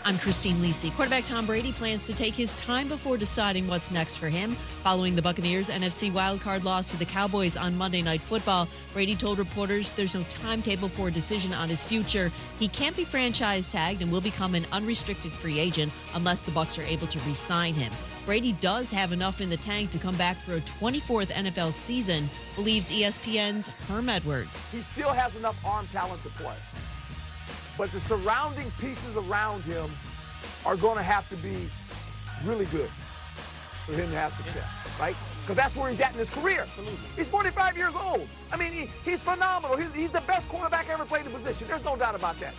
I'm Christine Lisi. Quarterback Tom Brady plans to take his time before deciding what's next for him. Following the Buccaneers' NFC wildcard loss to the Cowboys on Monday Night Football, Brady told reporters there's no timetable for a decision on his future. He can't be franchise tagged and will become an unrestricted free agent unless the Bucs are able to re-sign him. Brady does have enough in the tank to come back for a 24th NFL season, believes ESPN's Herm Edwards. He still has enough arm talent to play. But the surrounding pieces around him are going to have to be really good for him to have success, right? Because that's where he's at in his career. Absolutely. He's 45 years old. I mean, he's phenomenal. He's the best quarterback ever played the position. There's no doubt about that.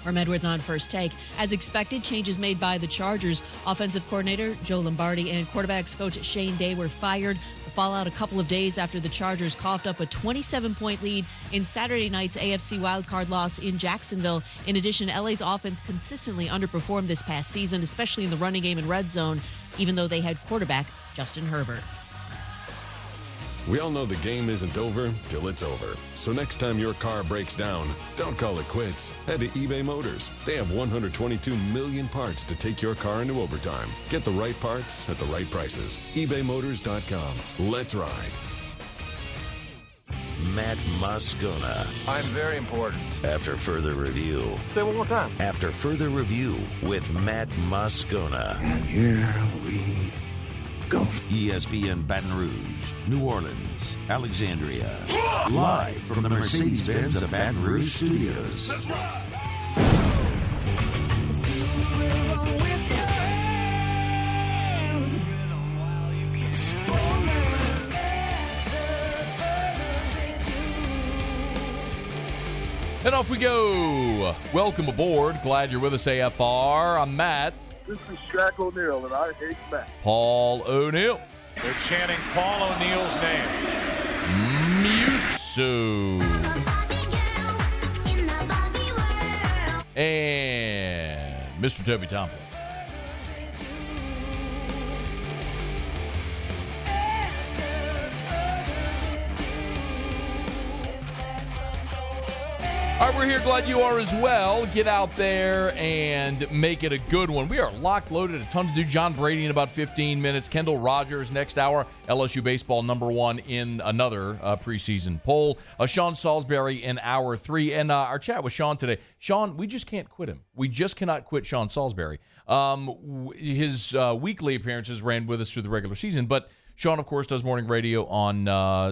Herm Edwards on First Take. As expected, changes made by the Chargers. Offensive coordinator Joe Lombardi and quarterbacks coach Shane Day were fired. The fallout a couple of days after the Chargers coughed up a 27-point lead in Saturday night's AFC wildcard loss in Jacksonville. In addition, LA's offense consistently underperformed this past season, especially in the running game and red zone, even though they had quarterback Justin Herbert. We all know the game isn't over till it's over. So next time your car breaks down, don't call it quits. Head to eBay Motors. They have 122 million parts to take your car into overtime. Get the right parts at the right prices. ebaymotors.com. Let's ride. Matt Moscona. I'm very important. After further review. Say it one more time. After further review with Matt Moscona. And here we go. ESPN Baton Rouge, New Orleans, Alexandria. Live from the Mercedes-Benz of Baton Rouge studios. Let's ride. And off we go. Welcome aboard. Glad you're with us, AFR. I'm Matt. This is Shaq O'Neal, and I hate Matt. Paul O'Neal. They're chanting Paul O'Neal's name. Muso. And Mr. Toby Thompson. All right, we're here. Glad you are as well. Get out there and make it a good one. We are locked, loaded, a ton to do. John Brady in about 15 minutes. Kendall Rogers next hour. LSU baseball #1 in another preseason poll. Sean Salisbury in hour 3. And our chat with Sean today. Sean, we just can't quit him. We just cannot quit Sean Salisbury. His weekly appearances ran with us through the regular season, but Sean, of course, does morning radio on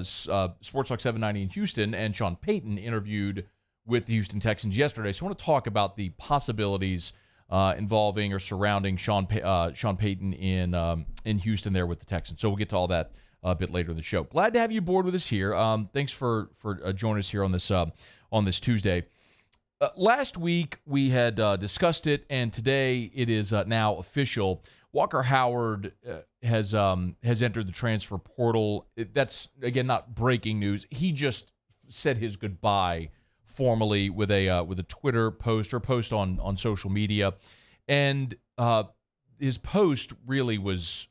Sports Talk 790 in Houston, and Sean Payton interviewed with the Houston Texans yesterday. So I want to talk about the possibilities involving or surrounding Sean Payton in Houston there with the Texans. So we'll get to all that a bit later in the show. Glad to have you aboard with us here. Thanks for joining us here on this Tuesday. Last week we had discussed it, and today it is now official. Walker Howard has entered the transfer portal. That's, again, not breaking news. He just said his goodbye formally with a Twitter post or post on social media, and his post really was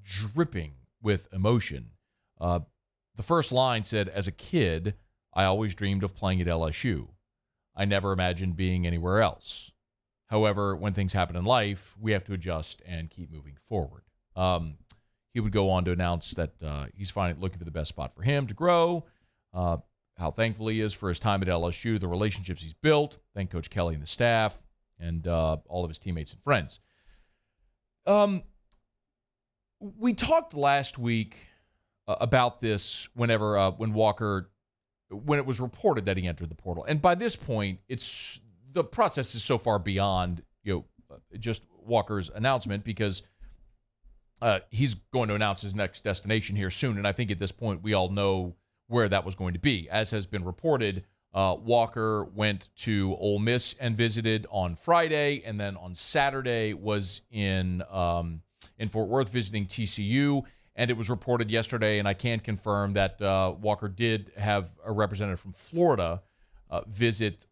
dripping with emotion. The first line said, "As a kid, I always dreamed of playing at LSU. I never imagined being anywhere else. However, when things happen in life, we have to adjust and keep moving forward." He would go on to announce that he's finally looking for the best spot for him to grow. How thankful he is for his time at LSU, the relationships he's built. Thank Coach Kelly and the staff, and all of his teammates and friends. We talked last week about this when it was reported that he entered the portal, and by this point, the process is so far beyond just Walker's announcement, because he's going to announce his next destination here soon, and I think at this point we all know where that was going to be. As has been reported, Walker went to Ole Miss and visited on Friday, and then on Saturday was in Fort Worth visiting TCU. And it was reported yesterday, and I can confirm that Walker did have a representative from Florida visit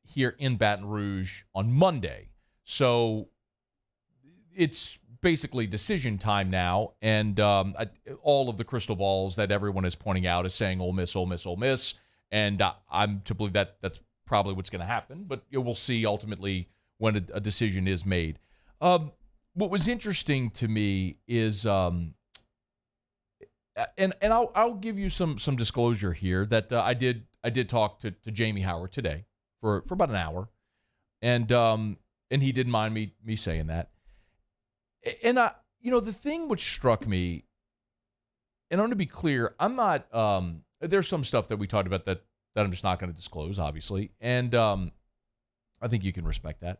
here in Baton Rouge on Monday. So it's basically decision time now, and all of the crystal balls that everyone is pointing out is saying Ole Miss, Ole Miss, Ole Miss, and I'm to believe that that's probably what's going to happen, but we'll see ultimately when a decision is made. What was interesting to me is, and I'll give you some disclosure here that I did talk to Jamie Howard today for about an hour, and he didn't mind me saying that. And the thing which struck me, and I want to be clear, I'm not. There's some stuff that we talked about that I'm just not going to disclose, obviously, and I think you can respect that.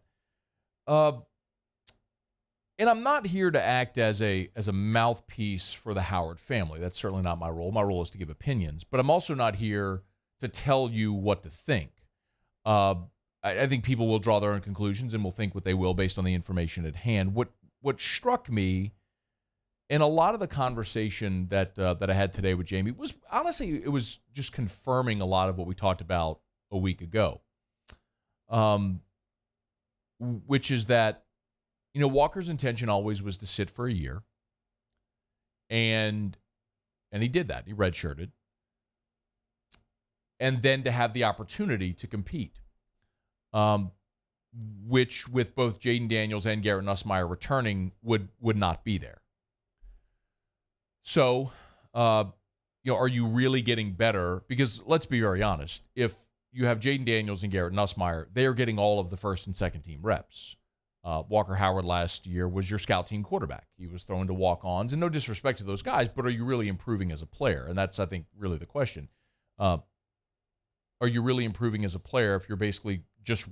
And I'm not here to act as a mouthpiece for the Howard family. That's certainly not my role. My role is to give opinions, but I'm also not here to tell you what to think. I think people will draw their own conclusions and will think what they will based on the information at hand. What struck me in a lot of the conversation that I had today with Jamie was, honestly, it was just confirming a lot of what we talked about a week ago, which is that, Walker's intention always was to sit for a year, and he did that. He redshirted, and then to have the opportunity to compete, which with both Jaden Daniels and Garrett Nussmeier returning would not be there. So, are you really getting better? Because let's be very honest, if you have Jaden Daniels and Garrett Nussmeier, they are getting all of the first and second team reps. Walker Howard last year was your scout team quarterback. He was thrown to walk-ons, and no disrespect to those guys, but are you really improving as a player? And that's, I think, really the question. Are you really improving as a player if you're basically just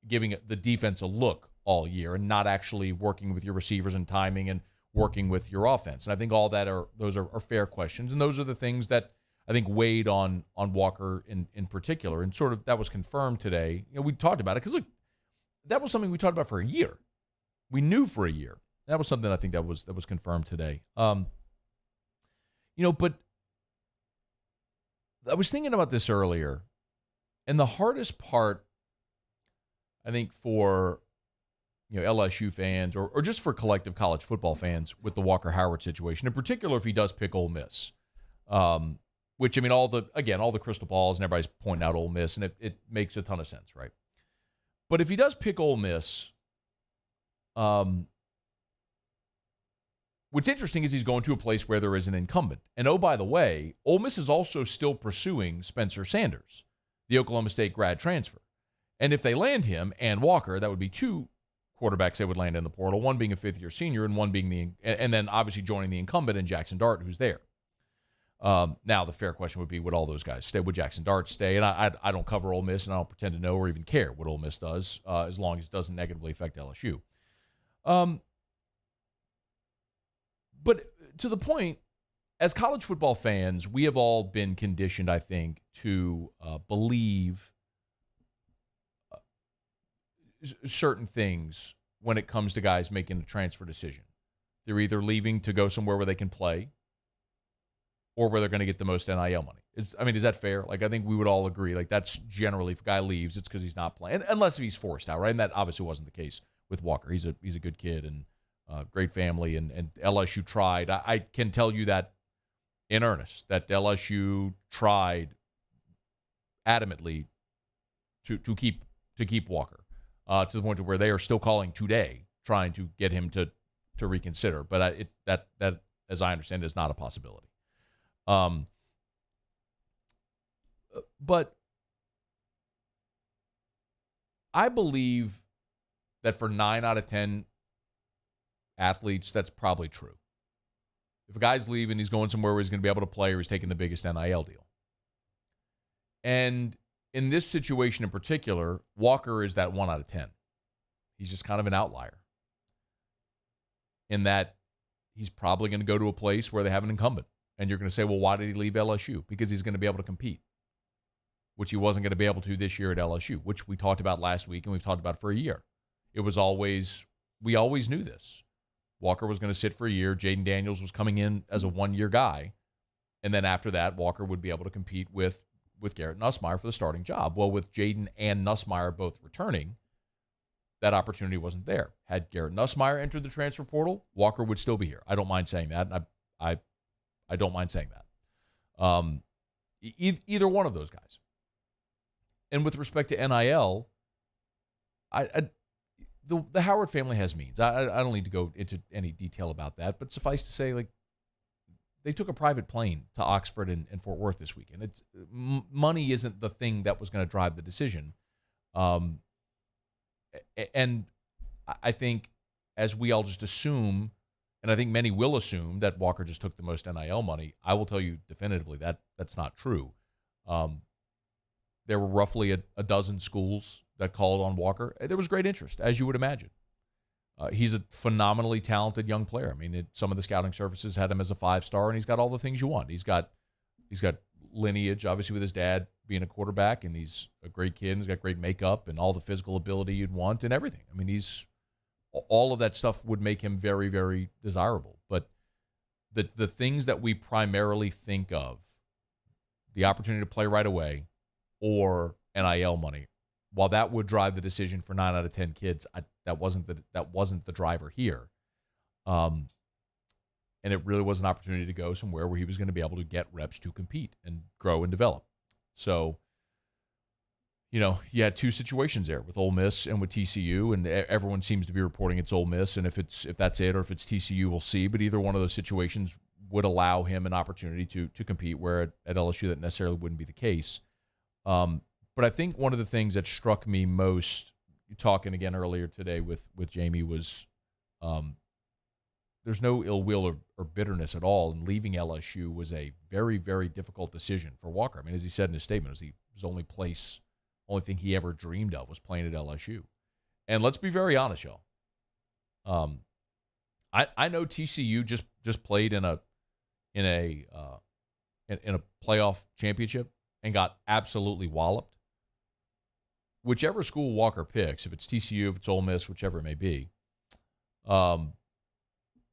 giving the defense a look all year and not actually working with your receivers and timing and working with your offense? And I think all that those are fair questions, and those are the things that I think weighed on Walker in particular. And sort of that was confirmed today. We talked about it because, look, that was something we talked about for a year. We knew for a year. That was something I think that was confirmed today. But I was thinking about this earlier, and the hardest part, I think, for LSU fans or just for collective college football fans with the Walker Howard situation, in particular if he does pick Ole Miss, which, all the crystal balls and everybody's pointing out Ole Miss, and it makes a ton of sense, right? But if he does pick Ole Miss, what's interesting is he's going to a place where there is an incumbent. And oh, by the way, Ole Miss is also still pursuing Spencer Sanders, the Oklahoma State grad transfer. And if they land him and Walker, that would be two quarterbacks they would land in the portal, one being a fifth-year senior and one being and then obviously joining the incumbent in Jackson Dart, who's there. Now, the fair question would be, would all those guys stay? Would Jackson Dart stay? And I don't cover Ole Miss, and I don't pretend to know or even care what Ole Miss does, as long as it doesn't negatively affect LSU. But to the point, as college football fans, we have all been conditioned, I think, to believe certain things when it comes to guys making a transfer decision. They're either leaving to go somewhere where they can play, or where they're going to get the most NIL money. Is that fair? I think we would all agree. That's generally, if a guy leaves, it's because he's not playing, unless he's forced out, right? And that obviously wasn't the case with Walker. He's a good kid and great family, and LSU tried. I can tell you that in earnest, that LSU tried adamantly to keep Walker to the point to where they are still calling today, trying to get him to reconsider. But that, as I understand it, is not a possibility. But I believe that for 9 out of 10 athletes, that's probably true. If a guy's leaving, he's going somewhere where he's going to be able to play, or he's taking the biggest NIL deal. And in this situation in particular, Walker is that 1 out of 10. He's just kind of an outlier in that he's probably going to go to a place where they have an incumbent. And you're going to say, well, why did he leave LSU? Because he's going to be able to compete, which he wasn't going to be able to this year at LSU, which we talked about last week and we've talked about for a year. We always knew this. Walker was going to sit for a year. Jaden Daniels was coming in as a 1-year guy. And then after that, Walker would be able to compete with Garrett Nussmeier for the starting job. Well, with Jaden and Nussmeier both returning, that opportunity wasn't there. Had Garrett Nussmeier entered the transfer portal, Walker would still be here. I don't mind saying that. I don't mind saying that. Either one of those guys. And with respect to NIL, the Howard family has means. I don't need to go into any detail about that, but suffice to say, like, they took a private plane to Oxford and Fort Worth this weekend. Money isn't the thing that was going to drive the decision. And I think, as we all just assume, and I think many will assume, that Walker just took the most NIL money, I will tell you definitively that that's not true. There were roughly a dozen schools that called on Walker. There was great interest, as you would imagine. He's a phenomenally talented young player. I mean, some of the scouting services had him as a 5-star, and he's got all the things you want. He's got lineage, obviously, with his dad being a quarterback, and he's a great kid, and he's got great makeup and all the physical ability you'd want and everything. I mean, all of that stuff would make him very, very desirable. But the things that we primarily think of, the opportunity to play right away or NIL money, while that would drive the decision for 9 out of 10 kids, that wasn't the driver here. And it really was an opportunity to go somewhere where he was going to be able to get reps to compete and grow and develop. So, you had two situations there with Ole Miss and with TCU, and everyone seems to be reporting it's Ole Miss, and if that's it or if it's TCU, we'll see. But either one of those situations would allow him an opportunity to compete, where at LSU that necessarily wouldn't be the case. But I think one of the things that struck me most, talking again earlier today with Jamie, was there's no ill will or bitterness at all, and leaving LSU was a very, very difficult decision for Walker. I mean, as he said in his statement, it was his only thing he ever dreamed of was playing at LSU. And let's be very honest, y'all. I know TCU just played in a playoff championship and got absolutely walloped. Whichever school Walker picks, if it's TCU, if it's Ole Miss, whichever it may be,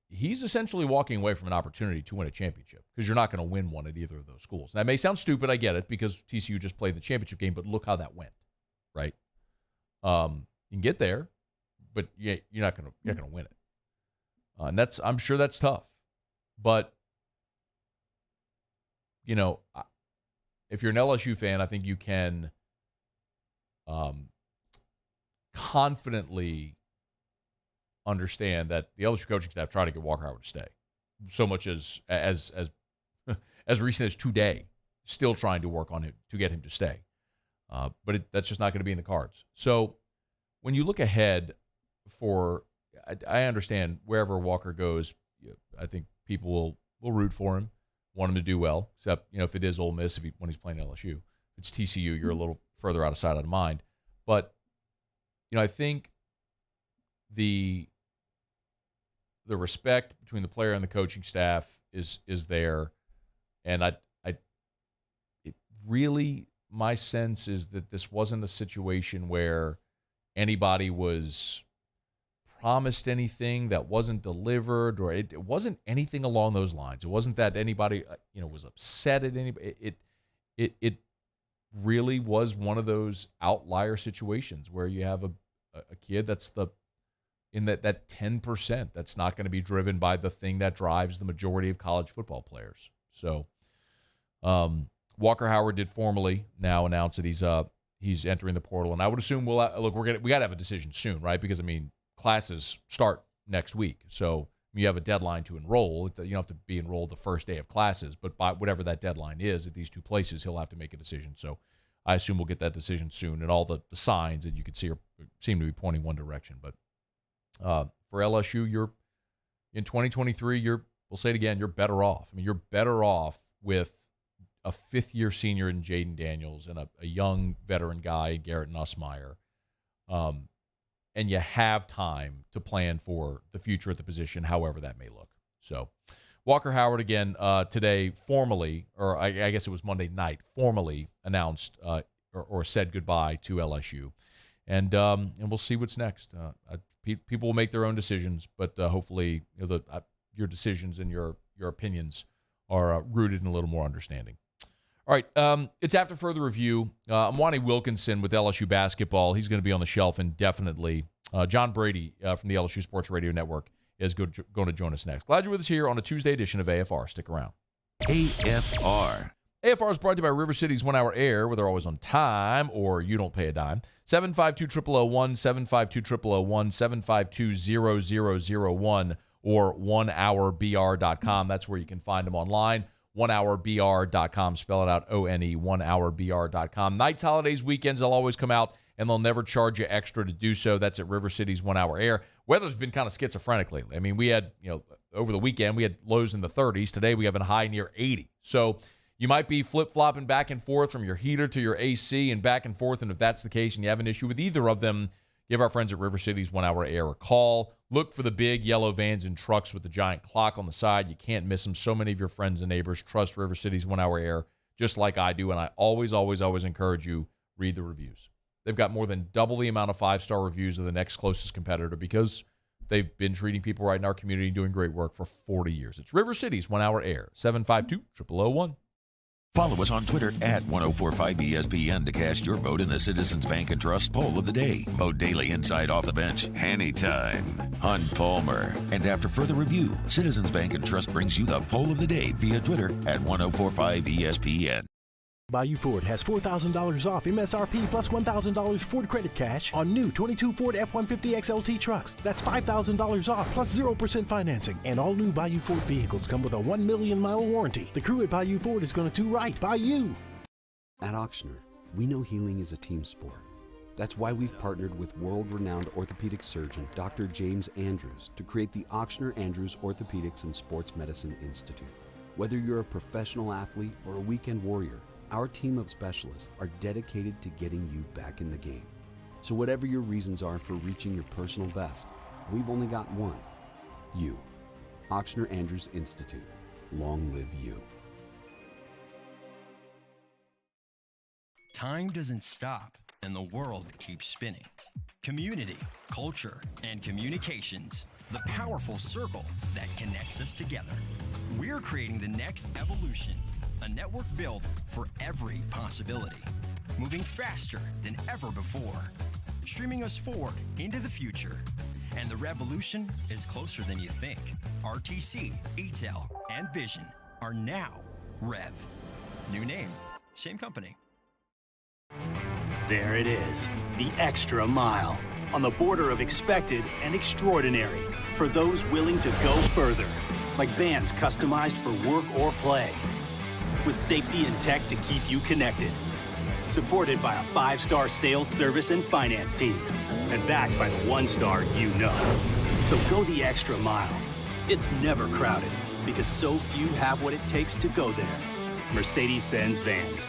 he's essentially walking away from an opportunity to win a championship, because you're not going to win one at either of those schools. That may sound stupid, I get it, because TCU just played the championship game, but look how that went, right? You can get there, but you're not going to win it. And I'm sure that's tough. But if you're an LSU fan, I think you can confidently understand that the LSU coaching staff tried to get Walker Howard to stay. So much as recent as today, still trying to work on it to get him to stay. But that's just not going to be in the cards. So when you look ahead I understand wherever Walker goes, I think people will root for him, want him to do well, except, if it is Ole Miss, when he's playing LSU. If it's TCU, you're a little further out of sight, out of mind. But, I think the respect between the player and the coaching staff is there. And my sense is that this wasn't a situation where anybody was promised anything that wasn't delivered, or it wasn't anything along those lines. It wasn't that anybody, was upset at anybody. It really was one of those outlier situations where you have a kid that's in that 10% that's not going to be driven by the thing that drives the majority of college football players. So Walker Howard did formally now announce that he's entering the portal, and I would assume we got to have a decision soon, right? Because classes start next week, so you have a deadline to enroll. You don't have to be enrolled the first day of classes, but by whatever that deadline is at these two places, he'll have to make a decision. So I assume we'll get that decision soon, and all the signs that you can see seem to be pointing one direction. But for LSU, you're in 2023. We'll say it again, you're better off. I mean, you're better off with a fifth-year senior in Jaden Daniels and a young veteran guy, Garrett Nussmeier. And you have time to plan for the future at the position, however that may look. So Walker Howard, again, today formally, or I guess it was Monday night, formally announced or said goodbye to LSU. And we'll see what's next. People will make their own decisions, but hopefully your decisions and your opinions are rooted in a little more understanding. All right, it's after further review. Mwani Wilkinson with LSU basketball. He's going to be on the shelf indefinitely. John Brady from the LSU Sports Radio Network is going to join us next. Glad you're with us here on a Tuesday edition of AFR. Stick around. AFR, AFR is brought to you by River City's 1 Hour Air, where they're always on time or you don't pay a dime. 752-0001, 752-0001, 752-0001, or 1hourbr.com. That's where you can find them online. 1hourbr.com. Spell it out, O-N-E, 1hourbr.com. Nights, holidays, weekends, they'll always come out, and they'll never charge you extra to do so. That's at River City's 1 Hour Air. Weather's been kind of schizophrenic lately. I mean, we had, over the weekend, we had lows in the 30s. Today, we have a high near 80. So you might be flip-flopping back and forth from your heater to your AC and back and forth. And if that's the case and you have an issue with either of them, give our friends at River City's 1 Hour Air a call. Look for the big yellow vans and trucks with the giant clock on the side. You can't miss them. So many of your friends and neighbors trust River City's 1 Hour Air just like I do. And I always, always, always encourage you, read the reviews. They've got more than double the amount of 5-star reviews of the next closest competitor because they've been treating people right in our community, doing great work for 40 years. It's River City's 1 Hour Air, 752-0001. Follow us on Twitter at 1045ESPN to cast your vote in the Citizens Bank and Trust Poll of the Day. Vote daily inside Off the Bench, anytime. Hunt Palmer. And after further review, Citizens Bank and Trust brings you the Poll of the Day via Twitter at 1045ESPN. Bayou Ford has $4,000 off MSRP plus $1,000 Ford credit cash on new 22 Ford F-150 XLT trucks. That's $5,000 off plus 0% financing. And all new Bayou Ford vehicles come with a 1 million mile warranty. The crew at Bayou Ford is going to do right by you. At Auctioner, we know healing is a team sport. That's why we've partnered with world-renowned orthopedic surgeon Dr. James Andrews to create the Auctioner Andrews Orthopedics and Sports Medicine Institute. Whether you're a professional athlete or a weekend warrior, our team of specialists are dedicated to getting you back in the game. So whatever your reasons are for reaching your personal best, we've only got one. You. Auctioner Andrews Institute. Long live you. Time doesn't stop, and the world keeps spinning. Community, culture, and communications. The powerful circle that connects us together. We're creating the next evolution. A network built for every possibility, moving faster than ever before, streaming us forward into the future. And the revolution is closer than you think. RTC, ETEL, and Vision are now Rev. New name, same company. There it is, the extra mile, on the border of expected and extraordinary for those willing to go further, like vans customized for work or play. With safety and tech to keep you connected. Supported by a 5-star sales, service, and finance team. And backed by the 1-star you know. So go the extra mile. It's never crowded because so few have what it takes to go there. Mercedes-Benz Vans.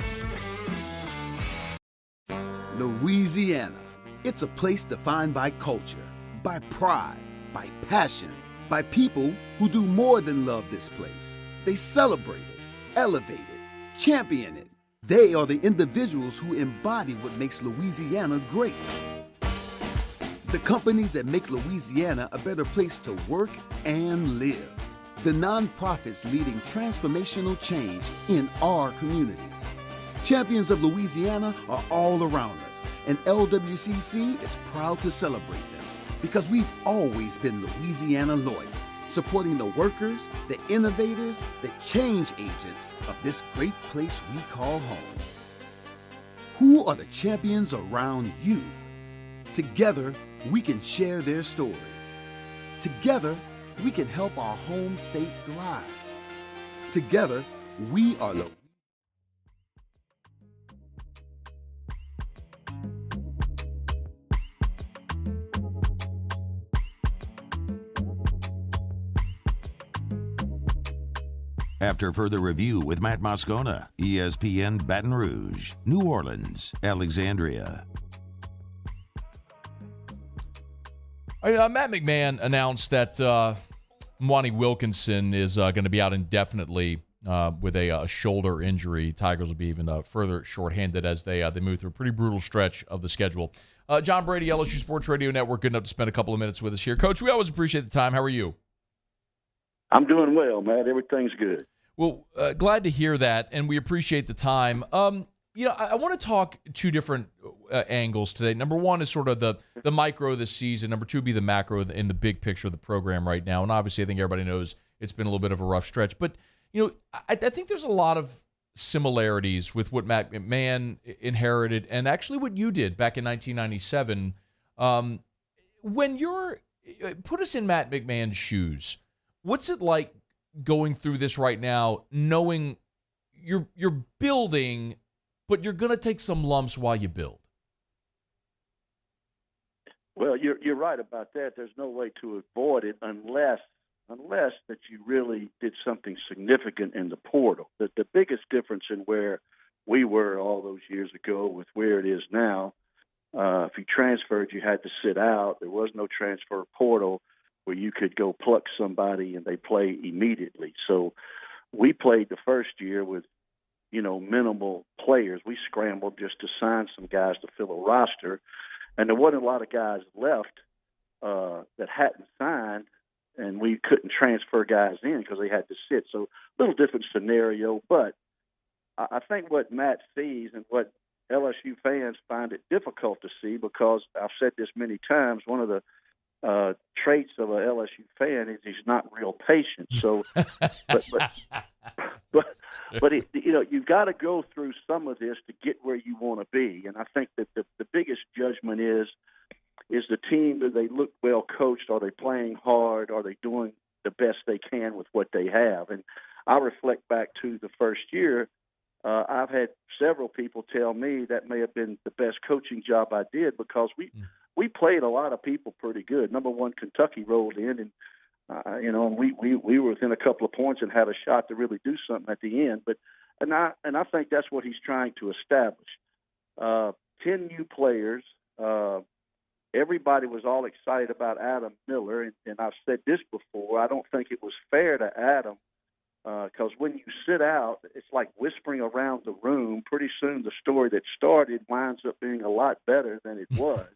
Louisiana. It's a place defined by culture, by pride, by passion, by people who do more than love this place. They celebrate it, elevate it, champion it. They are the individuals who embody what makes Louisiana great. The companies that make Louisiana a better place to work and live. The nonprofits leading transformational change in our communities. Champions of Louisiana are all around us, and LWCC is proud to celebrate them because we've always been Louisiana loyal, supporting the workers, the innovators, the change agents of this great place we call home. Who are the champions around you? Together, we can share their stories. Together, we can help our home state thrive. Together, we are the After further review with Matt Moscona, ESPN Baton Rouge, New Orleans, Alexandria. Matt McMahon announced that Mwani Wilkinson is going to be out indefinitely with a shoulder injury. Tigers will be even further shorthanded as they move through a pretty brutal stretch of the schedule. John Brady, LSU Sports Radio Network, good enough to spend a couple of minutes with us here. Coach, we always appreciate the time. How are you? I'm doing well, man. Everything's good. Well, glad to hear that, and we appreciate the time. I want to talk two different angles today. Number one is sort of the micro of the season. Number two would be the macro in the big picture of the program right now. And obviously, I think everybody knows it's been a little bit of a rough stretch. But, I think there's a lot of similarities with what Matt McMahon inherited and actually what you did back in 1997. When put us in Matt McMahon's shoes, what's it like going through this right now, knowing you're building, but you're going to take some lumps while you build? Well, you're right about that. There's no way to avoid it unless that you really did something significant in the portal. The biggest difference in where we were all those years ago with where it is now, if you transferred, you had to sit out. There was no transfer portal where you could go pluck somebody and they play immediately. So we played the first year with, minimal players. We scrambled just to sign some guys to fill a roster. And there wasn't a lot of guys left that hadn't signed, and we couldn't transfer guys in because they had to sit. So a little different scenario. But I think what Matt sees and what LSU fans find it difficult to see, because I've said this many times, one of the traits of a LSU fan is he's not real patient. So, but you've got to go through some of this to get where you want to be. And I think that the biggest judgment is the team, do they look well coached? Are they playing hard? Are they doing the best they can with what they have? And I reflect back to the first year. I've had several people tell me that may have been the best coaching job I did, because we played a lot of people pretty good. Number one, Kentucky rolled in, and we were within a couple of points and had a shot to really do something at the end. And I think that's what he's trying to establish. 10 new players. Everybody was all excited about Adam Miller, and I've said this before. I don't think it was fair to Adam, because when you sit out, it's like whispering around the room. Pretty soon the story that started winds up being a lot better than it was.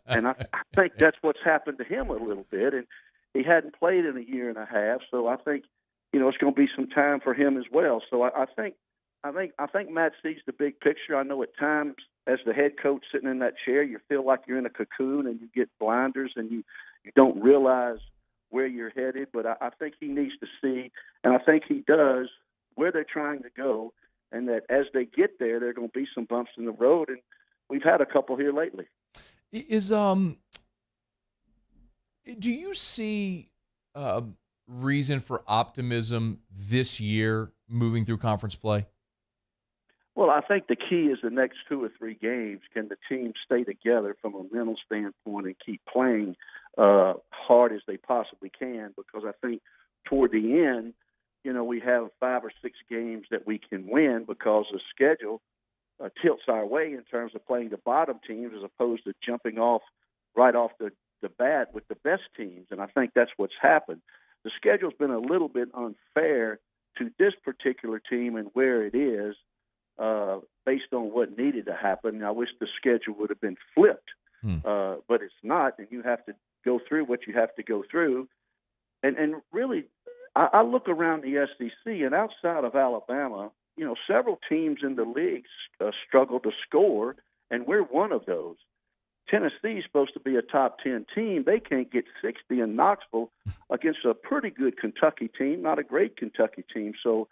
And I think that's what's happened to him a little bit. And he hadn't played in a year and a half, so I think, it's going to be some time for him as well. So I think Matt sees the big picture. I know at times, as the head coach sitting in that chair, you feel like you're in a cocoon and you get blinders and you don't realize where you're headed. But I think he needs to see, and I think he does, where they're trying to go, and that as they get there, there are going to be some bumps in the road, and we've had a couple here lately. Do you see reason for optimism this year moving through conference play? Well, I think the key is the next 2 or 3 games. Can the team stay together from a mental standpoint and keep playing hard as they possibly can? Because I think toward the end, we have 5 or 6 games that we can win, because the schedule tilts our way in terms of playing the bottom teams as opposed to jumping off right off the bat with the best teams. And I think that's what's happened. The schedule's been a little bit unfair to this particular team and where it is, based on what needed to happen. I wish the schedule would have been flipped, but it's not, and you have to go through what you have to go through. And really, I look around the SEC, and outside of Alabama, several teams in the league struggle to score, and we're one of those. Tennessee's supposed to be a top 10 team. They can't get 60 in Knoxville against a pretty good Kentucky team, not a great Kentucky team. So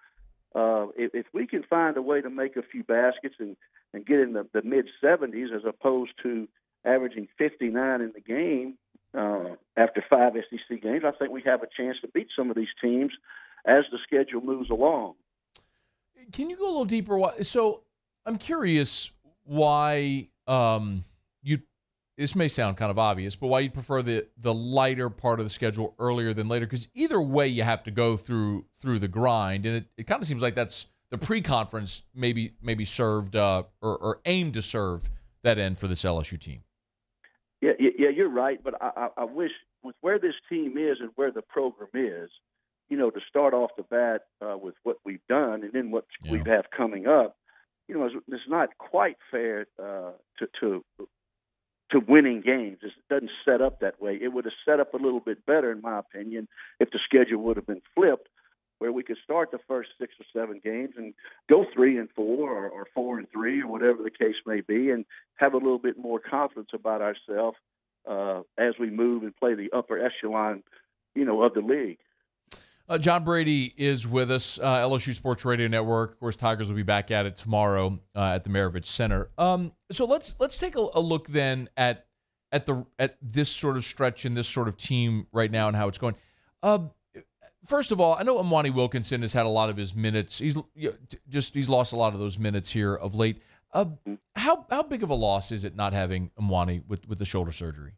if we can find a way to make a few baskets and get in the mid-70s as opposed to averaging 59 in the game after 5 SEC games, I think we have a chance to beat some of these teams as the schedule moves along. Can you go a little deeper? So I'm curious why this may sound kind of obvious, but why you prefer the lighter part of the schedule earlier than later? Because either way, you have to go through the grind, and it kind of seems like that's the pre-conference maybe served or aimed to serve that end for this LSU team. Yeah, you're right. But I wish, with where this team is and where the program is, to start off the bat with what we've done and then what we have coming up, it's not quite fair to winning games. It doesn't set up that way. It would have set up a little bit better, in my opinion, if the schedule would have been flipped, where we could start the first 6 or 7 games and go 3-4 or 4-3 or whatever the case may be, and have a little bit more confidence about ourselves as we move and play the upper echelon, of the league. John Brady is with us, LSU Sports Radio Network. Of course, Tigers will be back at it tomorrow at the Maravich Center. So let's take a look then at this sort of stretch and this sort of team right now and how it's going. First of all, I know Imani Wilkinson has had a lot of his minutes. He's lost a lot of those minutes here of late. How big of a loss is it not having Imani with the shoulder surgery?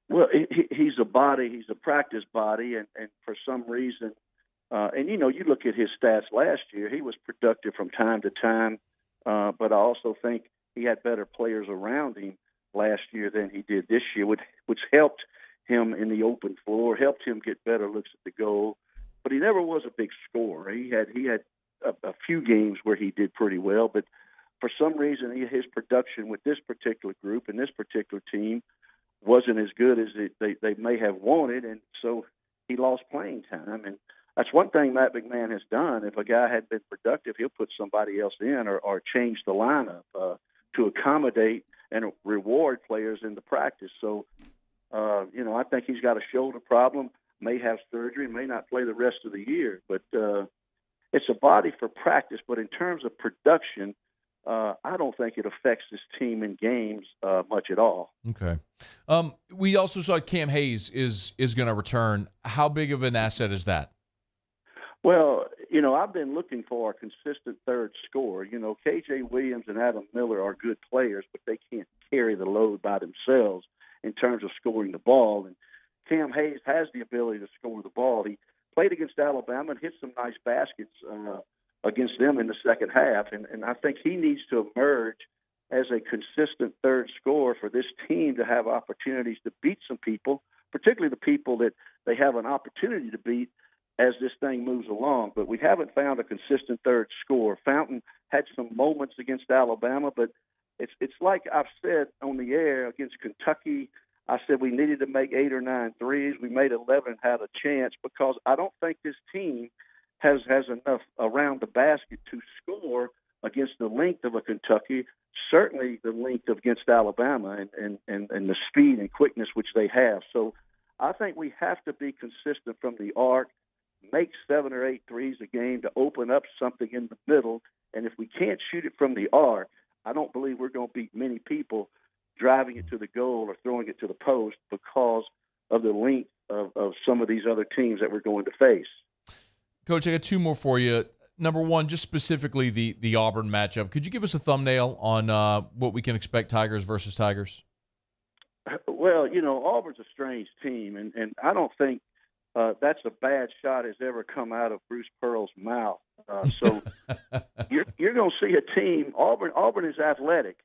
Well, he's a body. He's a practice body, and for some reason, and you look at his stats last year. He was productive from time to time, but I also think he had better players around him last year than he did this year, which helped him in the open floor, helped him get better looks at the goal. But he never was a big scorer. He had a few games where he did pretty well, but for some reason, his production with this particular group and this particular team wasn't as good as they may have wanted, and so he lost playing time. And that's one thing Matt McMahon has done. If a guy had been productive, he'll put somebody else in or change the lineup to accommodate and reward players in the practice. So, I think he's got a shoulder problem, may have surgery, may not play the rest of the year. But it's a body for practice. But in terms of production, I don't think it affects this team in games much at all. Okay. We also saw Cam Hayes is going to return. How big of an asset is that? Well, I've been looking for a consistent third scorer. K.J. Williams and Adam Miller are good players, but they can't carry the load by themselves in terms of scoring the ball. And Cam Hayes has the ability to score the ball. He played against Alabama and hit some nice baskets against them in the second half. And I think he needs to emerge as a consistent third scorer for this team to have opportunities to beat some people, particularly the people that they have an opportunity to beat as this thing moves along. But we haven't found a consistent third scorer. Fountain had some moments against Alabama, but it's like I've said on the air against Kentucky. I said we needed to make 8 or 9 threes. We made 11, had a chance, because I don't think this team has enough around the basket to score against the length of a Kentucky, certainly the length against Alabama and the speed and quickness which they have. So I think we have to be consistent from the arc, make 7 or 8 threes a game to open up something in the middle. And if we can't shoot it from the arc, I don't believe we're going to beat many people driving it to the goal or throwing it to the post because of the length of some of these other teams that we're going to face. Coach, I got 2 more for you. Number one, just specifically the Auburn matchup. Could you give us a thumbnail on what we can expect Tigers versus Tigers? Well, Auburn's a strange team, and I don't think that's a bad shot has ever come out of Bruce Pearl's mouth. So you're going to see a team. Auburn is athletic,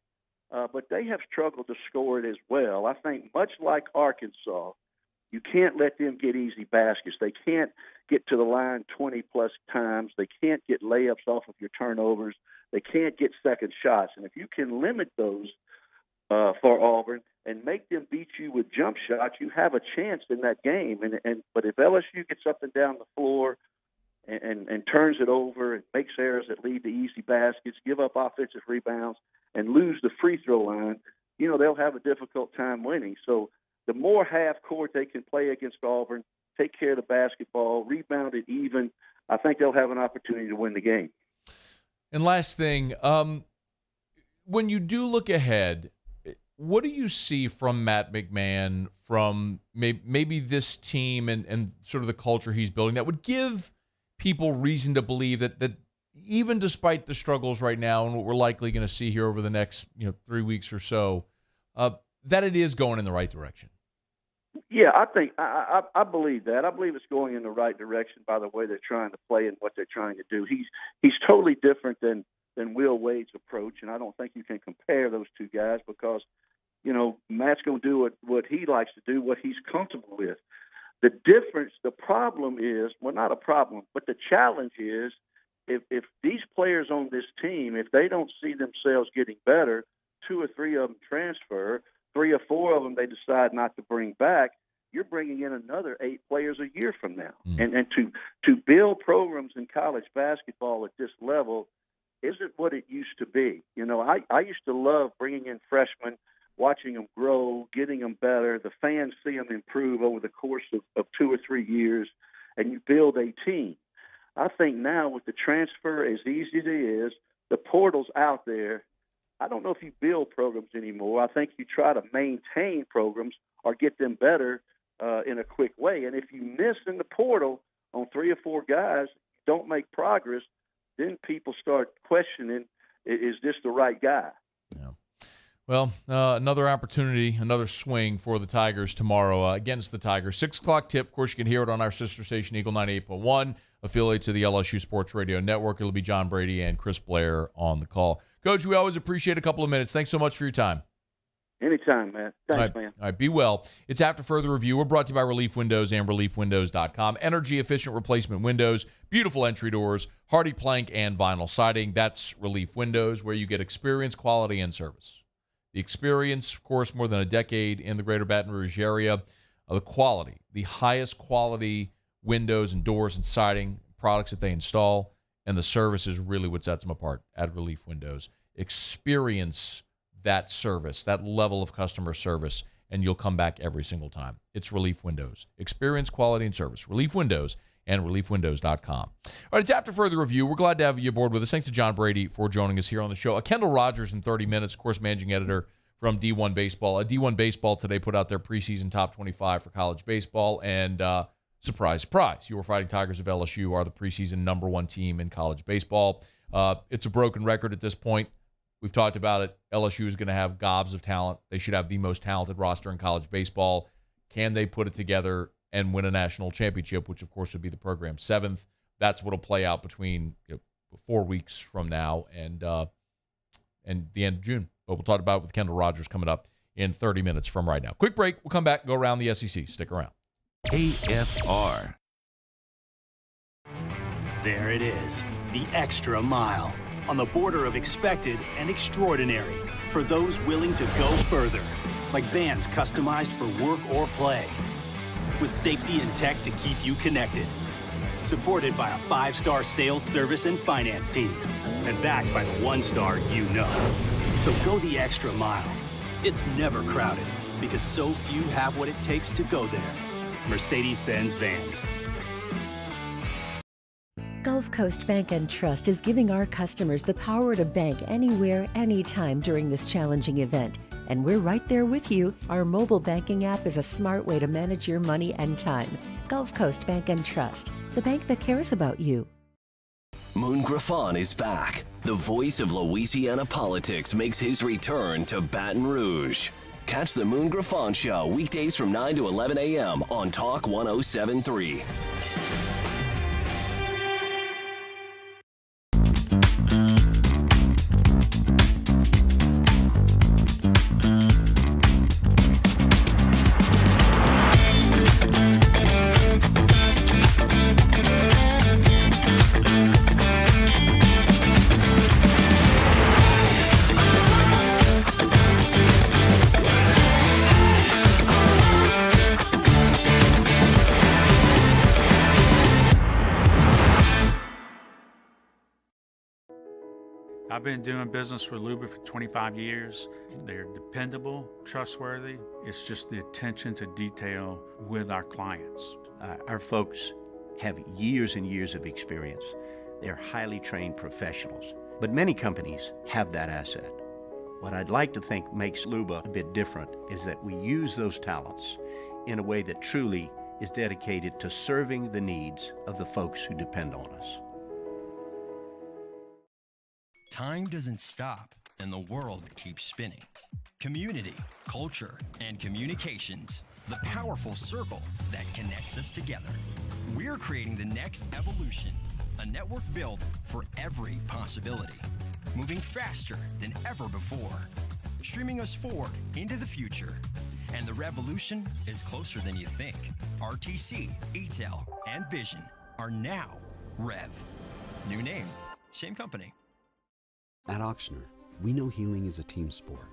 but they have struggled to score it as well. I think much like Arkansas, you can't let them get easy baskets. They can't get to the line 20-plus times. They can't get layups off of your turnovers. They can't get second shots. And if you can limit those for Auburn and make them beat you with jump shots, you have a chance in that game. But if LSU gets up and down the floor and turns it over and makes errors that lead to easy baskets, give up offensive rebounds, and lose the free throw line, they'll have a difficult time winning. So the more half court they can play against Auburn, take care of the basketball, rebound it even, I think they'll have an opportunity to win the game. And last thing, when you do look ahead, what do you see from Matt McMahon, from maybe this team and sort of the culture he's building that would give people reason to believe that even despite the struggles right now and what we're likely going to see here over the next 3 weeks or so, that it is going in the right direction? Yeah, I think I believe that. I believe it's going in the right direction by the way they're trying to play and what they're trying to do. He's totally different than Will Wade's approach, and I don't think you can compare those two guys because, Matt's going to do what he likes to do, what he's comfortable with. The difference, the problem is, well, not a problem, but the challenge is if these players on this team, if they don't see themselves getting better, 2 or 3 of them transfer, 3 or 4 of them they decide not to bring back, you're bringing in another 8 players a year from now. And to build programs in college basketball at this level isn't what it used to be. I used to love bringing in freshmen, watching them grow, getting them better. The fans see them improve over the course of 2 or 3 years. and you build a team. I think now with the transfer, as easy as it is, the portal's out there. I don't know if you build programs anymore. I think you try to maintain programs or get them better in a quick way. And if you miss in the portal on 3 or 4 guys, don't make progress, then people start questioning, is this the right guy? Yeah. Well, another opportunity, another swing for the Tigers tomorrow against the Tigers. 6 o'clock tip. Of course, you can hear it on our sister station, Eagle 98.1, affiliate to the LSU Sports Radio Network. It'll be John Brady and Chris Blair on the call. Coach, we always appreciate a couple of minutes. Thanks so much for your time. Anytime, man. Thanks, man. All right, be well. It's After Further Review. We're brought to you by Relief Windows and ReliefWindows.com. Energy-efficient replacement windows, beautiful entry doors, hardy plank and vinyl siding. That's Relief Windows, where you get experience, quality, and service. The experience, of course, more than a decade in the greater Baton Rouge area. The quality, the highest quality windows and doors and siding products that they install, and the service is really what sets them apart at Relief Windows. Experience that service, that level of customer service, and you'll come back every single time. It's Relief Windows. Experience, quality, and service. Relief Windows and ReliefWindows.com. All right, it's After Further Review. We're glad to have you aboard with us. Thanks to John Brady for joining us here on the show. Kendall Rogers in 30 minutes, of course, managing editor from D1 Baseball. D1 Baseball today put out their preseason top 25 for college baseball, and surprise, surprise, your Fighting Tigers of LSU are the preseason number 1 team in college baseball. It's a broken record at this point. We've talked about it. LSU is going to have gobs of talent. They should have the most talented roster in college baseball. Can they put it together and win a national championship, which, of course, would be the program's 7th? That's what will play out between 4 weeks from now and the end of June. But we'll talk about it with Kendall Rogers coming up in 30 minutes from right now. Quick break. We'll come back and go around the SEC. Stick around. AFR. There it is, the extra mile. On the border of expected and extraordinary for those willing to go further, like vans customized for work or play, with safety and tech to keep you connected, supported by a 5-star sales, service, and finance team, and backed by the 1-star you know. So go the extra mile. It's never crowded because so few have what it takes to go there. Mercedes-Benz Vans. Gulf Coast Bank and Trust is giving our customers the power to bank anywhere, anytime during this challenging event. And we're right there with you. Our mobile banking app is a smart way to manage your money and time. Gulf Coast Bank and Trust, the bank that cares about you. Moon Griffon is back. The voice of Louisiana politics makes his return to Baton Rouge. Catch the Moon Griffon Show weekdays from 9 to 11 a.m. on Talk 107.3. I've been doing business with Luba for 25 years. They're dependable, trustworthy. It's just the attention to detail with our clients. Our folks have years and years of experience. They're highly trained professionals, but many companies have that asset. What I'd like to think makes Luba a bit different is that we use those talents in a way that truly is dedicated to serving the needs of the folks who depend on us. Time doesn't stop, and the world keeps spinning. Community, culture, and communications, the powerful circle that connects us together. We're creating the next evolution, a network built for every possibility, moving faster than ever before, streaming us forward into the future. And the revolution is closer than you think. RTC, ETEL, and Vision are now Rev. New name, same company. At Auctioner, we know healing is a team sport.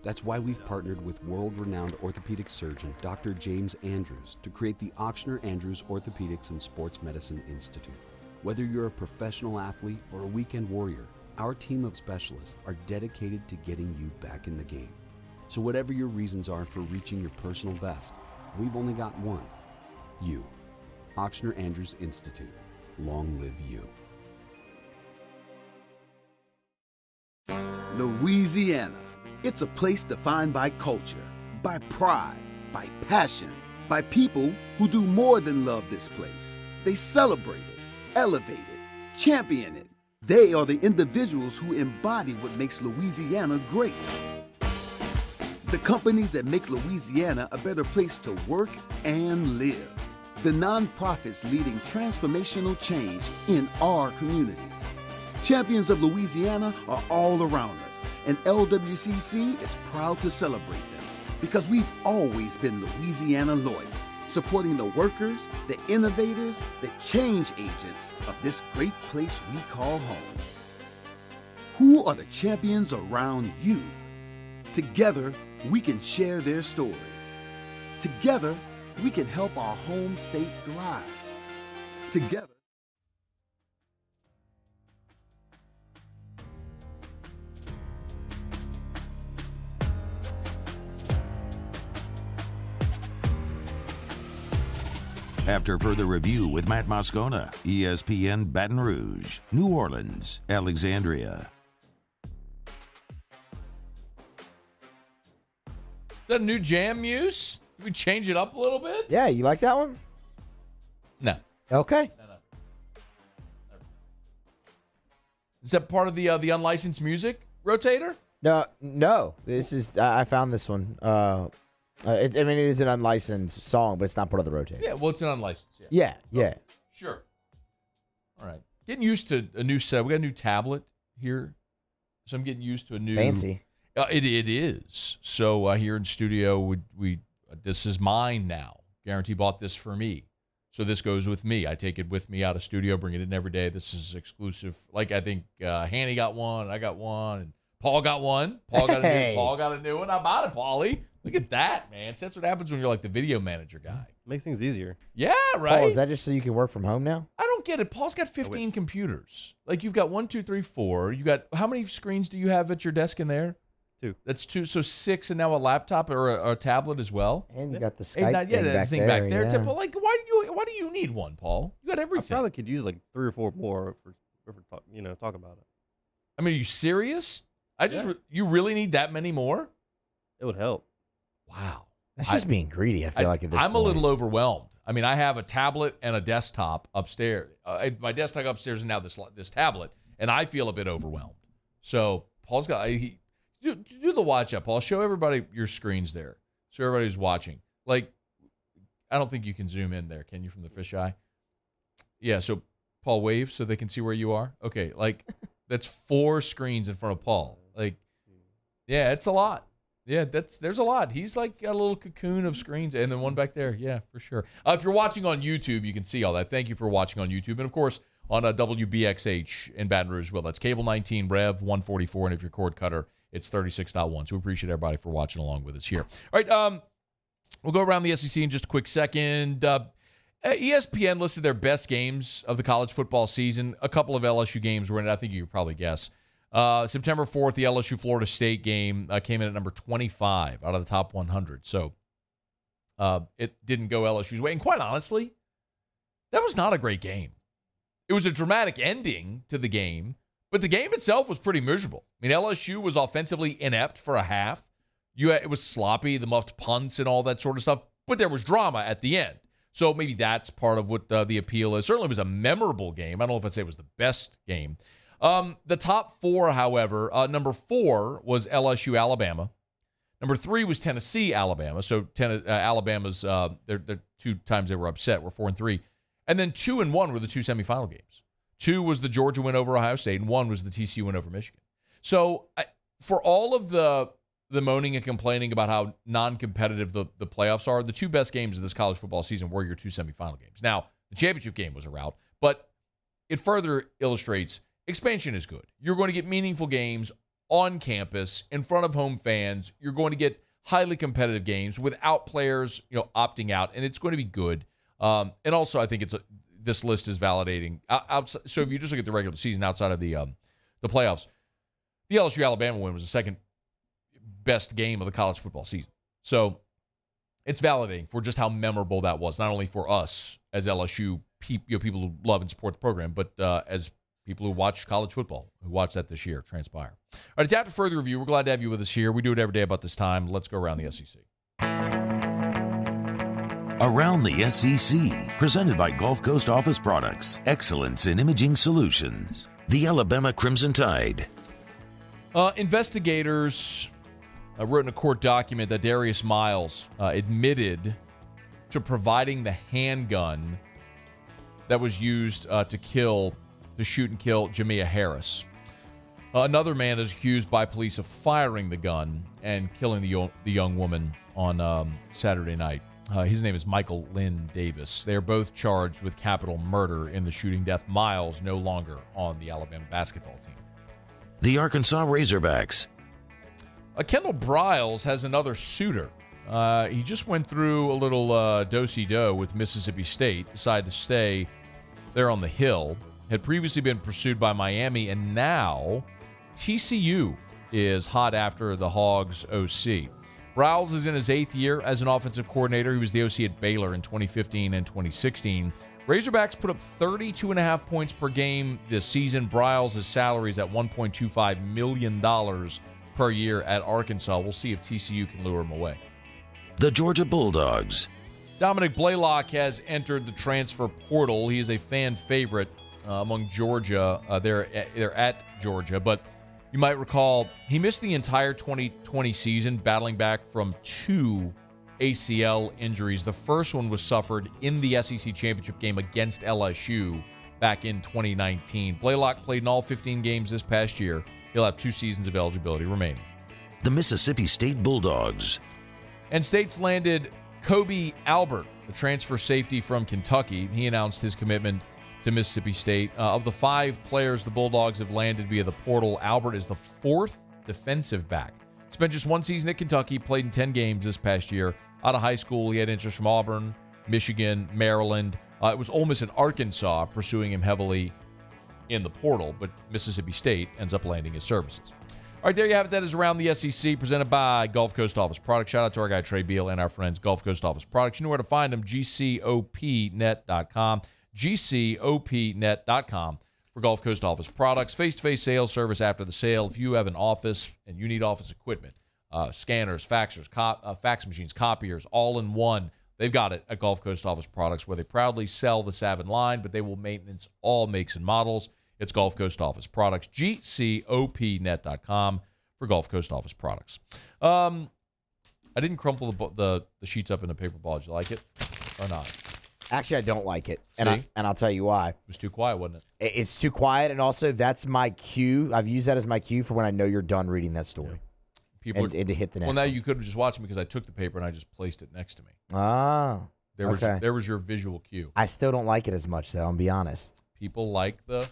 That's why we've partnered with world-renowned orthopedic surgeon Dr. James Andrews to create the Auctioner Andrews Orthopedics and Sports Medicine Institute. Whether you're a professional athlete or a weekend warrior, our team of specialists are dedicated to getting you back in the game. So whatever your reasons are for reaching your personal best, we've only got one: you. Auctioneer Andrews Institute. Long live you. Louisiana. It's a place defined by culture, by pride, by passion, by people who do more than love this place. They celebrate it, elevate it, champion it. They are the individuals who embody what makes Louisiana great. The companies that make Louisiana a better place to work and live. The nonprofits leading transformational change in our communities. Champions of Louisiana are all around us, and LWCC is proud to celebrate them because we've always been Louisiana loyal, supporting the workers, the innovators, the change agents of this great place we call home. Who are the champions around you? Together, we can share their stories. Together, we can help our home state thrive. Together. After further review with Matt Moscona, ESPN Baton Rouge, New Orleans, Alexandria. Is that a new jam, Muse? Did we change it up a little bit? Yeah, you like that one? No. Okay. No. Is that part of the unlicensed music rotator? No. This is I found this one. It is an unlicensed song, but it's not part of the rotator. Yeah, well, it's an unlicensed. Yeah. Oh, sure. All right. Getting used to a new set. We got a new tablet here, so I'm getting used to a new fancy. It is. So here in studio, we this is mine now. Guarantee bought this for me, so this goes with me. I take it with me out of studio, bring it in every day. This is exclusive. Like I think Hanny got one, I got one, and Paul got one. Paul got a new one. I bought it, Paulie. Look at that, man. So that's what happens when you're like the video manager guy. Makes things easier. Yeah, right. Paul, is that just so you can work from home now? I don't get it. Paul's got 15 computers. Like you've got 1, 2, 3, 4. You got how many screens do you have at your desk in there? 2. That's 2. So 6, and now a laptop or a tablet as well. And you got the Skype thing back there. Yeah. But like, why do you need one, Paul? You got everything. I probably could use like 3 or 4 more for talk about it. I mean, are you serious? You really need that many more? It would help. Wow. That's just being greedy, I feel like, at this point. I'm a little overwhelmed. I mean, I have a tablet and a desktop upstairs. My desktop upstairs and now this tablet, and I feel a bit overwhelmed. So Paul's got do the watch up, Paul. Show everybody your screens there. So everybody's watching. Like, I don't think you can zoom in there, can you, from the fisheye? Yeah, so Paul, wave so they can see where you are. Okay, like, that's 4 screens in front of Paul. Like, yeah, it's a lot. Yeah, there's a lot. He's like got a little cocoon of screens, and then one back there. Yeah, for sure. If you're watching on YouTube, you can see all that. Thank you for watching on YouTube, and of course on WBXH in Baton Rouge. Well, that's cable 19, Rev 144, and if you're cord cutter, it's 36.1. So we appreciate everybody for watching along with us here. All right, we'll go around the SEC in just a quick second. ESPN listed their best games of the college football season. A couple of LSU games were in it. I think you could probably guess. September 4th, the LSU-Florida State game came in at number 25 out of the top 100. So it didn't go LSU's way. And quite honestly, that was not a great game. It was a dramatic ending to the game, but the game itself was pretty miserable. I mean, LSU was offensively inept for a half. It was sloppy, the muffed punts and all that sort of stuff, but there was drama at the end. So maybe that's part of what the appeal is. Certainly it was a memorable game. I don't know if I'd say it was the best game. The top 4, however, number 4 was LSU, Alabama. Number 3 was Tennessee, Alabama. So Alabama's the 2 times they were upset were 4 and 3. And then 2 and 1 were the 2 semifinal games. 2 was the Georgia win over Ohio State, and 1 was the TCU win over Michigan. So for all of the moaning and complaining about how non-competitive the playoffs are, the 2 best games of this college football season were your 2 semifinal games. Now, the championship game was a rout, but it further illustrates expansion is good. You're going to get meaningful games on campus in front of home fans. You're going to get highly competitive games without players, opting out, and it's going to be good. And also, I think this list is validating. So if you just look at the regular season outside of the playoffs, the LSU Alabama win was the second best game of the college football season. So it's validating for just how memorable that was, not only for us as LSU people who love and support the program, but as people who watch college football, who watched that this year transpire. All right, it's after further review. We're glad to have you with us here. We do it every day about this time. Let's go around the SEC. Around the SEC, presented by Gulf Coast Office Products, excellence in imaging solutions. The Alabama Crimson Tide. Investigators wrote in a court document that Darius Miles admitted to providing the handgun that was used to shoot and kill Jamea Harris. Another man is accused by police of firing the gun and killing the young woman on Saturday night. His name is Michael Lynn Davis. They are both charged with capital murder in the shooting death. Miles no longer on the Alabama basketball team. The Arkansas Razorbacks. Kendall Briles has another suitor. He just went through a little do-si-do with Mississippi State, decided to stay there on the Hill. Had previously been pursued by Miami, and now TCU is hot after the Hogs OC. Briles is in his 8th year as an offensive coordinator. He was the OC at Baylor in 2015 and 2016. Razorbacks put up 32.5 points per game this season. Briles' salary is at $1.25 million per year at Arkansas. We'll see if TCU can lure him away. The Georgia Bulldogs. Dominic Blaylock has entered the transfer portal. He is a fan favorite among Georgia. They're at Georgia, but you might recall he missed the entire 2020 season battling back from 2 ACL injuries. The first one was suffered in the SEC championship game against LSU back in 2019. Blaylock played in all 15 games this past year. He'll have 2 seasons of eligibility remaining. The Mississippi State Bulldogs. And State's landed Kobe Albert, the transfer safety from Kentucky. He announced his commitment to Mississippi State. Of the 5 players the Bulldogs have landed via the portal, Albert is the 4th defensive back. Spent just 1 season at Kentucky, played in 10 games this past year. Out of high school, he had interest from Auburn, Michigan, Maryland. It was Ole Miss and Arkansas pursuing him heavily in the portal, but Mississippi State ends up landing his services. All right, there you have it. That is Around the SEC, presented by Gulf Coast Office Products. Shout out to our guy Trey Beal and our friends Gulf Coast Office Products. You know where to find them, gcopnet.com. gcopnet.com for Gulf Coast Office Products. Face-to-face sales service after the sale. If you have an office and you need office equipment, scanners, faxers, fax machines, copiers, all in one, they've got it at Gulf Coast Office Products, where they proudly sell the Savin line, but they will maintenance all makes and models. It's Gulf Coast Office Products, gcopnet.com for Gulf Coast Office Products. I didn't crumple the sheets up in a paper ball. Did you like it or not? Actually, I don't like it, See? and I'll tell you why. It was too quiet, wasn't it? It's too quiet, and also that's my cue. I've used that as my cue for when I know you're done reading that story. Yeah. And to hit the next Well, now one. you could have just watched me because I took the paper and I just placed it next to me. Ah, okay. There was your visual cue. I still don't like it as much, though. I'll be honest. People like the...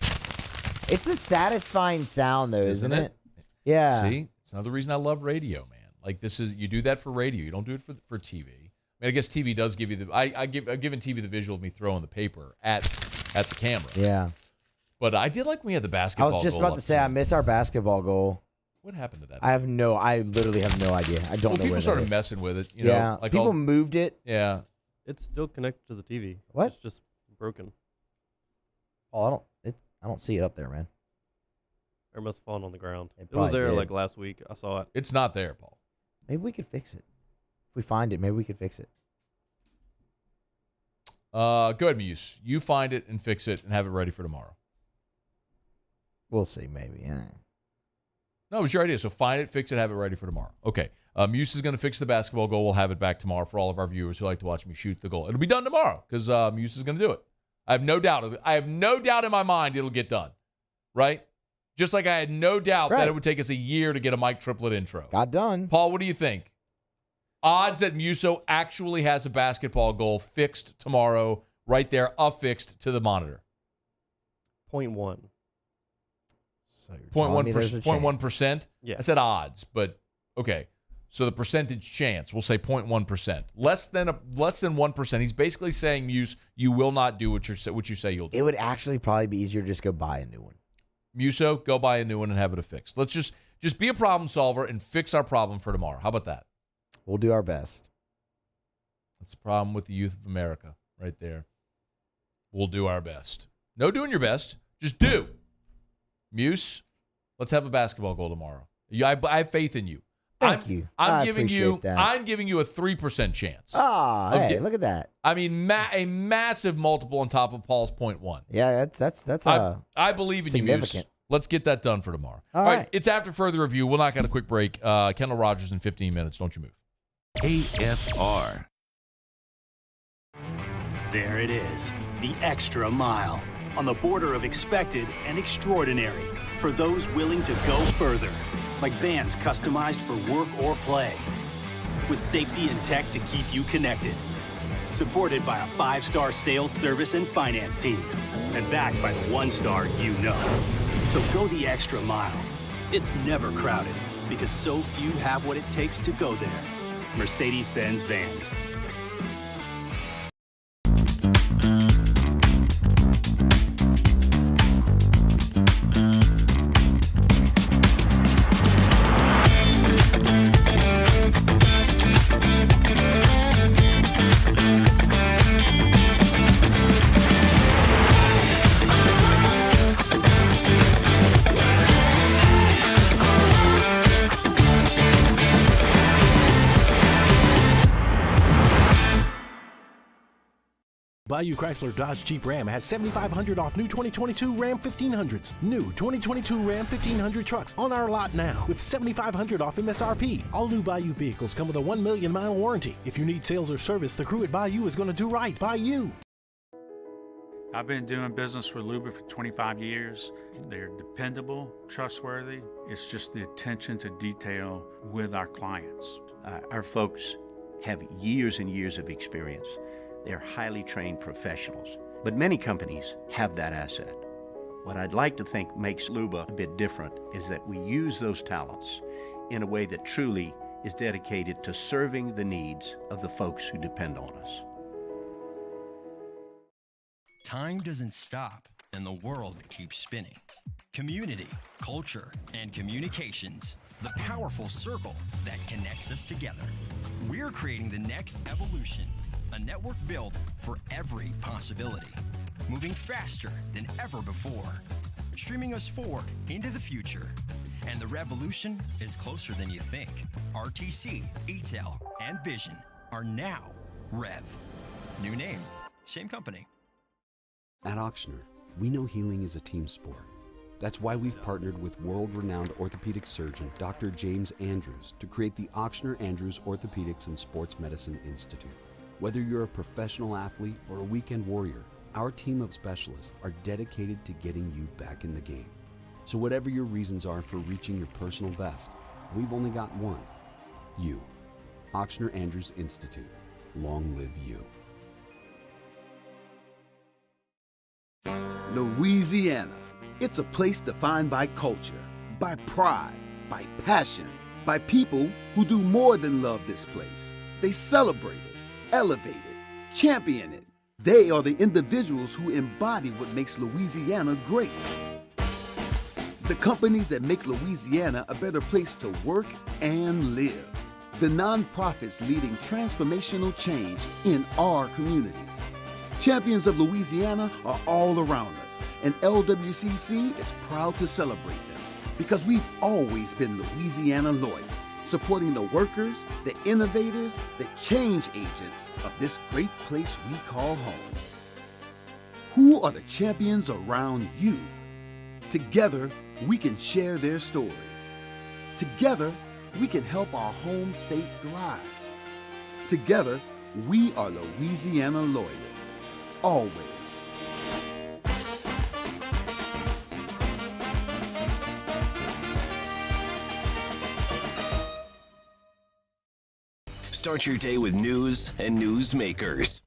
It's a satisfying sound, though, isn't it? Yeah. See? It's another reason I love radio, man. Like, you do that for radio. You don't do it for TV. I mean, I guess TV does give you I've given TV the visual of me throwing the paper at the camera. Yeah. But I did like when we had the basketball I was just goal about to say, I miss our basketball goal. What happened to that? I literally have no idea. I don't know people where started that is. messing with it. Yeah. Like people moved it. Yeah. It's still connected to the TV. What? It's just broken. Oh, I don't see it up there, man. Or it must have fallen on the ground. It was probably there did. like last week. I saw it. It's not there, Paul. Maybe we could fix it. If we find it, maybe we could fix it. Go ahead, Muse. You find it and fix it and have it ready for tomorrow. We'll see, maybe. Yeah. No, it was your idea. So find it, fix it, have it ready for tomorrow. Okay. Muse is going to fix the basketball goal. We'll have it back tomorrow for all of our viewers who like to watch me shoot the goal. It'll be done tomorrow because Muse is going to do it. I have no doubt. I have no doubt in my mind it'll get done. Right? Just like I had no doubt that it would take us a year to get a Mike Triplett intro. Got done. Paul, what do you think? Odds that Muso actually has a basketball goal fixed tomorrow, right there, affixed to the monitor. 0.1. So 0.1%? Yeah. I said odds, but okay. So the percentage chance, we'll say 0.1%. Less than 1%. He's basically saying, Muse, you will not do what you say you'll do. It would actually probably be easier to just go buy a new one. Muso, go buy a new one and have it affixed. Let's just be a problem solver and fix our problem for tomorrow. How about that? We'll do our best. That's the problem with the youth of America right there. We'll do our best. No doing your best. Just do. Muse, let's have a basketball goal tomorrow. I have faith in you. Thank you. I appreciate that. I'm giving you a 3% chance. Hey, look at that. I mean, a massive multiple on top of Paul's 0.1. Yeah, that's I believe in significant. You, Muse. Let's get that done for tomorrow. All right. It's after further review. We'll knock out a quick break. Kendall Rogers in 15 minutes. Don't you move. AFR. There it is, the extra mile. On the border of expected and extraordinary. For those willing to go further. Like vans customized for work or play. With safety and tech to keep you connected. Supported by a 5-star sales, service, and finance team. And backed by the 1-star you know. So go the extra mile. It's never crowded because so few have what it takes to go there. Mercedes-Benz Vans. Bayou Chrysler Dodge Jeep Ram has $7,500 off new 2022 Ram 1500s. New 2022 Ram 1500 trucks on our lot now with $7,500 off MSRP. All new Bayou vehicles come with a 1 million mile warranty. If you need sales or service, the crew at Bayou is going to do right by you. I've been doing business with Luba for 25 years. They're dependable, trustworthy. It's just the attention to detail with our clients. Our folks have years and years of experience. They're highly trained professionals, but many companies have that asset. What I'd like to think makes Luba a bit different is that we use those talents in a way that truly is dedicated to serving the needs of the folks who depend on us. Time doesn't stop, and the world keeps spinning. Community, culture, and communications, the powerful circle that connects us together. We're creating the next evolution. A network built for every possibility, moving faster than ever before, streaming us forward into the future. And the revolution is closer than you think. RTC, ETEL, and Vision are now Rev. New name, same company. At Auctioner, we know healing is a team sport. That's why we've partnered with world-renowned orthopedic surgeon Dr. James Andrews to create the Auctioner Andrews Orthopedics and Sports Medicine Institute. Whether you're a professional athlete or a weekend warrior, our team of specialists are dedicated to getting you back in the game. So whatever your reasons are for reaching your personal best, we've only got one. You. Auctioner Andrews Institute. Long live you. Louisiana. It's a place defined by culture, by pride, by passion, by people who do more than love this place. They celebrate it, elevate it, champion it. They are the individuals who embody what makes Louisiana great. The companies that make Louisiana a better place to work and live. The nonprofits leading transformational change in our communities. Champions of Louisiana are all around us, and LWCC is proud to celebrate them because we've always been Louisiana loyal, supporting the workers, the innovators, the change agents of this great place we call home. Who are the champions around you? Together, we can share their stories. Together, we can help our home state thrive. Together, we are Louisiana loyal. Always. Start your day with news and newsmakers.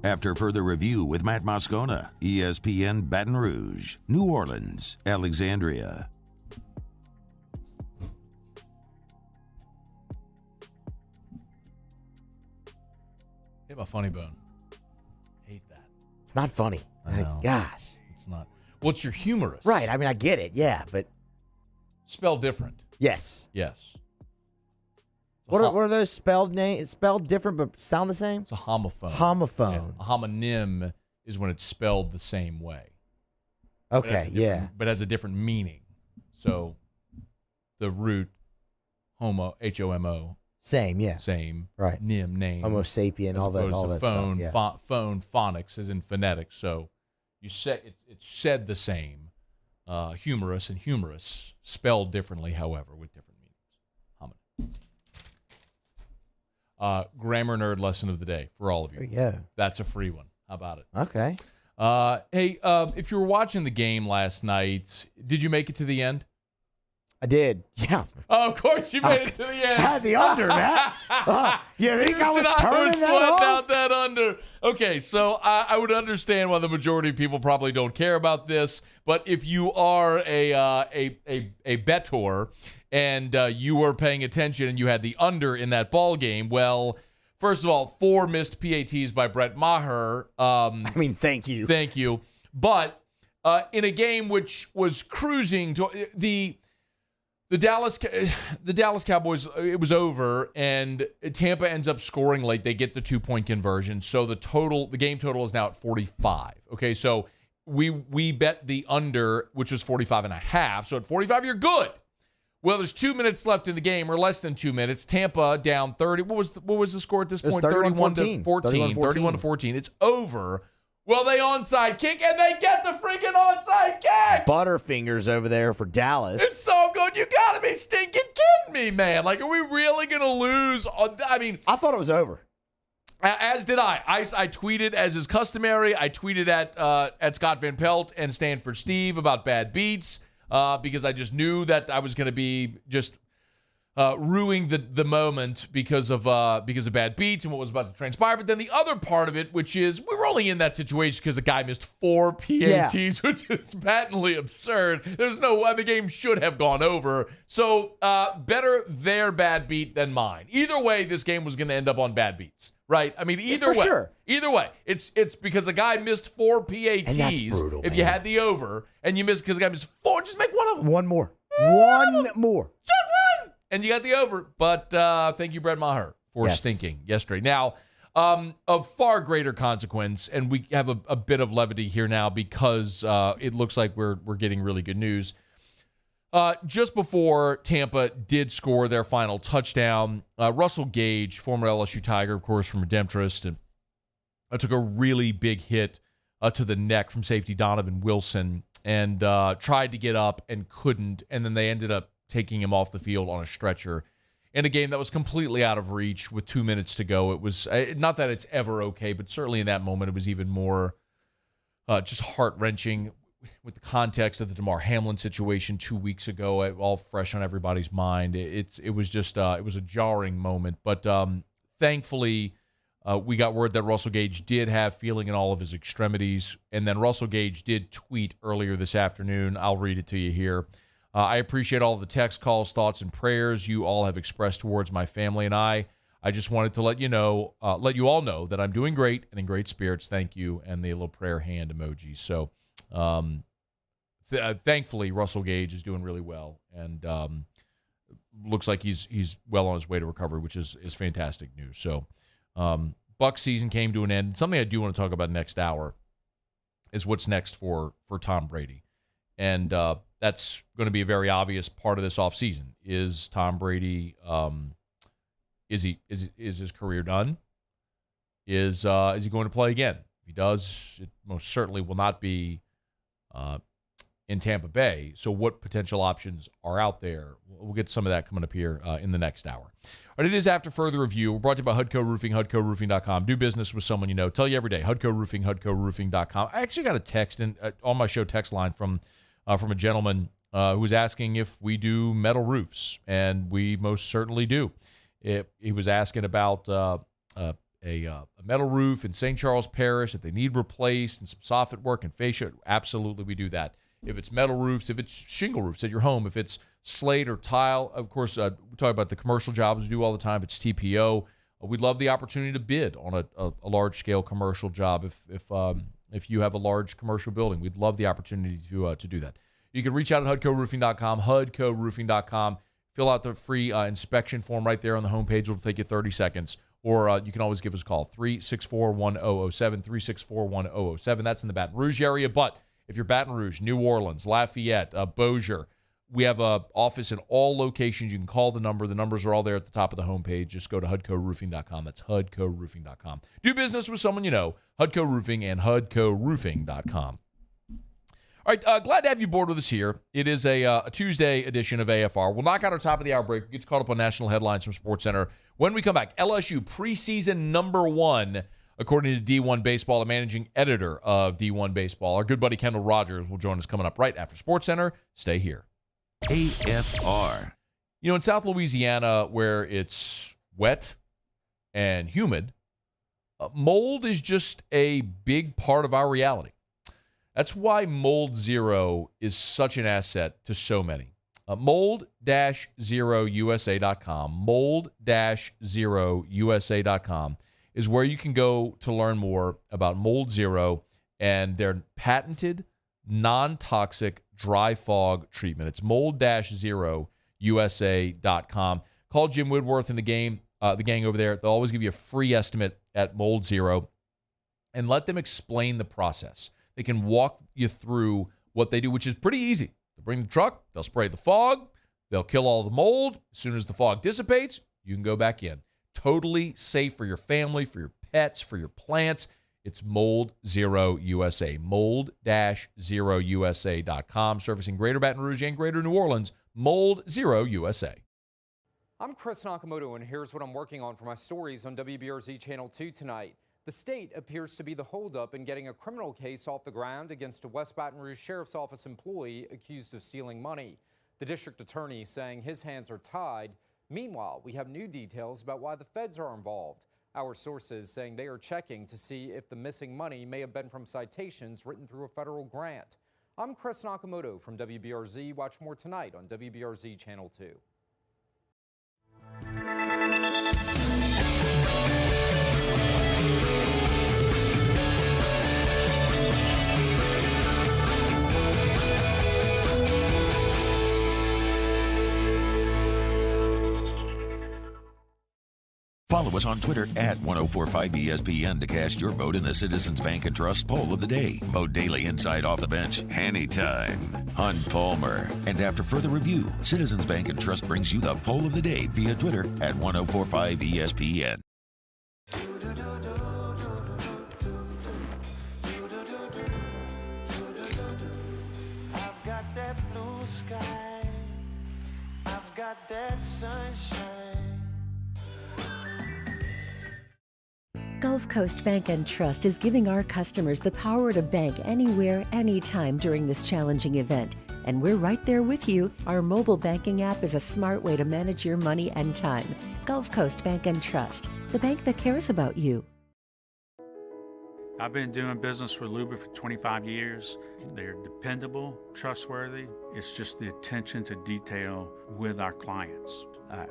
After further review with Matt Moscona, ESPN Baton Rouge, New Orleans, Alexandria. Hit my funny bone. Hate that. It's not funny. I know. Gosh. It's not. Well, it's your humorous. Right. I mean, I get it. Yeah, but. Spelled different. Yes. Yes. What are those spelled different but sound the same? It's a homophone. Homophone. Yeah. A homonym is when it's spelled the same way. Okay, but has a different meaning. So the root, homo, H-O-M-O. Same, yeah. Same. Right. Nym, name. Homo sapien, all that phone, stuff. Yeah. Phone, phonics, as in phonetics. So you say it's said the same. Humorous and humorous, spelled differently, however, with different meanings. Homonym. Grammar nerd lesson of the day for all of you. Yeah. That's a free one. How about it? Okay. Hey, if you were watching the game last night, did you make it to the end? I did. Yeah. Oh, of course you made it to the end. I had the under, man. You think I was turning that off? Out that under. Okay, so I would understand why the majority of people probably don't care about this, but if you are a bettor and you were paying attention and you had the under in that ball game, well, first of all, 4 missed PATs by Brett Maher. I mean, thank you. Thank you. But in a game which was cruising to the Dallas Cowboys, it was over, and Tampa ends up scoring late. They get the 2-point conversion, so the game total is now at 45. Okay, so we bet the under, which was 45.5. So at 45, you're good. Well, there's 2 minutes left in the game, or less than 2 minutes. Tampa down 30. What was the score at this point? 31-14. 31-14. It's over. Well, they onside kick, and they get the freaking onside kick. Butterfingers over there for Dallas. It's so good. You got to be stinking kidding me, man. Like, are we really going to lose? I mean, I thought it was over. As did I. I tweeted, as is customary, I tweeted at Scott Van Pelt and Stanford Steve about bad beats because I just knew that I was going to be just ruining the moment because of bad beats and what was about to transpire. But then the other part of it, which is we were only in that situation because a guy missed 4 PATs, which is patently absurd. There's no way the game should have gone over. So better their bad beat than mine. Either way, this game was going to end up on bad beats. Right? I mean, either way. Sure. Either way. It's because a guy missed 4 PATs. And that's brutal, if you had the over and you missed because a guy missed 4, just make one of them. One more. One more. Just one. And you got the over. But thank you, Brett Maher, for stinking yesterday. Now, of far greater consequence, and we have a bit of levity here now because it looks like we're getting really good news. Just before Tampa did score their final touchdown, Russell Gage, former LSU Tiger, of course, from Redemptorist, and took a really big hit to the neck from safety Donovan Wilson and tried to get up and couldn't, and then they ended up taking him off the field on a stretcher in a game that was completely out of reach with 2 minutes to go. It was not that it's ever okay, but certainly in that moment it was even more just heart-wrenching with the context of the DeMar Hamlin situation 2 weeks ago, all fresh on everybody's mind. It was just it was a jarring moment, but thankfully we got word that Russell Gage did have feeling in all of his extremities, and then Russell Gage did tweet earlier this afternoon. I'll read it to you here. I appreciate all the text, calls, thoughts, and prayers you all have expressed towards my family and I. I just wanted to let you all know that I'm doing great and in great spirits. Thank you, and the little prayer hand emoji. So. Thankfully, Russell Gage is doing really well, and looks like he's well on his way to recovery, which is fantastic news. So, Bucs season came to an end. Something I do want to talk about next hour is what's next for Tom Brady, and that's going to be a very obvious part of this offseason. Is Tom Brady is his career done? Is he going to play again? If he does, it most certainly will not be in Tampa Bay. So what potential options are out there? We'll get some of that coming up here in the next hour. All right, it is After Further Review. We're brought to you by Hudco Roofing, HudcoRoofing.com. Do business with someone you know. Tell you every day, Hudco Roofing, HudcoRoofing.com. I actually got a text on my show text line from a gentleman who was asking if we do metal roofs, and we most certainly do. He was asking about a metal roof in St. Charles Parish that they need replaced and some soffit work and fascia. Absolutely, we do that. If it's metal roofs, if it's shingle roofs at your home, if it's slate or tile, of course, we talk about the commercial jobs we do all the time. If it's TPO, We'd love the opportunity to bid on a large-scale commercial job if you have a large commercial building. We'd love the opportunity to do that. You can reach out at HUDCOroofing.com, HUDCOroofing.com. Fill out the free inspection form right there on the homepage. It'll take you 30 seconds. Or you can always give us a call, 364-1007, 364-1007. That's in the Baton Rouge area. But if you're Baton Rouge, New Orleans, Lafayette, Bossier, we have an office in all locations. You can call the number. The numbers are all there at the top of the homepage. Just go to HUDCOroofing.com. That's HUDCOroofing.com. Do business with someone you know. HUDCO Roofing and HUDCOroofing.com. All right, glad to have you aboard with us here. It is a Tuesday edition of AFR. We'll knock out our top of the hour break. Get caught up on national headlines from SportsCenter. When we come back, LSU preseason number 1, according to D1 Baseball, the managing editor of D1 Baseball. Our good buddy Kendall Rogers will join us coming up right after SportsCenter. Stay here. AFR. You know, in South Louisiana, where it's wet and humid, mold is just a big part of our reality. That's why Mold Zero is such an asset to so many. Mold-0USA.com, mold-0USA.com is where you can go to learn more about Mold Zero and their patented non-toxic dry fog treatment. It's mold-0USA.com. Call Jim Woodworth and the gang over there. They'll always give you a free estimate at Mold Zero and let them explain the process. They can walk you through what they do, which is pretty easy. They'll bring the truck, they'll spray the fog, they'll kill all the mold. As soon as the fog dissipates, you can go back in. Totally safe for your family, for your pets, for your plants. It's Mold Zero USA. Mold-0USA.com. Servicing Greater Baton Rouge and Greater New Orleans. Mold Zero USA. I'm Chris Nakamoto, and here's what I'm working on for my stories on WBRZ Channel 2 tonight. The state appears to be the holdup in getting a criminal case off the ground against a West Baton Rouge Sheriff's Office employee accused of stealing money. The district attorney saying his hands are tied. Meanwhile, we have new details about why the feds are involved. Our sources saying they are checking to see if the missing money may have been from citations written through a federal grant. I'm Chris Nakamoto from WBRZ. Watch more tonight on WBRZ Channel 2. Follow us on Twitter at 1045ESPN to cast your vote in the Citizens Bank and Trust poll of the day. Vote daily inside off the bench, anytime. Hunt Palmer. And after further review, Citizens Bank and Trust brings you the poll of the day via Twitter at 1045ESPN. I've got that blue sky. I've got that sunshine. Gulf Coast Bank and Trust is giving our customers the power to bank anywhere, anytime during this challenging event. And we're right there with you. Our mobile banking app is a smart way to manage your money and time. Gulf Coast Bank and Trust, the bank that cares about you. I've been doing business with Luba for 25 years. They're dependable, trustworthy. It's just the attention to detail with our clients.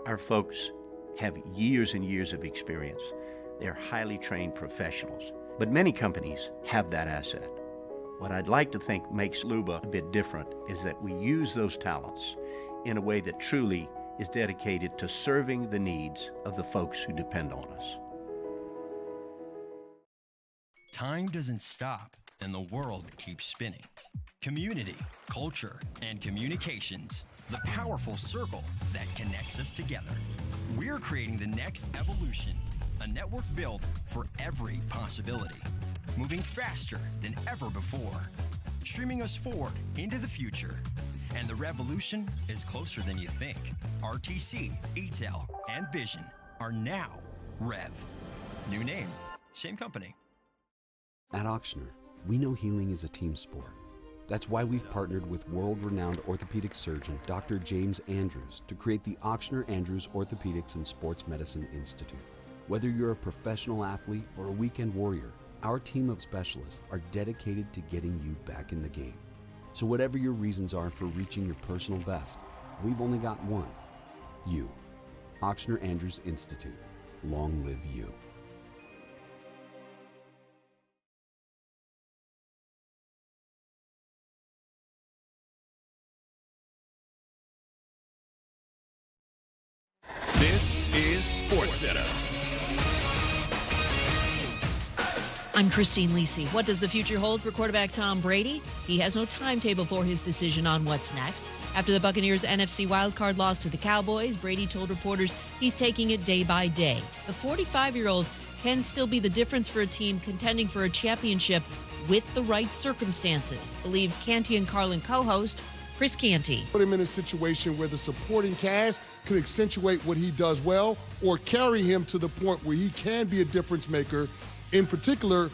Our folks have years and years of experience. They're highly trained professionals, but many companies have that asset. What I'd like to think makes Luba a bit different is that we use those talents in a way that truly is dedicated to serving the needs of the folks who depend on us. Time doesn't stop, and the world keeps spinning. Community, culture, and communications, the powerful circle that connects us together. We're creating the next evolution. A network built for every possibility, moving faster than ever before, streaming us forward into the future. And the revolution is closer than you think. RTC, ETEL, and Vision are now Rev. New name, same company. At Auctioner, we know healing is a team sport. That's why we've partnered with world-renowned orthopedic surgeon Dr. James Andrews to create the Auctioner Andrews Orthopedics and Sports Medicine Institute. Whether you're a professional athlete or a weekend warrior, our team of specialists are dedicated to getting you back in the game. So whatever your reasons are for reaching your personal best, we've only got one: you. Auctioner Andrews Institute. long live you. This is SportsCenter. I'm Christine Lisi. What does the future hold for quarterback Tom Brady? He has no timetable for his decision on what's next. After the Buccaneers' NFC wildcard loss to the Cowboys, Brady told reporters he's taking it day by day. The 45-year-old can still be the difference for a team contending for a championship with the right circumstances, believes Canty and Carlin co-host Chris Canty. Put him in a situation where the supporting cast could accentuate what he does well or carry him to the point where he can be a difference maker. In particular,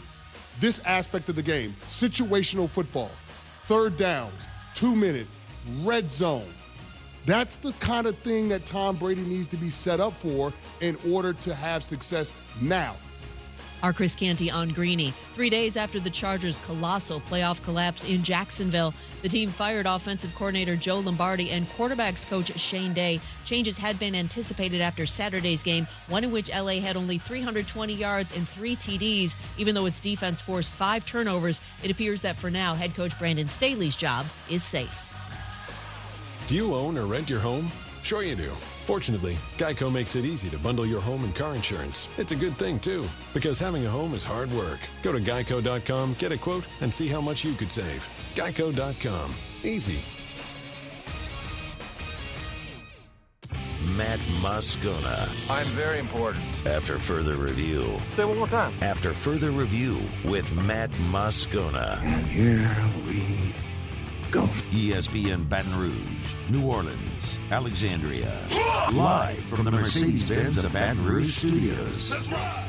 this aspect of the game, situational football, third downs, 2-minute, red zone. That's the kind of thing that Tom Brady needs to be set up for in order to have success now. Our Chris Canty on Greeny. 3 days after the Chargers' colossal playoff collapse in Jacksonville, the team fired offensive coordinator Joe Lombardi and quarterbacks coach Shane Day. Changes had been anticipated after Saturday's game, one in which LA had only 320 yards and 3 TDs. Even though its defense forced 5 turnovers, it appears that for now, head coach Brandon Staley's job is safe. Do you own or rent your home? Sure you do. Fortunately, Geico makes it easy to bundle your home and car insurance. It's a good thing, too, because having a home is hard work. Go to geico.com, get a quote, and see how much you could save. Geico.com. Easy. Matt Moscona. I'm very important. After further review. Say it one more time. After further review with Matt Moscona. And here we go. ESPN Baton Rouge, New Orleans, Alexandria. Live from the Mercedes-Benz of Baton Rouge studios. Let's ride.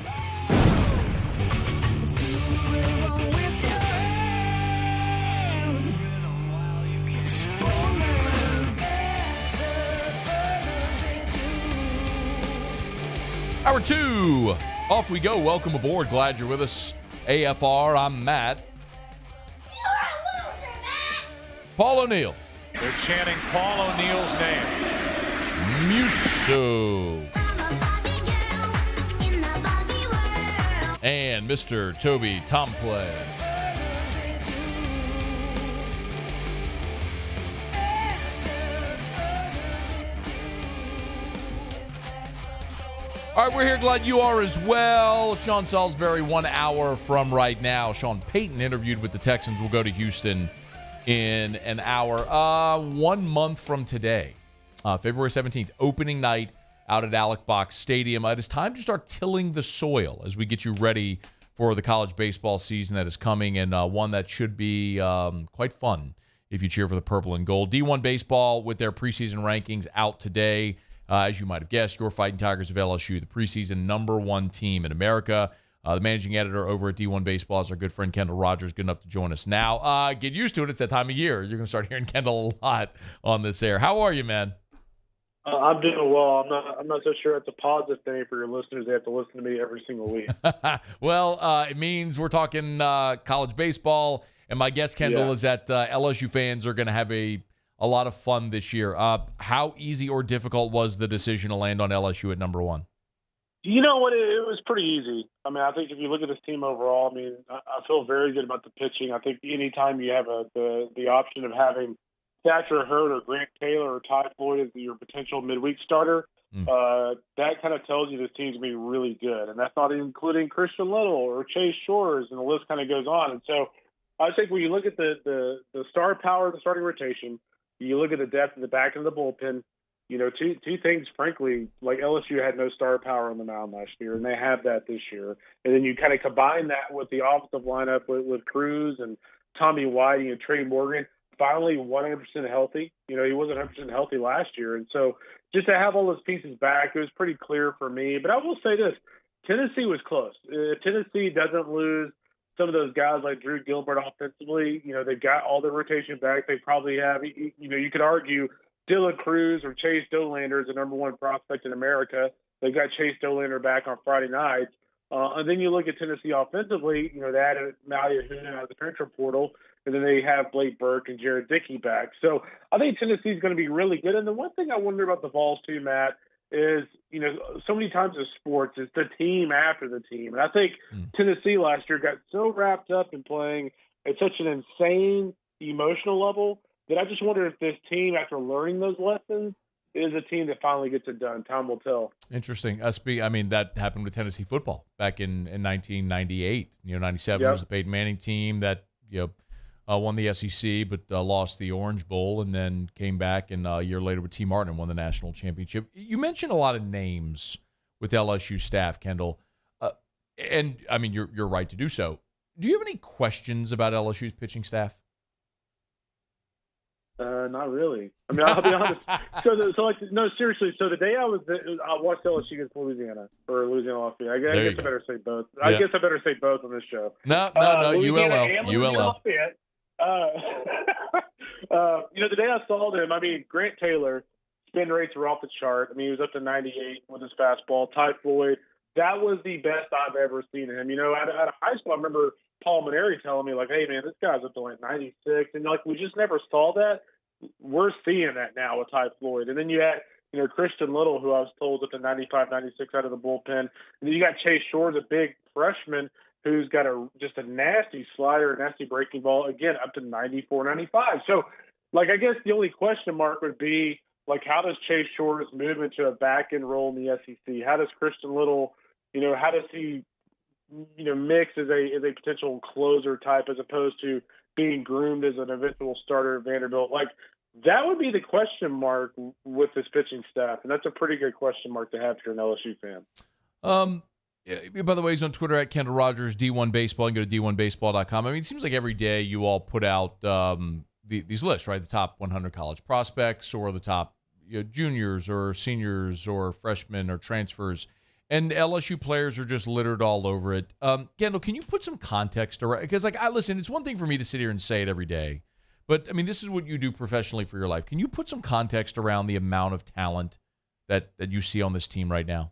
Hour 2, off we go. Welcome aboard. Glad you're with us. AFR, I'm Matt. You're a loser, Matt. Paul O'Neill. They're chanting Paul O'Neill's name. Musso. And Mr. Toby Tomplay. All right, we're here. Glad you are as well. Sean Salisbury, 1 hour from right now. Sean Payton interviewed with the Texans. We'll go to Houston in an hour. 1 month from today, February 17th, opening night out at Alec Box Stadium. It is time to start tilling the soil as we get you ready for the college baseball season that is coming, and one that should be quite fun if you cheer for the purple and gold. D1 baseball with their preseason rankings out today. As you might have guessed, your Fighting Tigers of LSU, the preseason #1 team in America. The managing editor over at D1 Baseball is our good friend Kendall Rogers, good enough to join us now. Get used to it. It's that time of year. You're going to start hearing Kendall a lot on this air. How are you, man? I'm doing well. I'm not so sure it's a positive thing for your listeners. They have to listen to me every single week. Well, it means we're talking college baseball, and my guess, Kendall, is that LSU fans are going to have a lot of fun this year. How easy or difficult was the decision to land on LSU at #1? You know what? It was pretty easy. I mean, I think if you look at this team overall, I mean, I feel very good about the pitching. I think anytime you have the option of having Thatcher Hurd or Grant Taylor or Ty Floyd as your potential midweek starter, that kind of tells you this team's going to be really good. And that's not including Christian Little or Chase Shores, and the list kind of goes on. And so I think when you look at the star power of the starting rotation, you look at the depth of the back end of the bullpen, you know, two things, frankly, like LSU had no star power on the mound last year, and they have that this year. And then you kind of combine that with the offensive lineup with Cruz and Tommy White and Trey Morgan, finally 100% healthy. You know, he wasn't 100% healthy last year. And so just to have all those pieces back, it was pretty clear for me. But I will say this, Tennessee was close. If Tennessee doesn't lose some of those guys like Drew Gilbert offensively, you know, they've got all the rotation back. They probably have, you know, you could argue Dylan Cruz or Chase Dolander is the #1 prospect in America. They've got Chase Dolander back on Friday nights. And then you look at Tennessee offensively, you know, they added Malia Huna out of the transfer portal, and then they have Blake Burke and Jared Dickey back. So I think Tennessee's going to be really good. And the one thing I wonder about the Vols too, Matt, is, so many times in sports, it's the team after the team. And I think Tennessee last year got so wrapped up in playing at such an insane emotional level that I just wonder if this team, after learning those lessons, is a team that finally gets it done. Time will tell. Interesting. That happened with Tennessee football back in 1998. 97 was the Peyton Manning team that won the SEC but lost the Orange Bowl, and then came back and a year later with T. Martin and won the national championship. You mentioned a lot of names with LSU staff, Kendall, and you're right to do so. Do you have any questions about LSU's pitching staff? Not really. I'll be honest. No, seriously. So the day I watched LSU against Louisiana or Louisiana Lafayette. I guess I better say both. I guess I better say both on this show. No. ULL. Lafayette. The day I saw them, Grant Taylor, spin rates were off the chart. He was up to 98 with his fastball. Ty Floyd, that was the best I've ever seen him. Out of high school, I remember Paul Maneri telling me, hey, man, this guy's up to 96. And, we just never saw that. We're seeing that now with Ty Floyd. And then you had, Christian Little, who I was told up to 95, 96 out of the bullpen. And then you got Chase Shores, a big freshman, who's got just a nasty slider, a nasty breaking ball, again, up to 94, 95. So, I guess the only question mark would be, how does Chase Shores move into a back-end role in the SEC? How does Christian Little, how does he mix as a potential closer type as opposed to being groomed as an eventual starter at Vanderbilt? That would be the question mark with this pitching staff, and that's a pretty good question mark to have if you're an LSU fan. By the way, he's on Twitter at Kendall Rogers, D1 Baseball. You can go to D1Baseball.com. It seems like every day you all put out these lists, right? The top 100 college prospects or the top juniors or seniors or freshmen or transfers. And LSU players are just littered all over it. Kendall, can you put some context around? Because, listen, it's one thing for me to sit here and say it every day. But, this is what you do professionally for your life. Can you put some context around the amount of talent that you see on this team right now?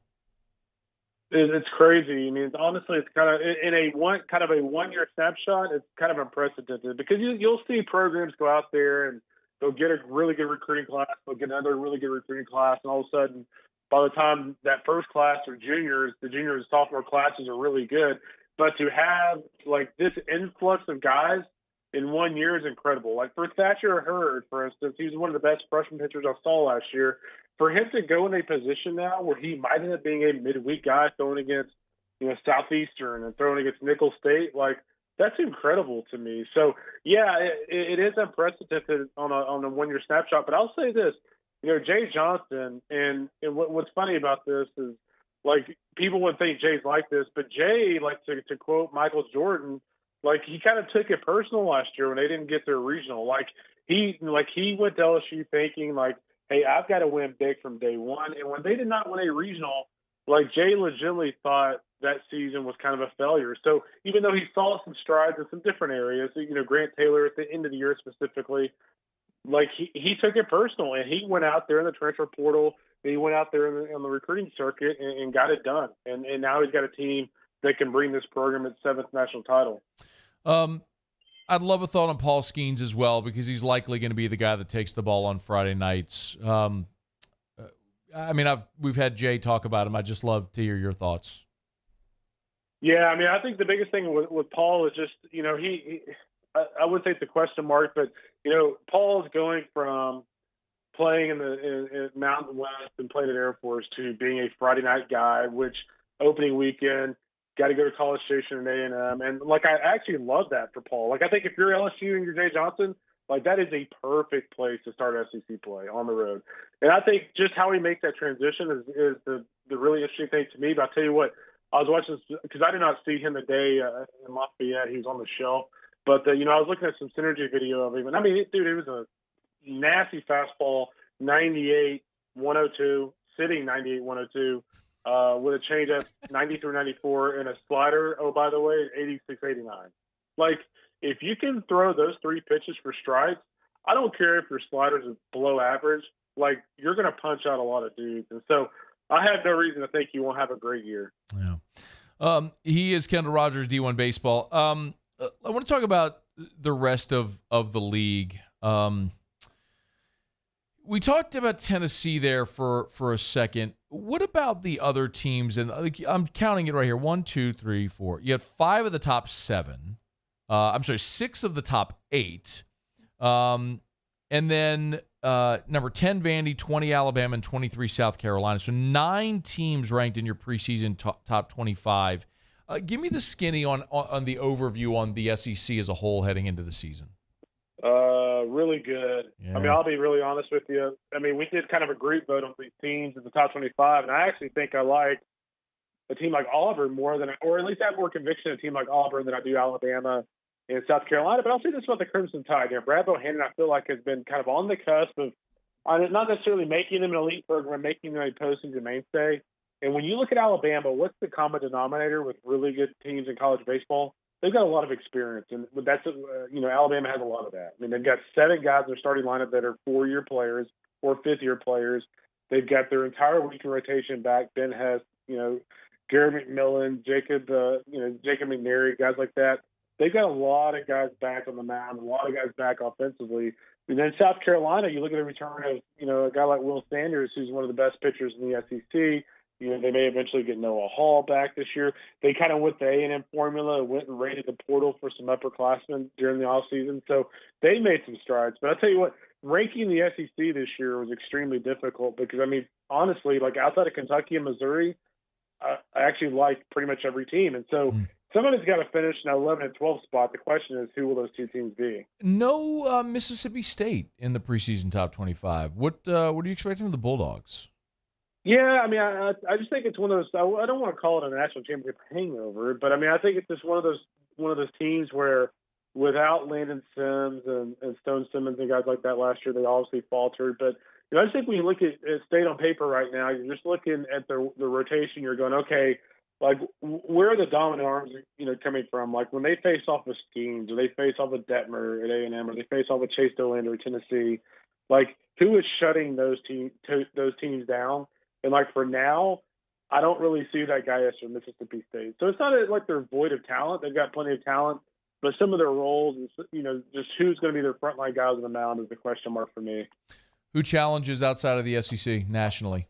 It's crazy. Honestly, it's kind of in a 1 year snapshot. It's kind of unprecedented because you'll see programs go out there and they'll get a really good recruiting class, they'll get another really good recruiting class, and all of a sudden, by the time that first class are juniors, the junior and sophomore classes are really good. But to have this influx of guys in 1 year is incredible. For Thatcher Hurd, for instance, he was one of the best freshman pitchers I saw last year. For him to go in a position now where he might end up being a midweek guy throwing against, Southeastern and throwing against Nicholls State, that's incredible to me. So, yeah, it is unprecedented on a 1 year snapshot. But I'll say this, Jay Johnson, and what's funny about this is, people would think Jay's like this, but Jay, to quote Michael Jordan, he kind of took it personal last year when they didn't get their regional. He went to LSU thinking, hey, I've got to win big from day one. And when they did not win a regional, Jay legitimately thought that season was kind of a failure. So even though he saw some strides in some different areas, Grant Taylor at the end of the year specifically, he took it personal, and he went out there in the transfer portal. He went out there on the recruiting circuit and got it done. And now he's got a team that can bring this program its 7th national title. I'd love a thought on Paul Skeens as well, because he's likely going to be the guy that takes the ball on Friday nights. We've had Jay talk about him. I'd just love to hear your thoughts. Yeah, I think the biggest thing with Paul is just, I wouldn't say it's a question mark, but, Paul is going from playing in Mountain West and playing at Air Force to being a Friday night guy, which opening weekend, got to go to College Station and A&M. And, I actually love that for Paul. I think if you're LSU and you're Jay Johnson, that is a perfect place to start SEC play on the road. And I think just how he makes that transition is the really interesting thing to me. But I'll tell you what, I was watching – because I did not see him the day in Lafayette. He was on the shelf. But, I was looking at some synergy video of him. And, it was a nasty fastball, 98, 102, sitting 98, 102. With a changeup, 93, 94, and a slider, oh, by the way, 86, 89. If you can throw those 3 pitches for strikes, I don't care if your sliders are below average, you're going to punch out a lot of dudes. And so I have no reason to think you won't have a great year. Yeah. He is Kendall Rogers, D1 Baseball. I want to talk about the rest of the league. We talked about Tennessee there for a second. What about the other teams? And I'm counting it right here. 1, 2, 3, 4. You had 5 of the top 7. 6 of the top 8. And then number 10, Vandy, 20, Alabama, and 23, South Carolina. So 9 teams ranked in your preseason top 25. Give me the skinny on the overview on the SEC as a whole heading into the season. Really good. Yeah. I mean, I'll be really honest with you. I mean, we did kind of a group vote on these teams in the top 25, and I actually think I like a team like Auburn more than, or at least I have more conviction in a team like Auburn than I do Alabama and South Carolina. But I'll say this about the Crimson Tide. Brad Bohannon, I feel like, has been kind of on the cusp of not necessarily making them an elite program, making them a postseason mainstay. And when you look at Alabama, what's the common denominator with really good teams in college baseball? They've got a lot of experience, and that's Alabama has a lot of that. I mean, they've got 7 guys in their starting lineup that are 4-year players or 5th-year players. They've got their entire weekend rotation back. Ben Hess, Gary McMillan, Jacob McNary, guys like that. They've got a lot of guys back on the mound, a lot of guys back offensively. And then South Carolina, you look at the return of a guy like Will Sanders, who's one of the best pitchers in the SEC. They may eventually get Noah Hall back this year. They kind of went the A&M formula, went and raided the portal for some upperclassmen during the offseason. So they made some strides. But I'll tell you what, ranking the SEC this year was extremely difficult because, I mean, honestly, like outside of Kentucky and Missouri, I actually like pretty much every team. And so somebody's got to finish in 11 and 12 spot. The question is, who will those 2 teams be? No Mississippi State in the preseason top 25. What are you expecting from the Bulldogs? Yeah, I mean, I just think it's one of those. I don't want to call it a national championship hangover, but I mean, I think it's just one of those teams where, without Landon Sims and Stone Simmons and guys like that last year, they obviously faltered. But I just think when you look at State on paper right now, you're just looking at the rotation. You're going, okay, like where are the dominant arms, coming from? Like when they face off with Skeens, or they face off with Detmer at A&M, or they face off with Chase Dolander at Tennessee, like who is shutting those teams down? And, like, for now, I don't really see that guy as from Mississippi State. So it's not like they're void of talent. They've got plenty of talent. But some of their roles, just who's going to be their frontline guys on the mound is the question mark for me. Who challenges outside of the SEC nationally?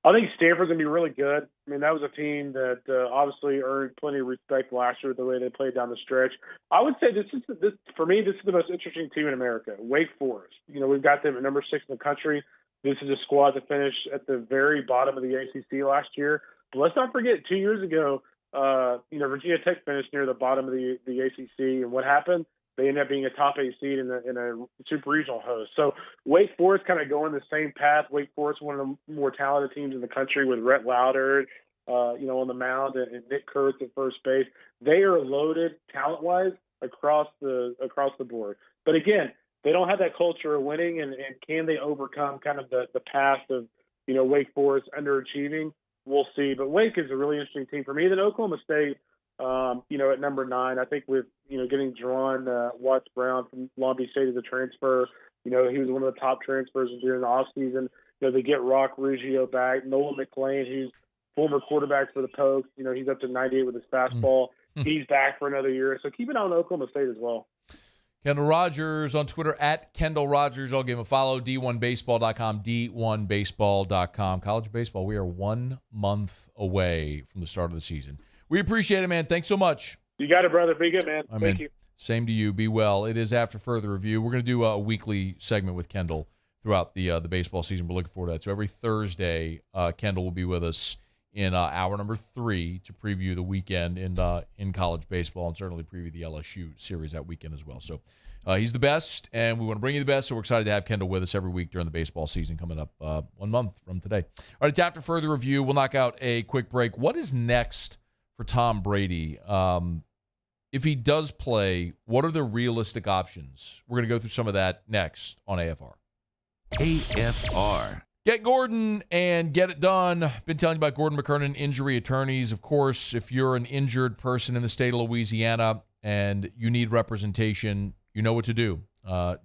I think Stanford's going to be really good. I mean, that was a team that obviously earned plenty of respect last year with the way they played down the stretch. I would say this is the most interesting team in America, Wake Forest. We've got them at number 6 in the country. This is a squad that finished at the very bottom of the ACC last year. But let's not forget, 2 years ago, Virginia Tech finished near the bottom of the ACC. And what happened? They ended up being a top 8 seed in a super regional host. So Wake Forest kind of going the same path. Wake Forest, one of the more talented teams in the country with Rhett Lauder, on the mound and Nick Kurtz at first base. They are loaded talent-wise across the board. But again, they don't have that culture of winning, and can they overcome kind of the past of, Wake Forest underachieving? We'll see. But Wake is a really interesting team for me. Then Oklahoma State, at number 9, I think with, getting Jerron Watts Brown from Long Beach State as a transfer, he was one of the top transfers during the offseason. They get Rock Ruggiero back, Nolan McLean, who's former quarterback for the Pokes. He's up to 98 with his fastball. He's back for another year. So keep an eye on Oklahoma State as well. Kendall Rogers on Twitter at Kendall Rogers. I'll give him a follow. D1Baseball.com. D1Baseball.com. College baseball. We are 1 month away from the start of the season. We appreciate it, man. Thanks so much. You got it, brother. Be good, man. Thank you. Same to you. Be well. It is After Further Review. We're going to do a weekly segment with Kendall throughout the baseball season. We're looking forward to that. So every Thursday, Kendall will be with us in hour number 3 to preview the weekend in college baseball and certainly preview the LSU series that weekend as well. So he's the best, and we want to bring you the best, so we're excited to have Kendall with us every week during the baseball season coming up 1 month from today. All right, it's After Further Review. We'll knock out a quick break. What is next for Tom Brady? If he does play, what are the realistic options? We're going to go through some of that next on AFR. AFR. Get Gordon and get it done. Been telling you about Gordon McKernan Injury Attorneys. Of course, if you're an injured person in the state of Louisiana and you need representation, you know what to do.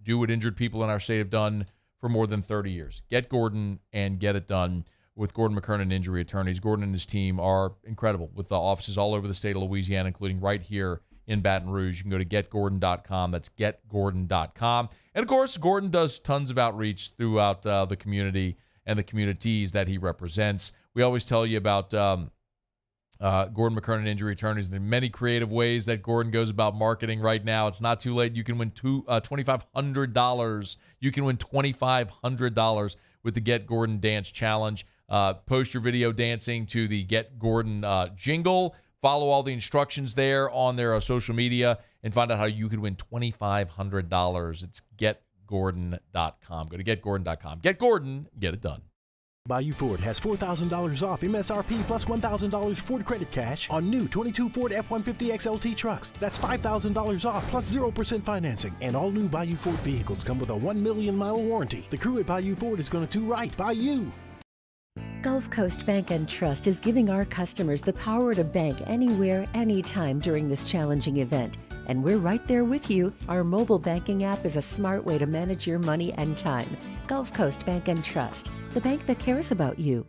Do what injured people in our state have done for more than 30 years. Get Gordon and get it done with Gordon McKernan Injury Attorneys. Gordon and his team are incredible with the offices all over the state of Louisiana, including right here in Baton Rouge. You can go to getgordon.com. That's getgordon.com. And, of course, Gordon does tons of outreach throughout the community and the communities that he represents. We always tell you about Gordon McKernan Injury Attorneys. There are many creative ways that Gordon goes about marketing right now. It's not too late. You can win $2,500. You can win $2,500 with the Get Gordon Dance Challenge. Post your video dancing to the Get Gordon jingle. Follow all the instructions there on their social media and find out how you could win $2,500. It's getgordon.com. Go to getgordon.com. Get Gordon. Get it done. Bayou Ford has $4,000 off MSRP plus $1,000 Ford credit cash on new 22 Ford F-150 XLT trucks. That's $5,000 off plus 0% financing. And all new Bayou Ford vehicles come with a 1 million mile warranty. The crew at Bayou Ford is going to do right by you. Gulf Coast Bank and Trust is giving our customers the power to bank anywhere, anytime during this challenging event. And we're right there with you. Our mobile banking app is a smart way to manage your money and time. Gulf Coast Bank and Trust, the bank that cares about you.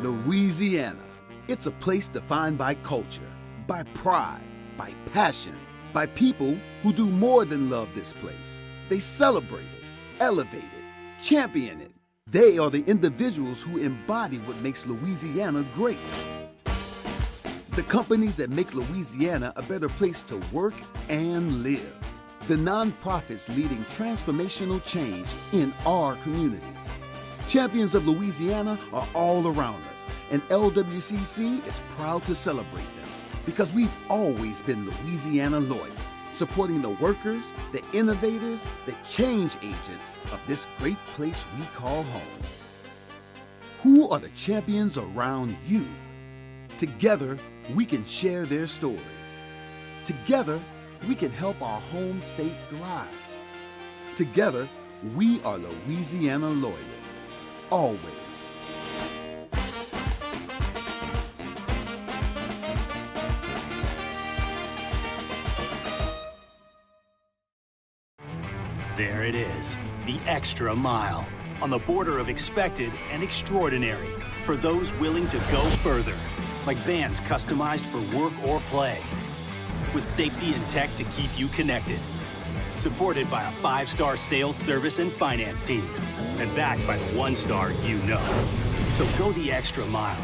Louisiana. It's a place defined by culture, by pride, by passion, by people who do more than love this place. They celebrate it, elevate it, champion it. They are the individuals who embody what makes Louisiana great. The companies that make Louisiana a better place to work and live. The nonprofits leading transformational change in our communities. Champions of Louisiana are all around us, and LWCC is proud to celebrate them because we've always been Louisiana loyal, supporting the workers, the innovators, the change agents of this great place we call home. Who are the champions around you? Together, we can share their stories. Together, we can help our home state thrive. Together, we are Louisiana loyal. Always. There it is, the extra mile, on the border of expected and extraordinary, for those willing to go further, like vans customized for work or play, with safety and tech to keep you connected, supported by a 5-star sales, service, and finance team, and backed by the 1-star you know. So go the extra mile.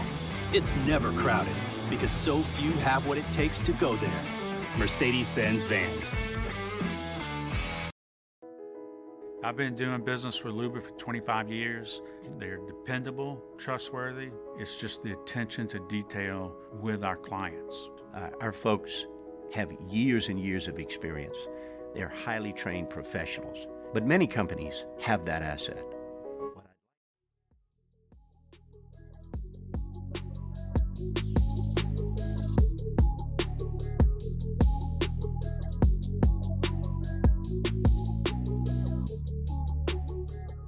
It's never crowded, because so few have what it takes to go there. Mercedes-Benz Vans. I've been doing business with Luba for 25 years. They're dependable, trustworthy. It's just the attention to detail with our clients. Our folks have years and years of experience. They're highly trained professionals, but many companies have that asset.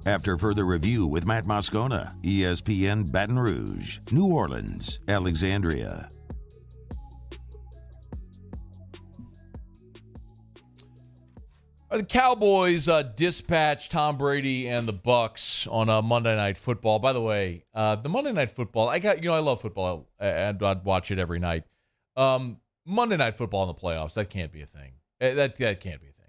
After further review with Matt Moscona, ESPN Baton Rouge, New Orleans, Alexandria. The Cowboys dispatched Tom Brady and the Bucs on Monday Night Football. By the way, the Monday Night Football, I love football, and I'd watch it every night. Monday Night Football in the playoffs, that can't be a thing. That can't be a thing.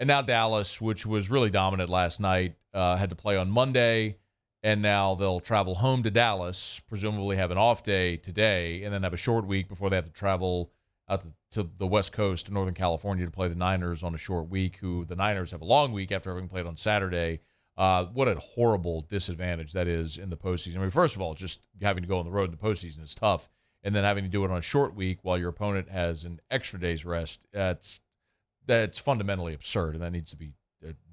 And now Dallas, which was really dominant last night, had to play on Monday, and now they'll travel home to Dallas, presumably have an off day today, and then have a short week before they have to travel out to the West Coast, to Northern California, to play the Niners on a short week, who the Niners have a long week after having played on Saturday. What a horrible disadvantage that is in the postseason. I mean, first of all, just having to go on the road in the postseason is tough, and then having to do it on a short week while your opponent has an extra day's rest, that's fundamentally absurd, and that needs to be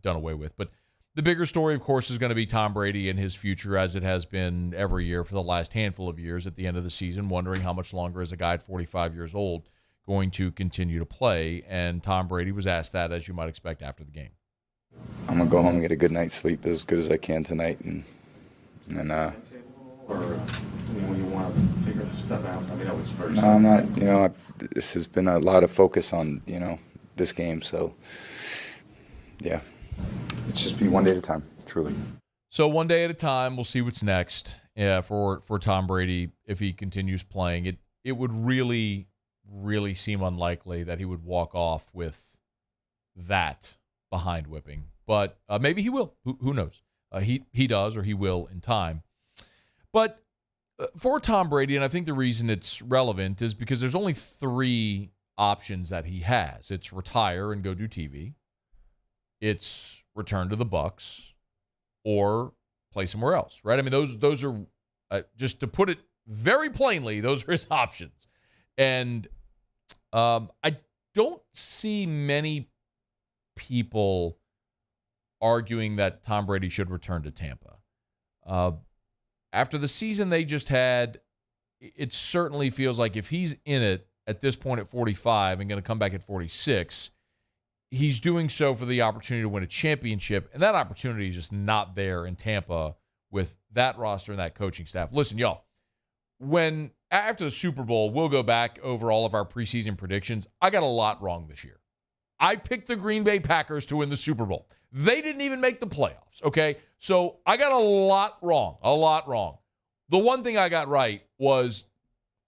done away with. But the bigger story, of course, is going to be Tom Brady and his future, as it has been every year for the last handful of years at the end of the season, wondering how much longer is a guy at 45 years old going to continue to play? And Tom Brady was asked that, as you might expect, after the game. I'm going to go home and get a good night's sleep as good as I can tonight. And Or when you want to figure stuff out? I mean, that was first. No, I'm not. This has been a lot of focus on, this game. So, yeah, it's just be one day at a time, truly. So one day at a time, we'll see what's next. Yeah, for Tom Brady, if he continues playing, it would really, really seem unlikely that he would walk off with that behind whipping. But maybe he will. Who knows? He does, or he will in time. But for Tom Brady, and I think the reason it's relevant is because there's only 3 options that he has. It's retire and go do TV. It's return to the Bucs, or play somewhere else, right? I mean, those are, just to put it very plainly, those are his options. And I don't see many people arguing that Tom Brady should return to Tampa. After the season they just had, it certainly feels like if he's in it at this point at 45 and going to come back at 46, he's doing so for the opportunity to win a championship, and that opportunity is just not there in Tampa with that roster and that coaching staff. Listen, y'all, after the Super Bowl, we'll go back over all of our preseason predictions. I got a lot wrong this year. I picked the Green Bay Packers to win the Super Bowl. They didn't even make the playoffs, okay? So I got a lot wrong. The one thing I got right was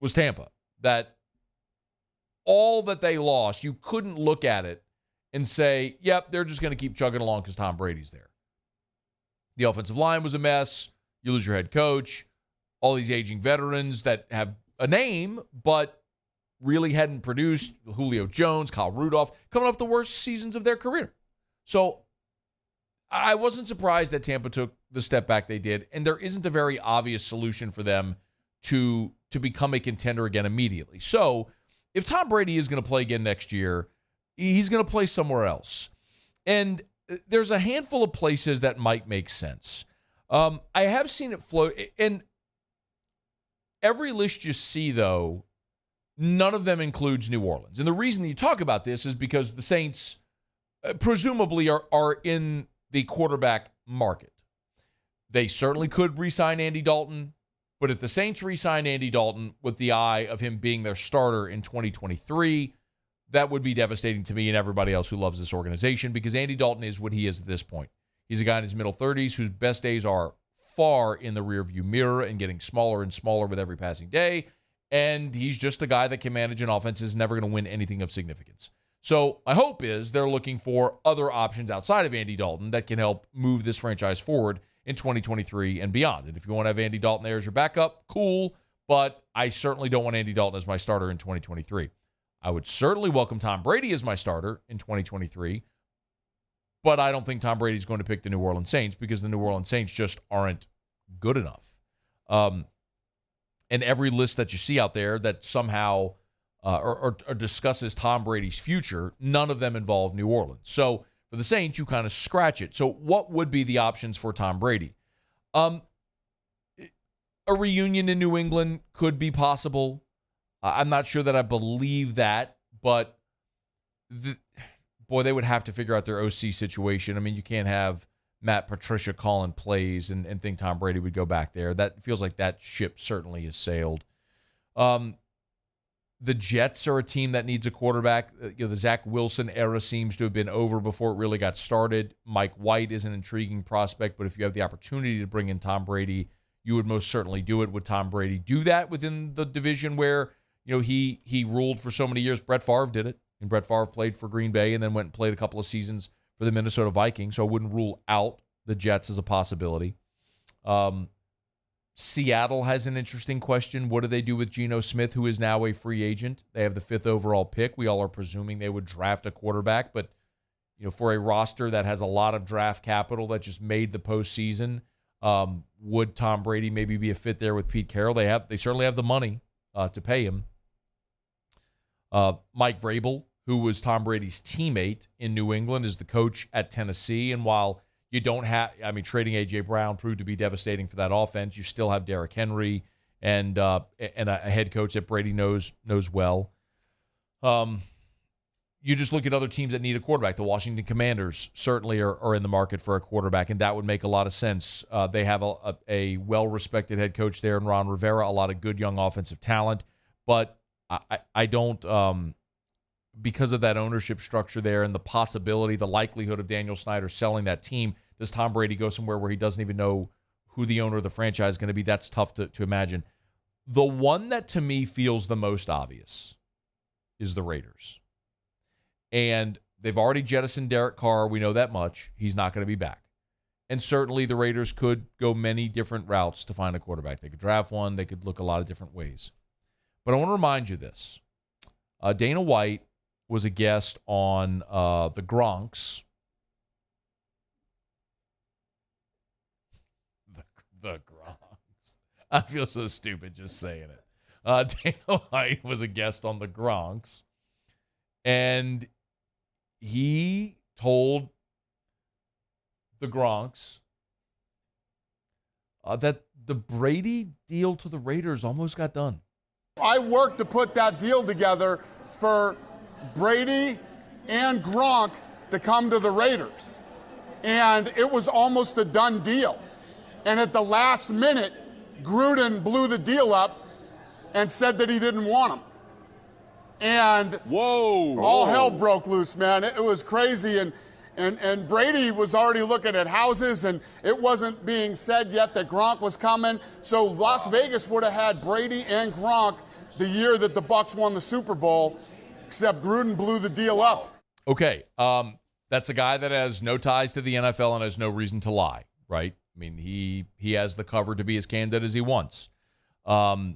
Tampa, that all that they lost, you couldn't look at it and say, yep, they're just going to keep chugging along because Tom Brady's there. The offensive line was a mess. You lose your head coach. All these aging veterans that have a name but really hadn't produced. Julio Jones, Kyle Rudolph, coming off the worst seasons of their career. So I wasn't surprised that Tampa took the step back they did, and there isn't a very obvious solution for them to become a contender again immediately. So if Tom Brady is going to play again next year, he's going to play somewhere else. And there's a handful of places that might make sense. I have seen it float, and every list you see, though, none of them includes New Orleans. And the reason you talk about this is because the Saints presumably are in the quarterback market. They certainly could re-sign Andy Dalton, but if the Saints re-sign Andy Dalton with the eye of him being their starter in 2023, that would be devastating to me and everybody else who loves this organization, because Andy Dalton is what he is at this point. He's a guy in his middle 30s whose best days are far in the rearview mirror and getting smaller and smaller with every passing day, and he's just a guy that can manage an offense, is never going to win anything of significance. So my hope is they're looking for other options outside of Andy Dalton that can help move this franchise forward in 2023 and beyond. And if you want to have Andy Dalton there as your backup, cool, but I certainly don't want Andy Dalton as my starter in 2023. I would certainly welcome Tom Brady as my starter in 2023, but I don't think Tom Brady's going to pick the New Orleans Saints because the New Orleans Saints just aren't good enough. And every list that you see out there that somehow or discusses Tom Brady's future, none of them involve New Orleans. So for the Saints, you kind of scratch it. So what would be the options for Tom Brady? A reunion in New England could be possible. I'm not sure that I believe that, but they would have to figure out their OC situation. I mean, you can't have Matt Patricia calling plays and think Tom Brady would go back there. That feels like that ship certainly has sailed. The Jets are a team that needs a quarterback. The Zach Wilson era seems to have been over before it really got started. Mike White is an intriguing prospect, but if you have the opportunity to bring in Tom Brady, you would most certainly do it. Would Tom Brady do that within the division where he ruled for so many years? Brett Favre did it, and Brett Favre played for Green Bay and then went and played a couple of seasons for the Minnesota Vikings, so I wouldn't rule out the Jets as a possibility. Seattle has an interesting question. What do they do with Geno Smith, who is now a free agent? They have the 5th overall pick. We all are presuming they would draft a quarterback, but for a roster that has a lot of draft capital that just made the postseason, would Tom Brady maybe be a fit there with Pete Carroll? They certainly have the money to pay him. Mike Vrabel, who was Tom Brady's teammate in New England, is the coach at Tennessee, and while you don't have, trading A.J. Brown proved to be devastating for that offense. You still have Derrick Henry and a head coach that Brady knows well. You just look at other teams that need a quarterback. The Washington Commanders certainly are in the market for a quarterback, and that would make a lot of sense. They have a well-respected head coach there in Ron Rivera, a lot of good young offensive talent. But I don't, because of that ownership structure there and the possibility, the likelihood of Daniel Snyder selling that team, does Tom Brady go somewhere where he doesn't even know who the owner of the franchise is going to be? That's tough to imagine. The one that to me feels the most obvious is the Raiders. And they've already jettisoned Derek Carr. We know that much. He's not going to be back. And certainly the Raiders could go many different routes to find a quarterback. They could draft one. They could look a lot of different ways. But I want to remind you this. Dana White was a guest on the Gronks. The Gronks. I feel so stupid just saying it. Dana White was a guest on the Gronks. And he told the Gronks that the Brady deal to the Raiders almost got done. I worked to put that deal together for Brady and Gronk to come to the Raiders. And it was almost a done deal. And at the last minute, Gruden blew the deal up and said that he didn't want him. And all hell broke loose, man. It was crazy. And Brady was already looking at houses, and it wasn't being said yet that Gronk was coming. So Las Vegas would have had Brady and Gronk the year that the Bucs won the Super Bowl, except Gruden blew the deal up. Okay, that's a guy that has no ties to the NFL and has no reason to lie, right? I mean, he has the cover to be as candid as he wants. So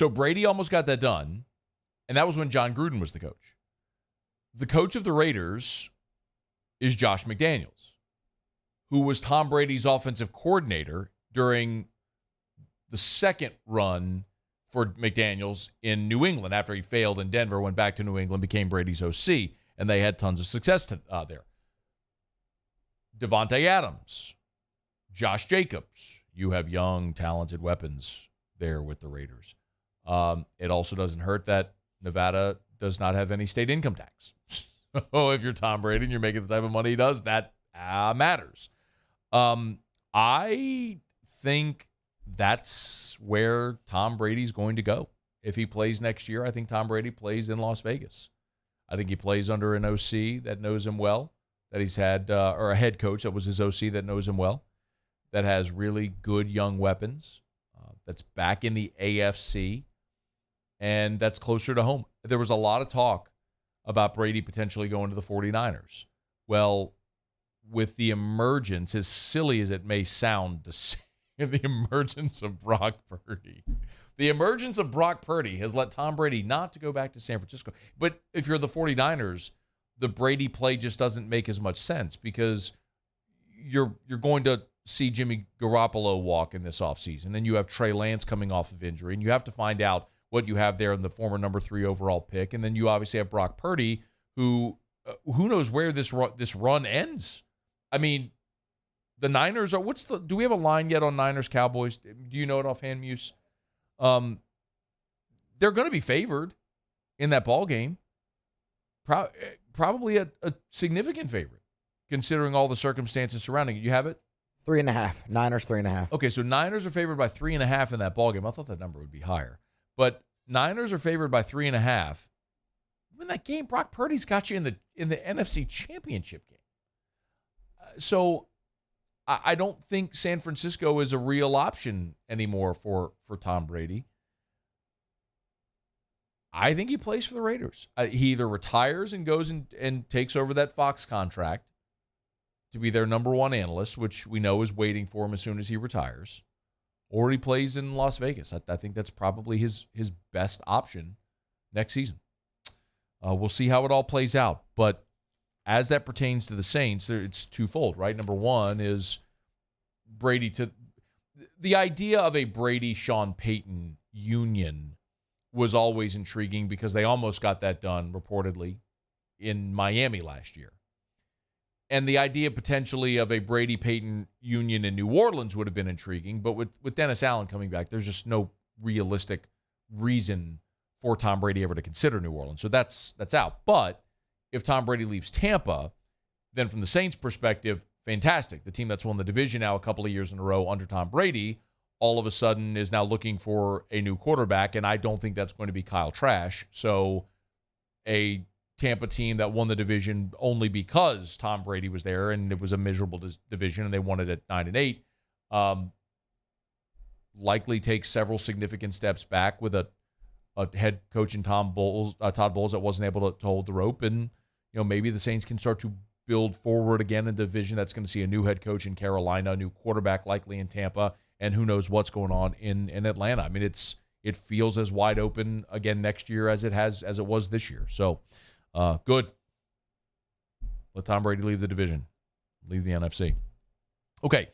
Brady almost got that done. And that was when John Gruden was the coach. The coach of the Raiders is Josh McDaniels, who was Tom Brady's offensive coordinator during the second run for McDaniels in New England. After he failed in Denver, went back to New England, became Brady's OC, and they had tons of success there. Devontae Adams, Josh Jacobs. You have young, talented weapons there with the Raiders. It also doesn't hurt that Nevada does not have any state income tax. So if you're Tom Brady and you're making the type of money he does, that matters. I think that's where Tom Brady's going to go. If he plays next year, I think Tom Brady plays in Las Vegas. I think he plays under an OC that knows him well, that he's had, or a head coach that was his OC that knows him well, that has really good young weapons, that's back in the AFC, and that's closer to home. There was a lot of talk about Brady potentially going to the 49ers. Well, with the emergence, as silly as it may sound to say, the emergence of Brock Purdy. The emergence of Brock Purdy has led Tom Brady not to go back to San Francisco. But if you're the 49ers, the Brady play just doesn't make as much sense because you're going to see Jimmy Garoppolo walk in this offseason. Then you have Trey Lance coming off of injury, and you have to find out what you have there in the former number 3 overall pick. And then you obviously have Brock Purdy, who knows where this run ends. I mean, the Niners are, do we have a line yet on Niners Cowboys? Do you know it offhand, Muse? They're going to be favored in that ball game. Probably a significant favorite, considering all the circumstances surrounding it. You have it? 3.5. Niners 3.5. Okay, so Niners are favored by 3.5 in that ball game. I thought that number would be higher. But Niners are favored by 3.5. In that game, Brock Purdy's got you in the NFC Championship game. So I don't think San Francisco is a real option anymore for Tom Brady. I think he plays for the Raiders. He either retires and goes and takes over that Fox contract to be their number 1 analyst, which we know is waiting for him as soon as he retires, or he plays in Las Vegas. I think that's probably his best option next season. We'll see how it all plays out. But as that pertains to the Saints, it's twofold, right? Number one is Brady the idea of a Brady-Sean Payton union was always intriguing because they almost got that done, reportedly, in Miami last year. And the idea potentially of a Brady-Payton union in New Orleans would have been intriguing. But with Dennis Allen coming back, there's just no realistic reason for Tom Brady ever to consider New Orleans. So that's out. But if Tom Brady leaves Tampa, then from the Saints' perspective, fantastic. The team that's won the division now a couple of years in a row under Tom Brady all of a sudden is now looking for a new quarterback, and I don't think that's going to be Kyle Trask. So a Tampa team that won the division only because Tom Brady was there, and it was a miserable division, and they won it at 9-8, likely takes several significant steps back with a head coach in Todd Bowles that wasn't able to hold the rope, and maybe the Saints can start to build forward again in a division that's going to see a new head coach in Carolina, a new quarterback likely in Tampa, and who knows what's going on in Atlanta. I mean, it feels as wide open again next year as it was this year. So good. Let Tom Brady leave the division, leave the NFC. Okay,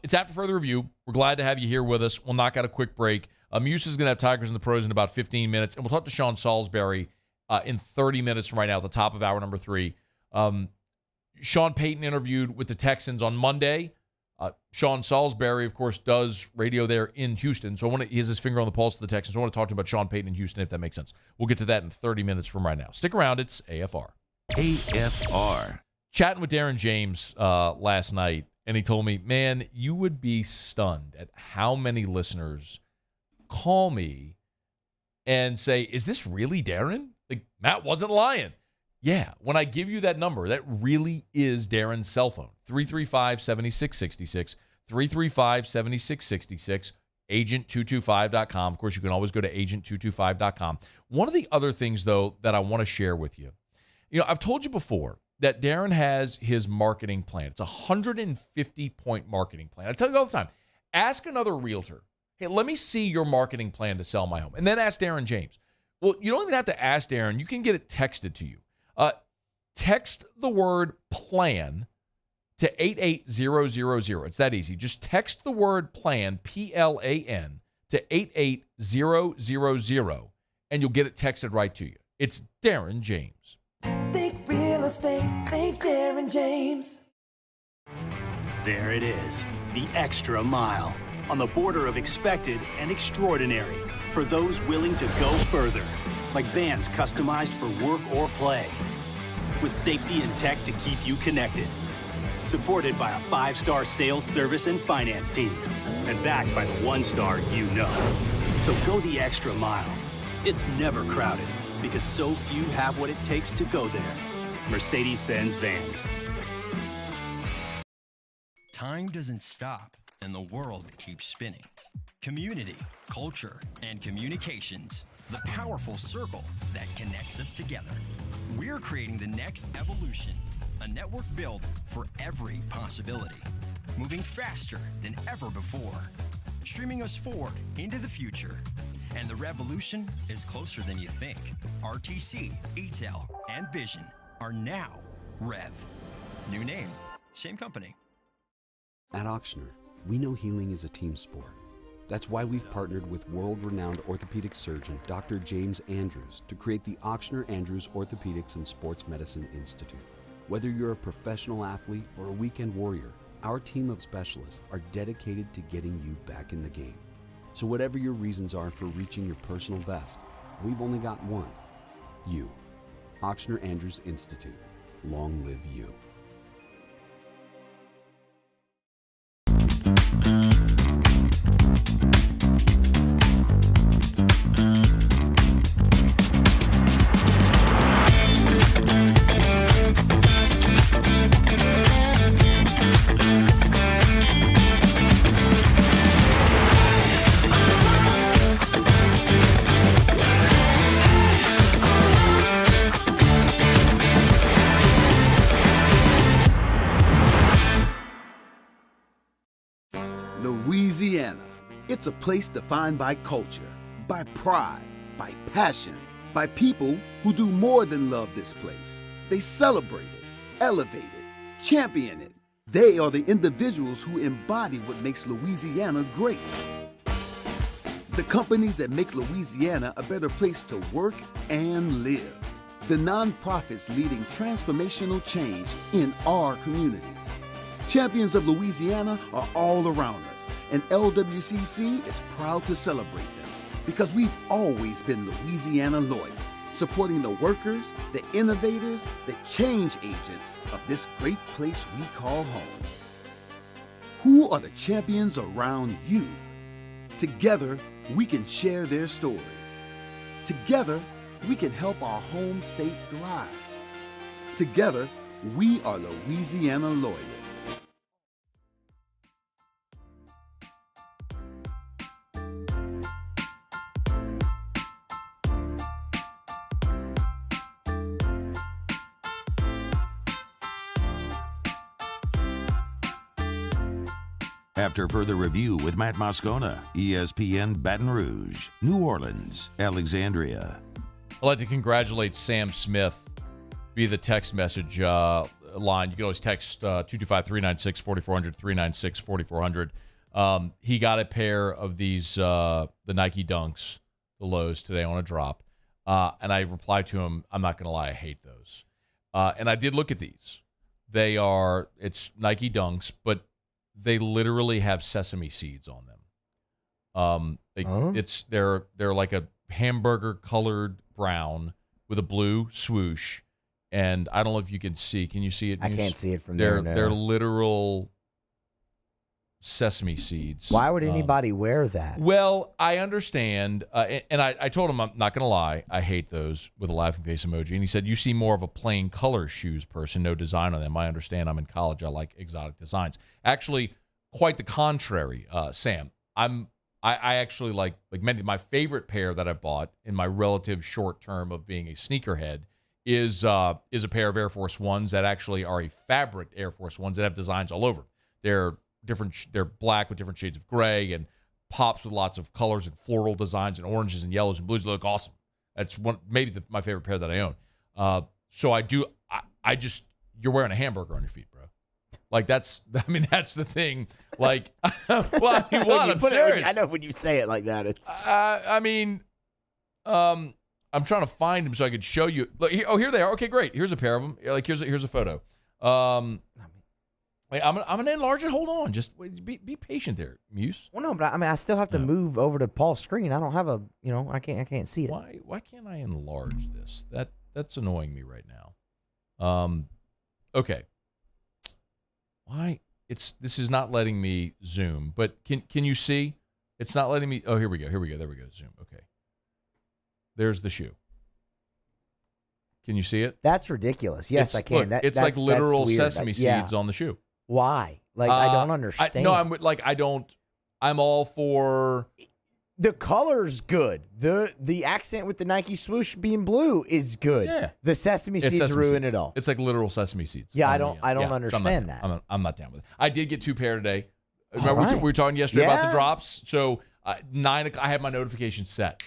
it's after further review. We're glad to have you here with us. We'll knock out a quick break. Musa is going to have Tigers and the Pros in about 15 minutes, and we'll talk to Sean Salisbury in 30 minutes from right now at the top of hour number 3. Sean Payton interviewed with the Texans on Monday. Sean Salisbury, of course, does radio there in Houston. So he has his finger on the pulse of the Texans. So I want to talk to him about Sean Payton in Houston, if that makes sense. We'll get to that in 30 minutes from right now. Stick around. It's AFR. AFR. Chatting with Darren James last night, and he told me, man, you would be stunned at how many listeners call me and say, is this really Darren? Like, Matt wasn't lying. Yeah, when I give you that number, that really is Darren's cell phone. 335-7666, 335-7666, agent225.com. Of course, you can always go to agent225.com. One of the other things, though, that I want to share with you, I've told you before that Darren has his marketing plan. It's a 150-point marketing plan. I tell you all the time, ask another realtor, hey, let me see your marketing plan to sell my home, and then ask Darren James. Well, you don't even have to ask Darren. You can get it texted to you. Text the word plan to 88000. It's that easy. Just text the word plan, P-L-A-N, to 88000, and you'll get it texted right to you. It's Darren James. Think real estate, think Darren James. There it is, the extra mile, on the border of expected and extraordinary, for those willing to go further, like vans customized for work or play, with safety and tech to keep you connected. Supported by a 5-star sales, service, and finance team. And backed by the 1-star you know. So go the extra mile. It's never crowded, because so few have what it takes to go there. Mercedes-Benz Vans. Time doesn't stop, and the world keeps spinning. Community, culture, and communications. The powerful circle that connects us together. We're creating the next evolution, a network built for every possibility, moving faster than ever before, streaming us forward into the future. And the revolution is closer than you think. RTC, ETEL, and Vision are now Rev. New name, same company. At Auctioner, we know healing is a team sport. That's why we've partnered with world-renowned orthopedic surgeon Dr. James Andrews to create the Auctioner Andrews Orthopedics and Sports Medicine Institute. Whether you're a professional athlete or a weekend warrior, our team of specialists are dedicated to getting you back in the game. So whatever your reasons are for reaching your personal best, we've only got one. You. Auctioner Andrews Institute. Long live you. Louisiana. It's a place defined by culture, by pride, by passion, by people who do more than love this place. They celebrate it, elevate it, champion it. They are the individuals who embody what makes Louisiana great. The companies that make Louisiana a better place to work and live. The nonprofits leading transformational change in our communities. Champions of Louisiana are all around us, and LWCC is proud to celebrate them. because we've always been Louisiana loyal, supporting the workers, the innovators, the change agents of this great place we call home. Who are the champions around you? Together, we can share their stories. Together, we can help our home state thrive. Together, we are Louisiana loyal. After further review with Matt Moscona, ESPN Baton Rouge, New Orleans, Alexandria. I'd like to congratulate Sam Smith via the text message line. You can always text 225-396-4400, 396-4400. He got a pair of these, the Nike Dunks, the lows today on a drop. And I replied to him, I'm not going to lie, I hate those. And I did look at these. It's Nike Dunks, but they literally have sesame seeds on them. They're like a hamburger colored brown with a blue swoosh, and I don't know if you can see. Can you see it? I can't see it from there. No. They're literal sesame seeds. Why would anybody wear that? Well, I understand, and I told him I'm not going to lie. I hate those with a laughing face emoji, and he said you seem more of a plain color shoes person, no design on them. I understand. I'm in college. I like exotic designs. Actually, quite the contrary, Sam. I actually like many. My favorite pair that I bought in my relative short term of being a sneakerhead is a pair of Air Force Ones that actually are a fabric Air Force Ones that have designs all over. They're different. They're black with different shades of gray and pops with lots of colors and floral designs and oranges and yellows and blues. They look awesome. That's my favorite pair that I own. So I do. I just you're wearing a hamburger on your feet, bro. Like that's the thing. Like, well, I'm serious. I know when you say it like that, it's. I'm trying to find them so I could show you. Look, here they are. Okay, great. Here's a pair of them. Like here's a photo. Wait, I'm gonna enlarge it. Hold on. Just be patient there, Muse. Well, no, but I still have to move over to Paul's screen. I don't have I can't see it. Why can't I enlarge this? That's annoying me right now. Okay. Why this is not letting me zoom, but can you see? It's not letting me. Oh, here we go. There we go. Zoom. Okay. There's the shoe. Can you see it? That's ridiculous. Yes, I can. Look, it's like literal sesame seeds on the shoe. Why? Like I don't understand. I'm all for. The color's good. The accent with the Nike swoosh being blue is good. Yeah. The sesame seeds ruin it all. It's like literal sesame seeds. Yeah, I don't understand that. I'm not down with it. I did get 2 pair today. Remember we were talking yesterday about the drops? So 9 o'clock, I had my notification set.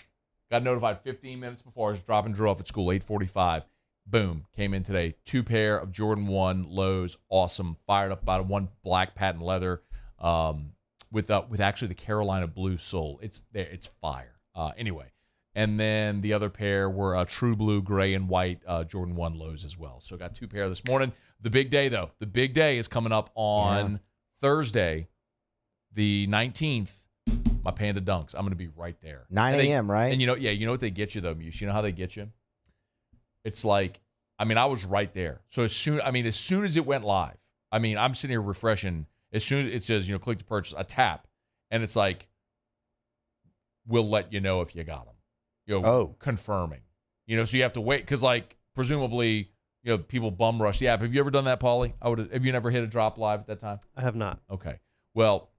Got notified 15 minutes before. I was dropping Drew off at school, 8:45. Boom, came in today. 2 pair of Jordan 1 lows. Awesome. Fired up about 1 black patent leather. With actually the Carolina blue sole. It's there. It's fire. Anyway, and then the other pair were true blue, gray, and white Jordan 1 lows as well. So got 2 pair this morning. The big day, though. The big day is coming up on Thursday, the 19th. My Panda Dunks. I'm going to be right there. 9 a.m., right? And you know what they get you, though, Muse? You know how they get you? It's like, I was right there. So as soon as it went live, I'm sitting here refreshing. As soon as it says, click to purchase, a tap, and it's like, we'll let you know if you got them. Confirming. So you have to wait because, presumably, people bum rush the app. Have you ever done that, Paulie? Have you never hit a drop live at that time? I have not. Okay. Well,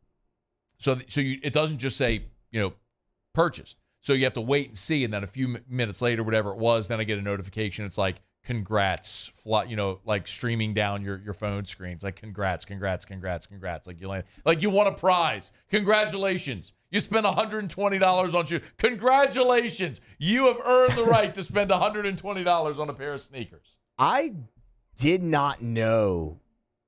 it doesn't just say, purchased. So you have to wait and see, and then a few minutes later, whatever it was, then I get a notification. It's like, congrats, like streaming down your phone screen. It's like congrats. Like you won a prize. Congratulations. You spent $120 on shoes. Congratulations. You have earned the right to spend $120 on a pair of sneakers. I did not know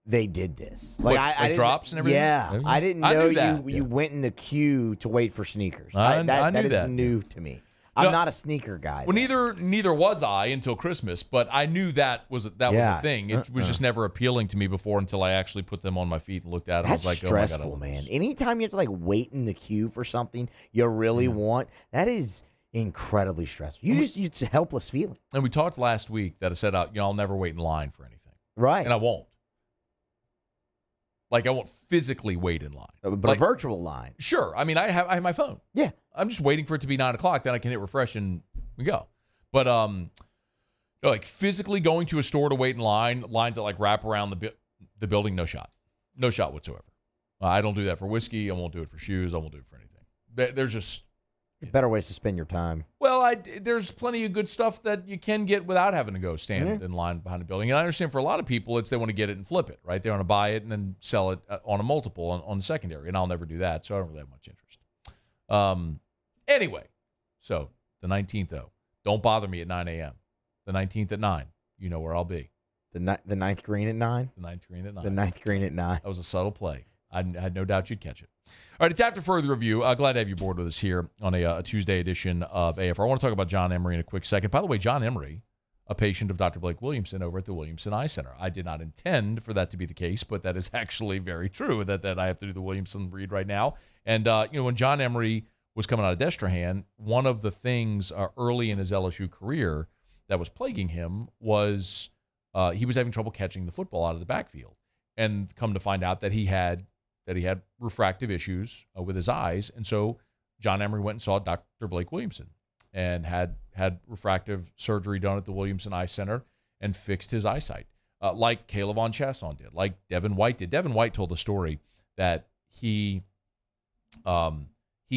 they did this. I drops and everything? Yeah. I didn't know you went in the queue to wait for sneakers. I knew that is that. new to me. I'm not a sneaker guy. Well, neither was I until Christmas, but I knew that was a thing. It was just never appealing to me before until I actually put them on my feet and looked at it. That's I was like, stressful, oh my God, man. Anytime you have to like wait in the queue for something you really want, that is incredibly stressful. It's a helpless feeling. And we talked last week that I said, I'll never wait in line for anything. Right. And I won't. Like, I won't physically wait in line. But a virtual line. Sure. I mean, I have my phone. Yeah. I'm just waiting for it to be 9 o'clock. Then I can hit refresh and we go. But, like, physically going to a store to wait in lines that, like, wrap around the building, no shot. No shot whatsoever. I don't do that for whiskey. I won't do it for shoes. I won't do it for anything. There's just... better ways to spend your time. Well, there's plenty of good stuff that you can get without having to go stand in line behind a building. And I understand for a lot of people, they want to get it and flip it, right? They want to buy it and then sell it on a multiple on the secondary. And I'll never do that, so I don't really have much interest. Anyway, so the 19th, though. Don't bother me at 9 a.m. The 19th at 9. You know where I'll be. The ninth green at 9? The ninth green at 9. The ninth green at 9. That was a subtle play. I had no doubt you'd catch it. All right, it's after further review. Glad to have you aboard with us here on a Tuesday edition of AFR. I want to talk about John Emery in a quick second. By the way, John Emery, a patient of Dr. Blake Williamson over at the Williamson Eye Center. I did not intend for that to be the case, but that is actually very true, that I have to do the Williamson read right now. And, when John Emery was coming out of Destrehan, one of the things early in his LSU career that was plaguing him was he was having trouble catching the football out of the backfield. And come to find out that he had refractive issues with his eyes. And so John Emery went and saw Dr. Blake Williamson and had refractive surgery done at the Williamson Eye Center and fixed his eyesight, like Caleb Von Chasson did, like Devin White did. Devin White told a story that he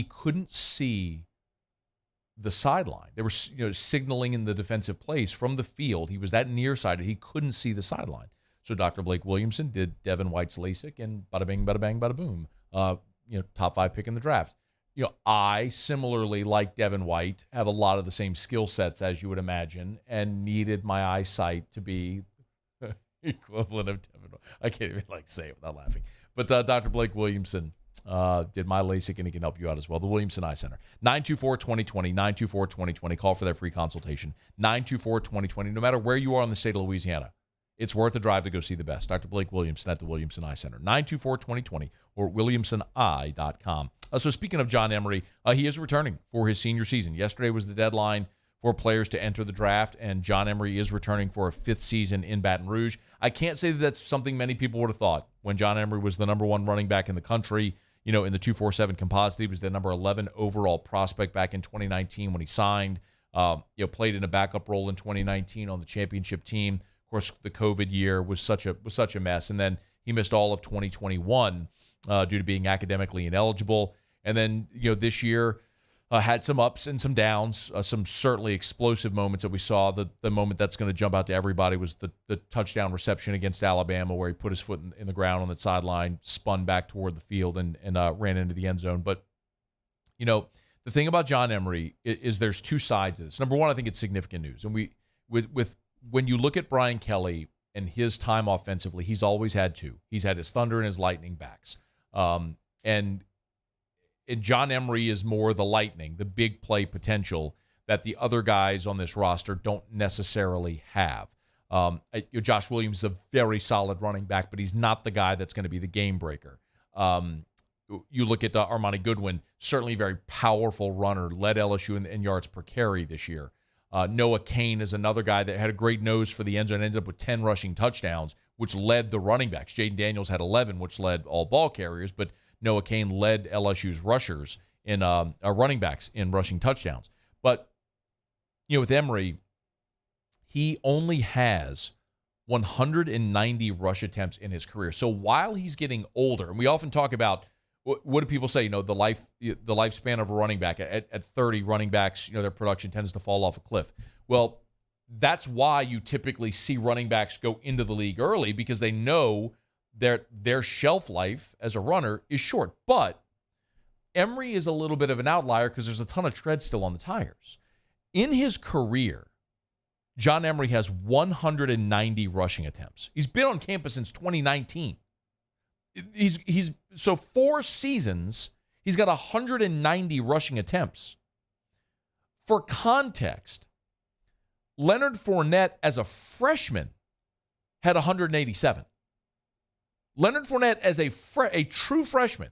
couldn't see the sideline. They were signaling in the defensive place from the field. He was that nearsighted, he couldn't see the sideline. So Dr. Blake Williamson did Devin White's LASIK, and bada bing, bada bang, bada boom. Top 5 pick in the draft. I, similarly, like Devin White, have a lot of the same skill sets as you would imagine, and needed my eyesight to be equivalent of Devin White. I can't even say it without laughing. But Dr. Blake Williamson did my LASIK, and he can help you out as well. The Williamson Eye Center. 924-2020, 924-2020. Call for that free consultation. 924-2020. No matter where you are in the state of Louisiana, it's worth a drive to go see the best. Dr. Blake Williamson at the Williamson Eye Center. 924-2020 or williamsoneye.com. So speaking of John Emery, he is returning for his senior season. Yesterday was the deadline for players to enter the draft, and John Emery is returning for a 5th season in Baton Rouge. I can't say that that's something many people would have thought when John Emery was the number 1 running back in the country. In the 247 composite, he was the number 11 overall prospect back in 2019 when he signed. Played in a backup role in 2019 on the championship team. Of course, the COVID year was such a mess, and then he missed all of 2021 due to being academically ineligible. And then this year had some ups and some downs, some certainly explosive moments that we saw. The moment that's going to jump out to everybody was the touchdown reception against Alabama, where he put his foot in the ground on the sideline, spun back toward the field, and ran into the end zone. But the thing about John Emery is there's 2 sides to this. Number one, I think it's significant news, and when you look at Brian Kelly and his time offensively, he's always had 2. He's had his Thunder and his Lightning backs. And John Emery is more the Lightning, the big play potential that the other guys on this roster don't necessarily have. Josh Williams is a very solid running back, but he's not the guy that's going to be the game breaker. You look at Armani Goodwin, certainly a very powerful runner, led LSU in yards per carry this year. Noah Cain is another guy that had a great nose for the end zone, ended up with 10 rushing touchdowns, which led the running backs. Jaden Daniels had 11, which led all ball carriers, but Noah Cain led LSU's rushers in running backs in rushing touchdowns. But, with Emery, he only has 190 rush attempts in his career. So while he's getting older, and we often talk about, what do people say? The lifespan of a running back at 30 running backs, their production tends to fall off a cliff. Well, that's why you typically see running backs go into the league early, because they know their shelf life as a runner is short. But Emery is a little bit of an outlier because there's a ton of tread still on the tires. In his career, John Emery has 190 rushing attempts. He's been on campus since 2019. So 4 seasons, he's got 190 rushing attempts. For context, Leonard Fournette as a freshman had 187. Leonard Fournette as a true freshman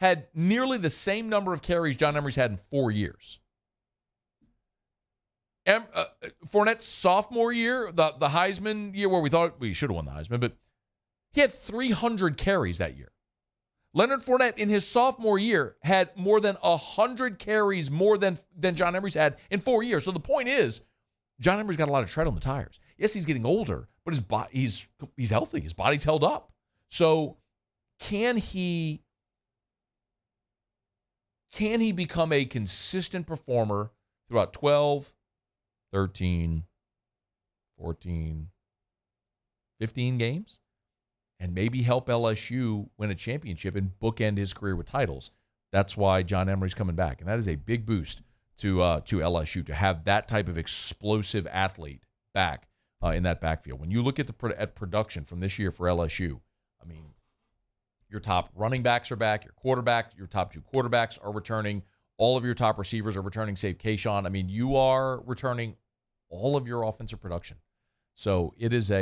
had nearly the same number of carries John Emery's had in 4 years. Fournette's sophomore year, the Heisman year, where we thought we should have won the Heisman, but he had 300 carries that year. Leonard Fournette in his sophomore year had more than 100 carries more than John Emery's had in 4 years. So the point is, John Emery's got a lot of tread on the tires. Yes, he's getting older, but he's healthy. His body's held up. So can he become a consistent performer throughout 12, 13, 14, 15 games? And maybe help LSU win a championship and bookend his career with titles. That's why John Emery's coming back. And that is a big boost to LSU to have that type of explosive athlete back in that backfield. When you look at at production from this year for LSU, I mean, your top running backs are back, your top 2 quarterbacks are returning, all of your top receivers are returning, save Kayshawn. I mean, you are returning all of your offensive production. So it is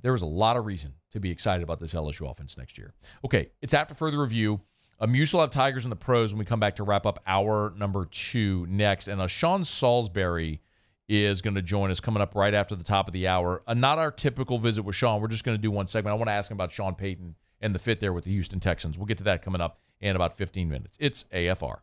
there was a lot of reason to be excited about this LSU offense next year. Okay, it's after further review. You still have Tigers and the pros when we come back to wrap up hour number 2 next. And Sean Salisbury is going to join us coming up right after the top of the hour. Not our typical visit with Sean. We're just going to do one segment. I want to ask him about Sean Payton and the fit there with the Houston Texans. We'll get to that coming up in about 15 minutes. It's AFR.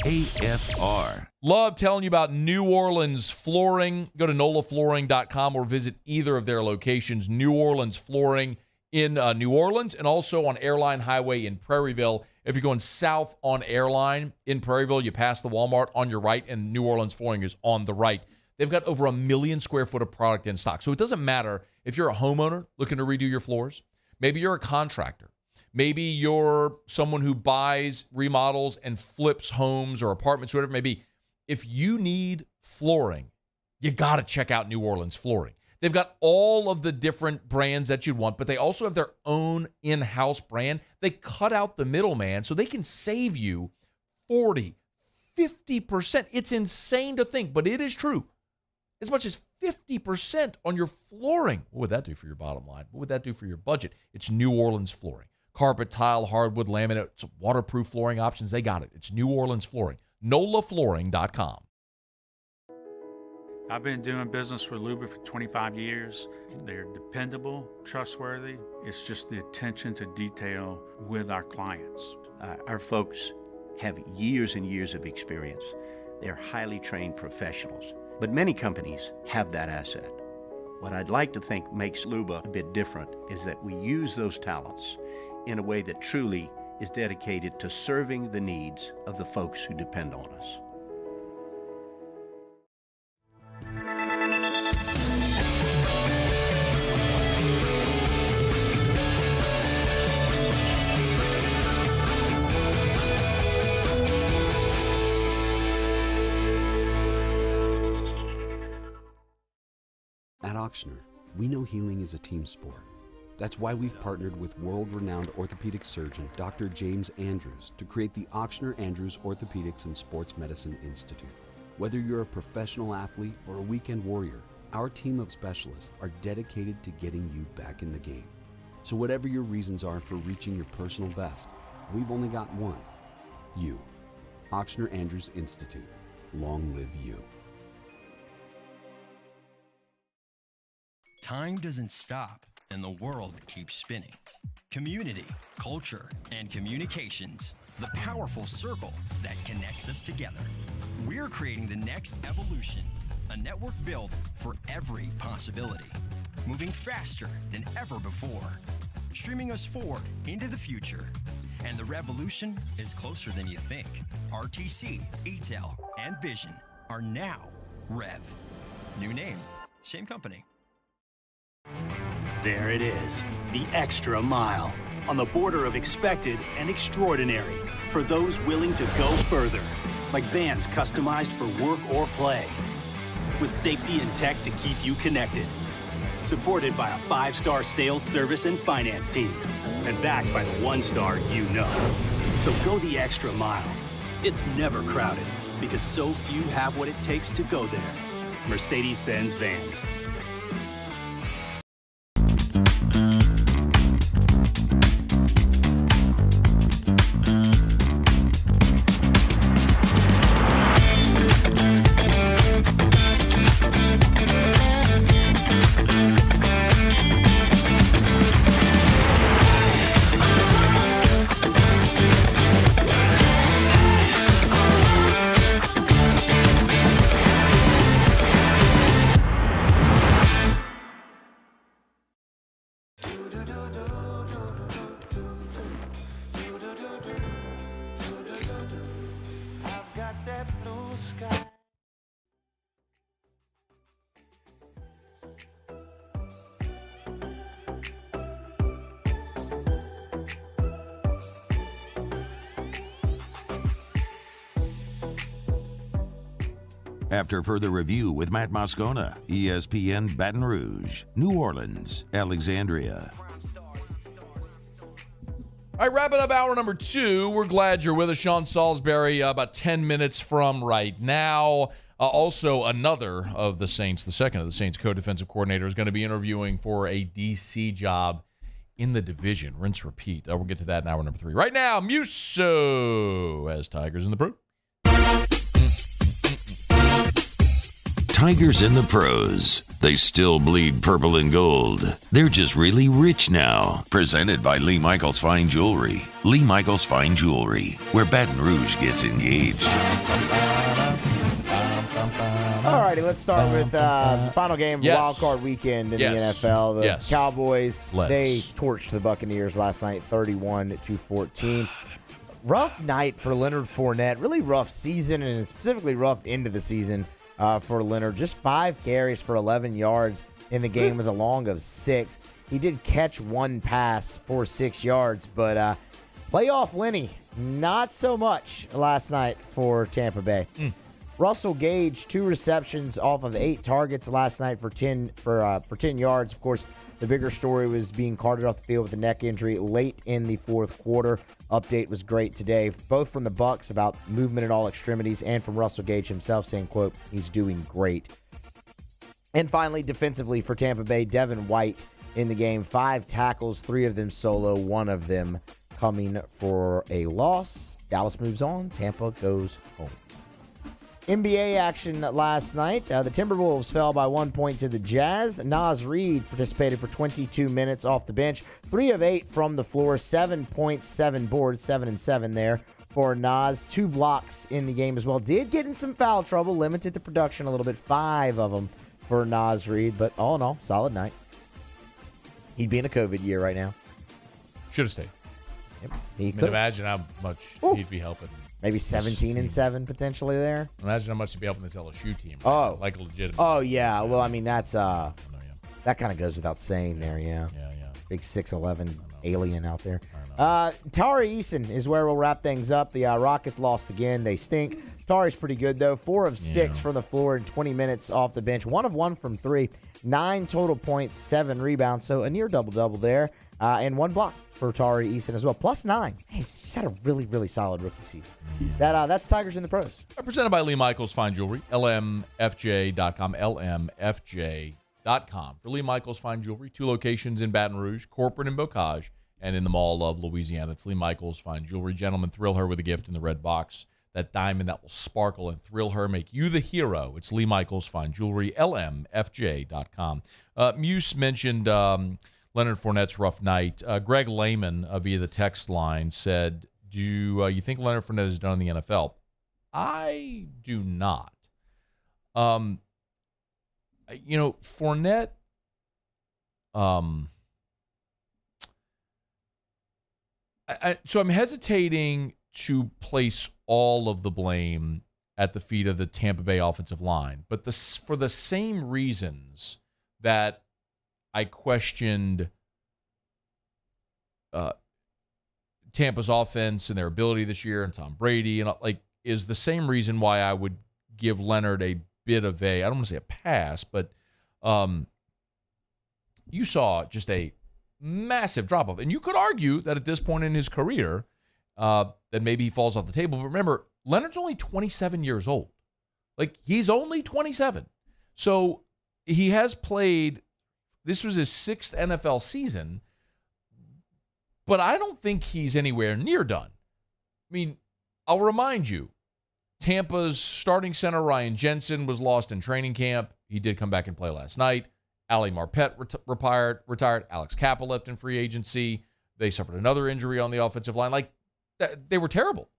AFR. Love telling you about New Orleans Flooring. Go to nolaflooring.com or visit either of their locations. New Orleans Flooring in New Orleans and also on Airline Highway in Prairieville. If you're going south on Airline in Prairieville, you pass the Walmart on your right, and New Orleans Flooring is on the right. They've got over 1 million square foot of product in stock. So it doesn't matter if you're a homeowner looking to redo your floors. Maybe you're a contractor. Maybe you're someone who buys, remodels, and flips homes or apartments, whatever it may be. If you need flooring, you got to check out New Orleans Flooring. They've got all of the different brands that you'd want, but they also have their own in-house brand. They cut out the middleman so they can save you 40, 50%. It's insane to think, but it is true. As much as 50% on your flooring. What would that do for your bottom line? What would that do for your budget? It's New Orleans Flooring. Carpet, tile, hardwood, laminate, waterproof flooring options. They got it. It's New Orleans Flooring. NOLAFlooring.com. I've been doing business with Luba for 25 years. They're dependable, trustworthy. It's just the attention to detail with our clients. Our folks have years and years of experience. They're highly trained professionals. But many companies have that asset. What I'd like to think makes Luba a bit different is that we use those talents in a way that truly is dedicated to serving the needs of the folks who depend on us. At Auctioner, we know healing is a team sport. That's why we've partnered with world-renowned orthopedic surgeon Dr. James Andrews to create the Auctioner Andrews Orthopedics and Sports Medicine Institute. Whether you're a professional athlete or a weekend warrior, our team of specialists are dedicated to getting you back in the game. So whatever your reasons are for reaching your personal best, we've only got one. You. Auctioner Andrews Institute. Long live you. Time doesn't stop, and the world keeps spinning. Community, culture, and communications, the powerful circle that connects us together. We're creating the next evolution, a network built for every possibility, moving faster than ever before, streaming us forward into the future. And the revolution is closer than you think. RTC, ETEL, and Vision are now Rev. New name, same company. There it is, the extra mile, on the border of expected and extraordinary for those willing to go further, like vans customized for work or play, with safety and tech to keep you connected, supported by a 5-star sales, service, and finance team, and backed by the 1-star you know. So go the extra mile. It's never crowded, because so few have what it takes to go there. Mercedes-Benz Vans. After further review with Matt Moscona, ESPN Baton Rouge, New Orleans, Alexandria. All right, wrapping up hour number 2. We're glad you're with us. Sean Salisbury, about 10 minutes from right now. Also, another of the Saints, the second of the Saints co-defensive coordinator, is going to be interviewing for a D.C. job in the division. Rinse, repeat. We'll get to that in hour number 3. Right now, Musso has Tigers in the Pro. Tigers in the pros. They still bleed purple and gold. They're just really rich now. Presented by Lee Michaels Fine Jewelry. Lee Michaels Fine Jewelry, where Baton Rouge gets engaged. All righty, let's start with the final game of Wild Card Weekend in the NFL. The Cowboys, they torched the Buccaneers last night, 31-14. Rough night for Leonard Fournette. Really rough season, and specifically rough into the season. For Leonard, just 5 carries for 11 yards in the game with a long of 6. He did catch 1 pass for 6 yards, but playoff Lenny, not so much last night for Tampa Bay. Russell Gage, 2 receptions off of 8 targets last night for 10 yards. Of course, the bigger story was being carted off the field with a neck injury late in the fourth quarter. Update was great today, both from the Bucs about movement at all extremities and from Russell Gage himself saying, quote, he's doing great. And finally, defensively for Tampa Bay, Devin White in the game, 5 tackles, 3 of them solo, 1 of them coming for a loss. Dallas moves on. Tampa goes home. NBA action last night. The Timberwolves fell by 1 point to the Jazz. Naz Reid participated for 22 minutes off the bench. 3 of 8 from the floor. 7 points, 7 boards, 7 and 7 there for Naz. 2 blocks in the game as well. Did get in some foul trouble. Limited the production a little bit. 5 of them for Naz Reid. But all in all, solid night. He'd be in a COVID year right now. Should have stayed. Yep. He could imagine how much he'd be helping. Maybe 17-7 potentially there. Imagine how much he'd be helping this LSU team. Oh, like legitimate. Oh yeah. Well, I mean that's that kind of goes without saying there. Yeah. Big 6'11" alien out there. Tari Eason is where we'll wrap things up. The Rockets lost again. They stink. Tari's pretty good though. 4 of 6 from the floor in 20 minutes off the bench. 1 of 1 from 3. 9 total points, 7 rebounds. So a near double-double there. And 1 block for Tari Eason as well. +9. Hey, he's just had a really, really solid rookie season. That's Tigers in the Pros. Presented by Lee Michaels Fine Jewelry. LMFJ.com. LMFJ.com. For Lee Michaels Fine Jewelry. 2 locations in Baton Rouge, corporate in Bocage, and in the Mall of Louisiana. It's Lee Michaels Fine Jewelry. Gentlemen, thrill her with a gift in the red box. That diamond that will sparkle and thrill her, make you the hero. It's Lee Michaels Fine Jewelry. LMFJ.com. Muse mentioned Leonard Fournette's rough night. Greg Lehman via the text line said, do you think Leonard Fournette is done in the NFL? I do not. Fournette, so I'm hesitating to place all of the blame at the feet of the Tampa Bay offensive line, but for the same reasons that I questioned Tampa's offense and their ability this year and Tom Brady, and is the same reason why I would give Leonard a bit of I don't want to say a pass, but you saw just a massive drop-off. And you could argue that at this point in his career, that maybe he falls off the table. But remember, Leonard's only 27 years old. Like, he's only 27. So he has played, this was his 6th NFL season, but I don't think he's anywhere near done. I mean, I'll remind you, Tampa's starting center, Ryan Jensen, was lost in training camp. He did come back and play last night. Ali Marpet retired. Alex Kappa left in free agency. They suffered another injury on the offensive line. Like, they were terrible.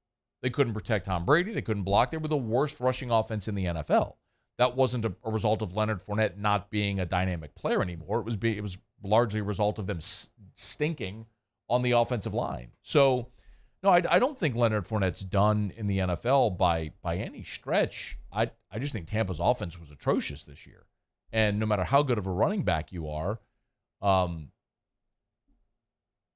They couldn't protect Tom Brady. They couldn't block. They were the worst rushing offense in the NFL. That wasn't a result of Leonard Fournette not being a dynamic player anymore. It was largely a result of them stinking on the offensive line. So, no, I don't think Leonard Fournette's done in the NFL by any stretch. I just think Tampa's offense was atrocious this year. And no matter how good of a running back you are,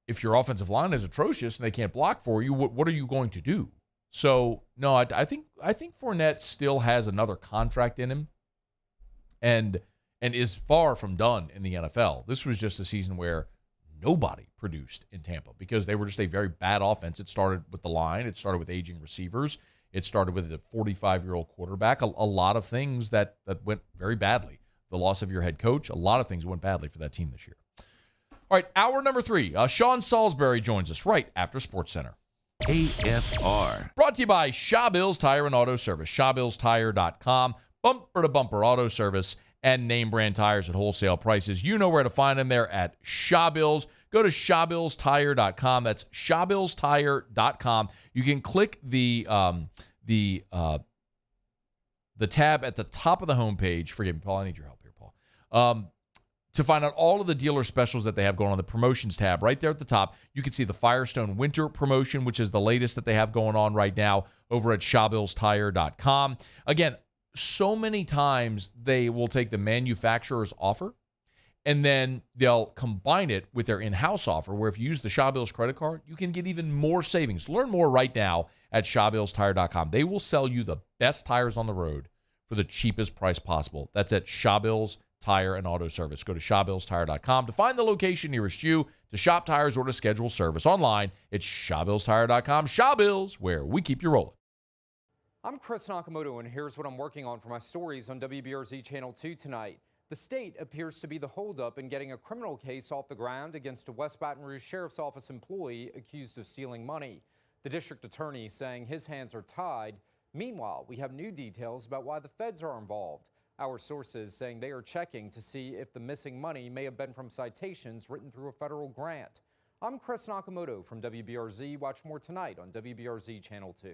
if your offensive line is atrocious and they can't block for you, what are you going to do? So, no, I think Fournette still has another contract in him and is far from done in the NFL. This was just a season where nobody produced in Tampa because they were just a very bad offense. It started with the line. It started with aging receivers. It started with a 45-year-old quarterback. A lot of things that went very badly. The loss of your head coach, a lot of things went badly for that team this year. All right, hour number 3. Sean Salisbury joins us right after SportsCenter. AFR. Brought to you by Shaw Bills Tire and Auto Service. ShawBillsTire.com. Bumper-to-bumper auto service and name brand tires at wholesale prices. You know where to find them there at Shaw Bills. Go to ShawBillsTire.com. That's ShawBillsTire.com. You can click the tab at the top of the homepage. Forgive me, Paul. I need your help here, Paul. To find out all of the dealer specials that they have going on, the promotions tab right there at the top. You can see the Firestone Winter promotion, which is the latest that they have going on right now over at ShawBillsTire.com. Again, so many times they will take the manufacturer's offer and then they'll combine it with their in-house offer, where if you use the Shaw Bills credit card, you can get even more savings. Learn more right now at ShawBillsTire.com. They will sell you the best tires on the road for the cheapest price possible. That's at Shaw Bills Tire and Auto Service. Go to ShawBillsTire.com to find the location nearest you, to shop tires, or to schedule service. Online, it's ShawBillsTire.com. Shaw Bills, where we keep you rolling. I'm Chris Nakamoto, and here's what I'm working on for my stories on WBRZ Channel 2 tonight. The state appears to be the holdup in getting a criminal case off the ground against a West Baton Rouge Sheriff's Office employee accused of stealing money. The district attorney saying his hands are tied. Meanwhile, we have new details about why the feds are involved. Our sources saying they are checking to see if the missing money may have been from citations written through a federal grant. I'm Chris Nakamoto from WBRZ. Watch more tonight on WBRZ Channel 2.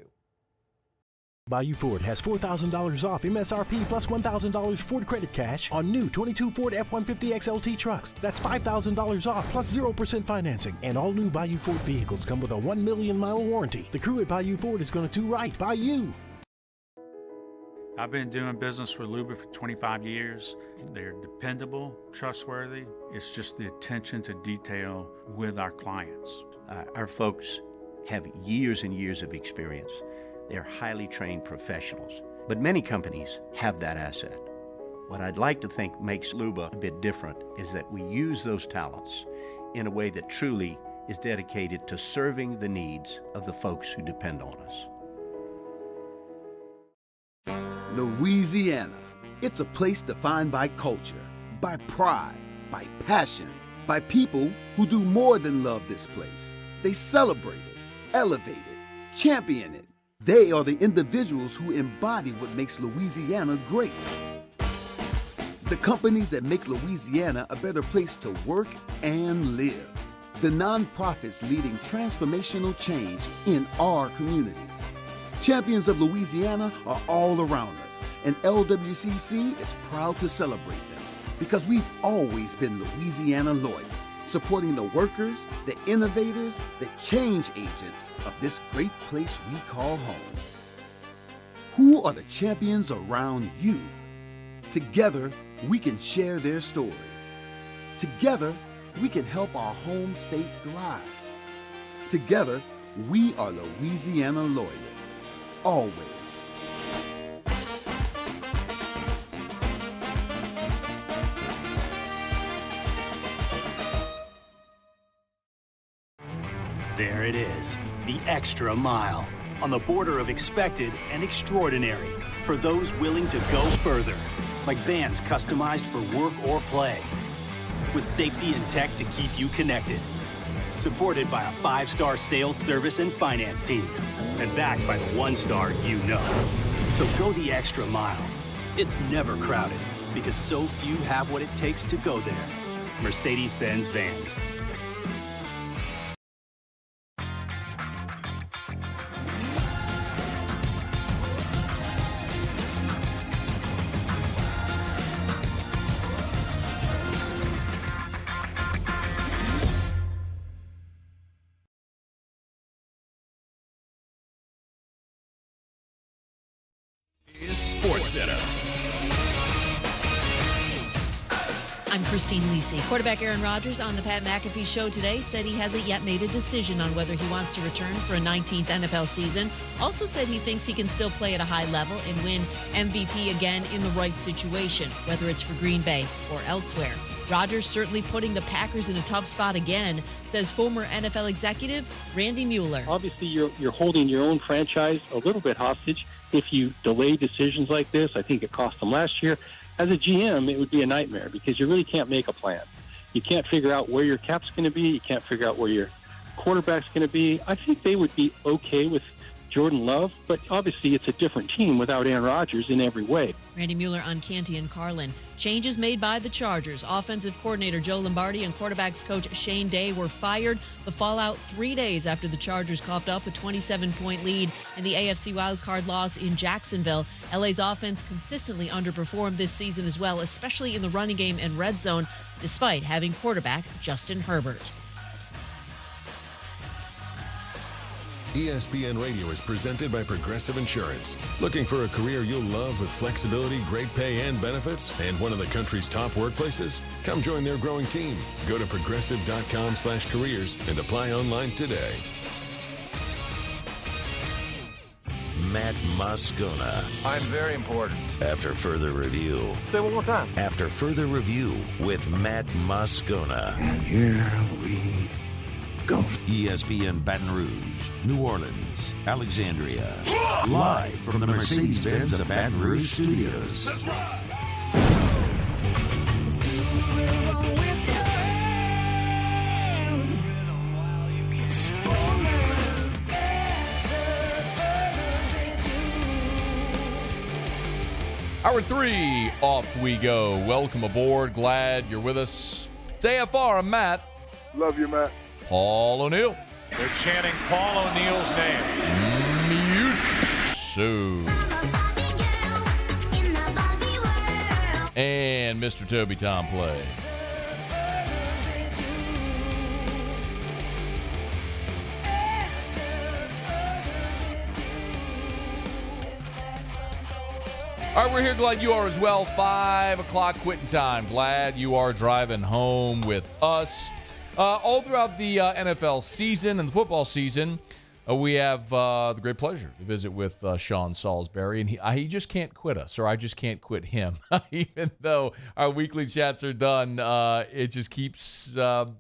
Bayou Ford has $4,000 off MSRP plus $1,000 Ford credit cash on new 22 Ford F-150 XLT trucks. That's $5,000 off plus 0% financing. And all new Bayou Ford vehicles come with a 1 million mile warranty. The crew at Bayou Ford is going to do right by you. I've been doing business with Luba for 25 years. They're dependable, trustworthy. It's just the attention to detail with our clients. Our folks have years and years of experience. They're highly trained professionals, but many companies have that asset. What I'd like to think makes Luba a bit different is that we use those talents in a way that truly is dedicated to serving the needs of the folks who depend on us. Louisiana. It's a place defined by culture, by pride, by passion, by people who do more than love this place. They celebrate it, elevate it, champion it. They are the individuals who embody what makes Louisiana great. The companies that make Louisiana a better place to work and live. The nonprofits leading transformational change in our communities. Champions of Louisiana are all around us, and LWCC is proud to celebrate them because we've always been Louisiana loyal, supporting the workers, the innovators, the change agents of this great place we call home. Who are the champions around you? Together, we can share their stories. Together, we can help our home state thrive. Together, we are Louisiana loyal. Always. There it is, the extra mile. on the border of expected and extraordinary for those willing to go further, like vans customized for work or play, with safety and tech to keep you connected. Supported by a 5-star sales, service, and finance team, and backed by the 1-star you know. So go the extra mile. It's never crowded, because so few have what it takes to go there. Mercedes-Benz Vans. SportsCenter. I'm Christine Lisi. Quarterback Aaron Rodgers on the Pat McAfee Show today said he hasn't yet made a decision on whether he wants to return for a 19th NFL season. Also said he thinks he can still play at a high level and win MVP again in the right situation, whether it's for Green Bay or elsewhere. Rodgers certainly putting the Packers in a tough spot again, says former NFL executive Randy Mueller. Obviously, you're holding your own franchise a little bit hostage if you delay decisions like this. I think it cost them last year. As a GM, it would be a nightmare because you really can't make a plan. You can't figure out where your cap's going to be. You can't figure out where your quarterback's going to be. I think they would be okay with Jordan Love, but obviously it's a different team without Aaron Rodgers in every way. Randy Mueller on Canty and Carlin. Changes made by the Chargers. Offensive coordinator Joe Lombardi and quarterbacks coach Shane Day were fired. The fallout 3 days after the Chargers coughed up a 27-point lead in the AFC wildcard loss in Jacksonville. LA's offense consistently underperformed this season as well, especially in the running game and red zone, despite having quarterback Justin Herbert. ESPN Radio is presented by Progressive Insurance. Looking for a career you'll love with flexibility, great pay, and benefits, and one of the country's top workplaces? Come join their growing team. Go to progressive.com/careers and apply online today. Matt Moscona. I'm very important. After further review. Say it one more time. After further review with Matt Moscona. And here we go. ESPN Baton Rouge, New Orleans, Alexandria. Live from the Mercedes-Benz of Baton Rouge studios. That's right. Hour 3, off we go. Welcome aboard. Glad you're with us. It's AFR. I'm Matt. Love you, Matt. Paul O'Neill. They're chanting Paul O'Neill's name. And Mr. Toby Tom Play. All right, we're here. Glad you are as well. 5 o'clock quitting time. Glad you are driving home with us. All throughout the NFL season and the football season, we have the great pleasure to visit with Sean Salisbury. And he just can't quit us, or I just can't quit him. Even though our weekly chats are done, it just keeps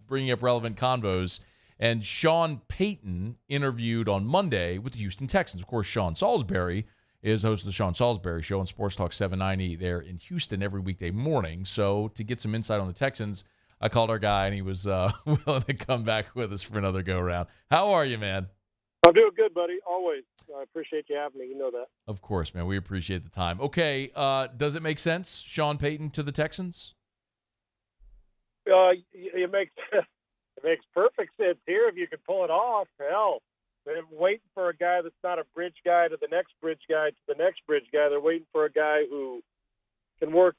bringing up relevant convos. And Sean Payton interviewed on Monday with the Houston Texans. Of course, Sean Salisbury is host of the Sean Salisbury Show on Sports Talk 790 there in Houston every weekday morning. So to get some insight on the Texans, I called our guy, and he was willing to come back with us for another go-around. How are you, man? I'm doing good, buddy. Always. I appreciate you having me. You know that. Of course, man. We appreciate the time. Okay, does it make sense, Sean Payton to the Texans? It makes perfect sense here if you could pull it off. Hell, they're waiting for a guy that's not a bridge guy to the next bridge guy to the next bridge guy. They're waiting for a guy who can work,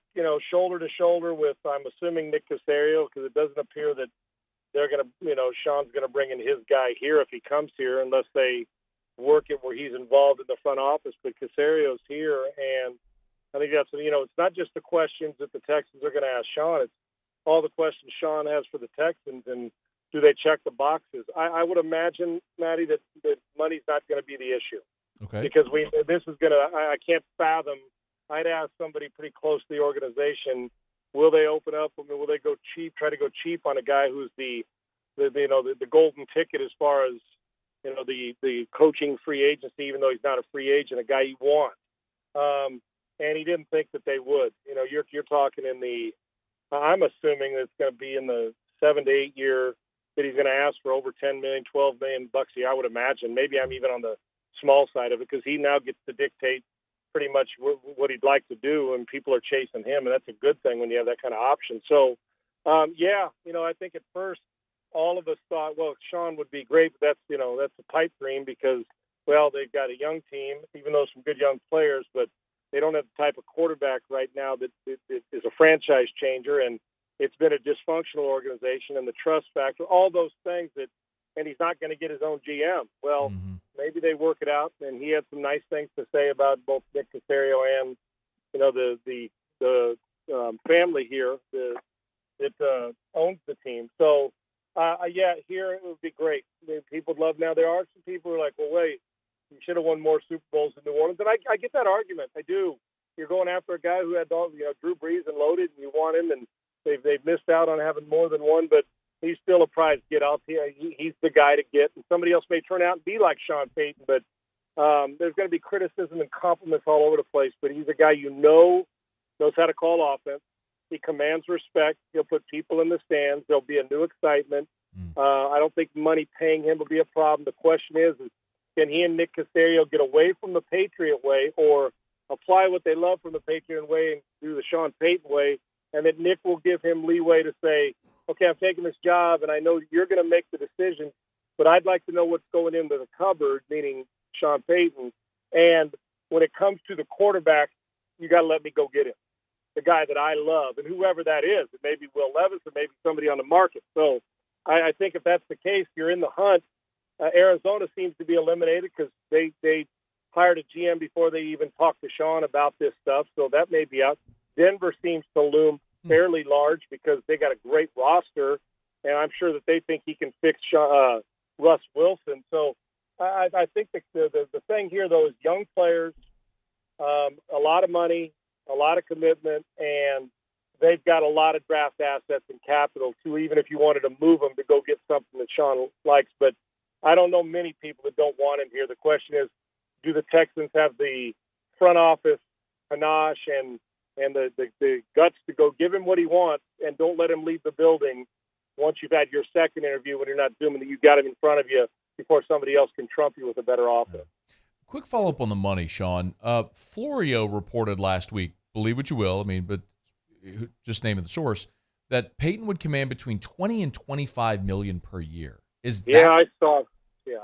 shoulder to shoulder with, I'm assuming, Nick Caserio, because it doesn't appear that they're going to, Sean's going to bring in his guy here if he comes here, unless they work it where he's involved in the front office. But Caserio's here, and I think that's, it's not just the questions that the Texans are going to ask Sean. It's all the questions Sean has for the Texans, and do they check the boxes? I would imagine, Matty, that money's not going to be the issue. Okay. Because this is going to, I can't fathom. I'd ask somebody pretty close to the organization, will they open up? I mean, will they go cheap, try to go cheap on a guy who's the golden ticket as far as, the coaching free agency, even though he's not a free agent, a guy you want. And he didn't think that they would. You're talking I'm assuming it's going to be in the 7 to 8 year that he's going to ask for over $10 million, $12 million bucks a year, I would imagine. Maybe I'm even on the small side of it because he now gets to dictate pretty much what he'd like to do, and people are chasing him, and that's a good thing when you have that kind of option. So, I think at first all of us thought, well, Sean would be great, but that's a pipe dream because, well, they've got a young team, even though some good young players, but they don't have the type of quarterback right now that is a franchise changer, and it's been a dysfunctional organization, and the trust factor, all those things and he's not going to get his own GM. Well, maybe they work it out, and he had some nice things to say about both Nick Caserio and, the family here that owns the team. So, here it would be great. People would love. Now, there are some people who are like, well, wait, you should have won more Super Bowls in New Orleans. And I get that argument. I do. You're going after a guy who had Drew Brees and loaded, and you want him, and they've missed out on having more than one, but he's still a prize get out here. He's the guy to get, and somebody else may turn out and be like Sean Payton, but there's going to be criticism and compliments all over the place, but he's a guy knows how to call offense. He commands respect. He'll put people in the stands. There'll be a new excitement. I don't think money paying him will be a problem. The question is can he and Nick Caserio get away from the Patriot way or apply what they love from the Patriot way and do the Sean Payton way, and that Nick will give him leeway to say, okay, I'm taking this job, and I know you're going to make the decision, but I'd like to know what's going into the cupboard, meaning Sean Payton. And when it comes to the quarterback, you got to let me go get him, the guy that I love, and whoever that is. It may be Will Levis, or maybe somebody on the market. So I think if that's the case, you're in the hunt. Arizona seems to be eliminated because they hired a GM before they even talked to Sean about this stuff, so that may be out. Denver seems to loom fairly large because they got a great roster, and I'm sure that they think he can fix Russ Wilson. So I think the thing here, though, is young players, a lot of money, a lot of commitment, and they've got a lot of draft assets and capital, too, even if you wanted to move them to go get something that Sean likes. But I don't know many people that don't want him here. The question is, do the Texans have the front office panache and the guts to go give him what he wants and don't let him leave the building once you've had your second interview when you're not doing that you got him in front of you before somebody else can trump you with a better offer. Quick follow-up on the money, Sean. Florio reported last week, believe what you will, but just naming the source, that Payton would command between $20 and $25 million per year. Is that... Yeah, I saw. Yeah,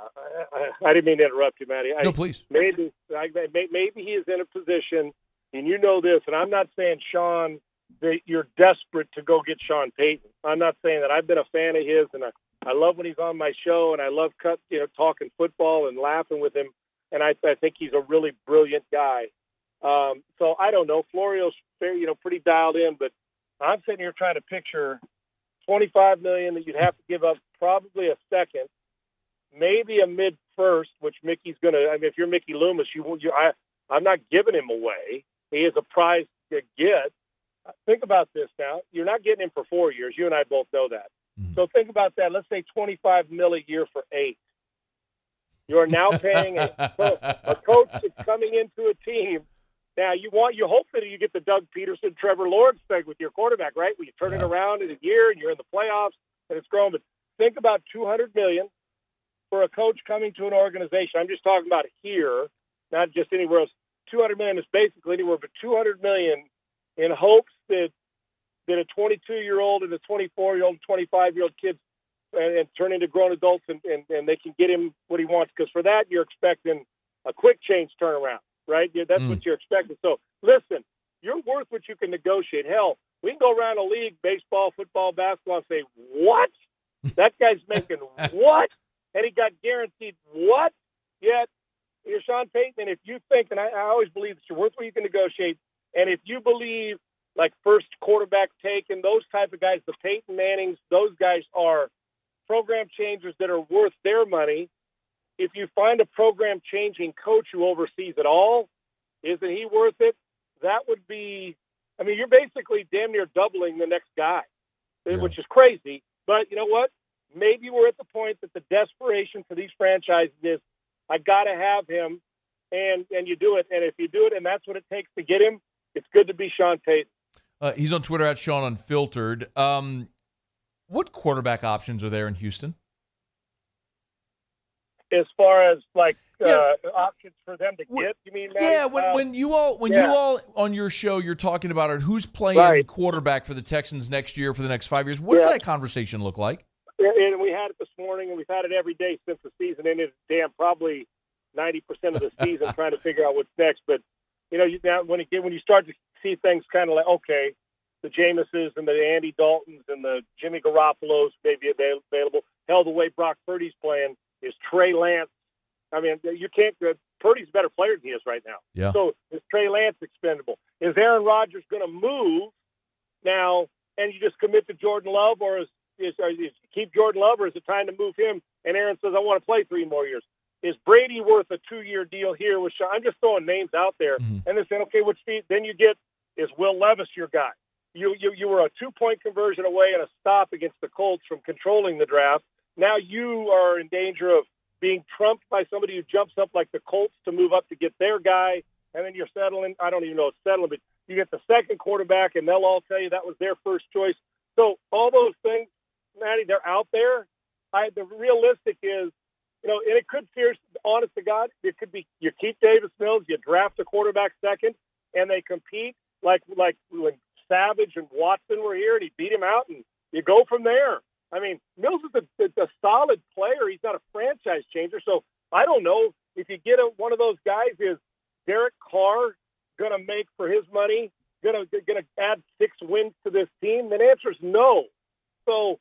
I didn't mean to interrupt you, Matty. No, please. Maybe he is in a position, and you know this, and I'm not saying, Sean, that you're desperate to go get Sean Payton. I'm not saying that. I've been a fan of his, and I love when he's on my show, and I love talking football and laughing with him, and I think he's a really brilliant guy. So I don't know. Florio's pretty dialed in, but I'm sitting here trying to picture $25 million that you'd have to give up probably a second, maybe a mid-first, which Mickey's going to – if you're Mickey Loomis, I'm not giving him away. He is a prize to get. Think about this now. You're not getting him for 4 years. You and I both know that. So think about that. Let's say $25 million a year for 8. You are now paying a coach that's coming into a team. Now, you hope that you get the Doug Peterson, Trevor Lawrence thing with your quarterback, right? Where you turn it around in a year and you're in the playoffs and it's growing. But think about $200 million for a coach coming to an organization. I'm just talking about here, not just anywhere else. $200 million is basically anywhere but $200 million in hopes that a 22-year-old and a 24-year-old, 25-year-old kids and turn into grown adults and they can get him what he wants. Because for that, you're expecting a quick change turnaround, right? That's what you're expecting. So, listen, you're worth what you can negotiate. Hell, we can go around a league, baseball, football, basketball, and say, what? That guy's making what? And he got guaranteed what? Yet, you're Sean Payton, and if you think, and I always believe that you're worth what you can negotiate, and if you believe, like first quarterback take and those type of guys, the Peyton Mannings, those guys are program changers that are worth their money. If you find a program-changing coach who oversees it all, isn't he worth it? That would be – you're basically damn near doubling the next guy, which is crazy. But you know what? maybe we're at the point that the desperation for these franchises is, I got to have him, and you do it. And if you do it and that's what it takes to get him, it's good to be Sean Payton. He's on Twitter at Sean Unfiltered. What quarterback options are there in Houston? As far as options for them to get, you mean? Matty? Yeah, when you all on your show, you're talking about it. Who's playing quarterback for the Texans next year for the next 5 years? What does that conversation look like? And we had it this morning, and we've had it every day since the season ended. Probably 90% of the season trying to figure out what's next. But when you start to see things kind of like, okay, the Jameses and the Andy Daltons and the Jimmy Garoppolos may be available. Hell, the way Brock Purdy's playing is Trey Lance. I mean, you can't. Purdy's a better player than he is right now. Yeah. So is Trey Lance expendable? Is Aaron Rodgers going to move now and you just commit to Jordan Love, or is you keep Jordan Love, or is it time to move him? And Aaron says, I want to play 3 more years. Is Brady worth a 2-year deal here with Sean? I'm just throwing names out there. And they're saying, okay, then you get, is Will Levis your guy? You were a 2-point conversion away and a stop against the Colts from controlling the draft. Now you are in danger of being trumped by somebody who jumps up like the Colts to move up to get their guy, and then you're settling. I don't even know if it's settling, but you get the second quarterback, and they'll all tell you that was their first choice. So all those things, Matty, they're out there. The realistic is, and it could seriously, honest to God, it could be you keep Davis Mills, you draft a quarterback second, and they compete like when Savage and Watson were here, and he beat him out, and you go from there. I mean, Mills is a solid player. He's not a franchise changer. So I don't know if you get one of those guys. Is Derek Carr going to make for his money? Going to add 6 wins to this team? The answer is no. So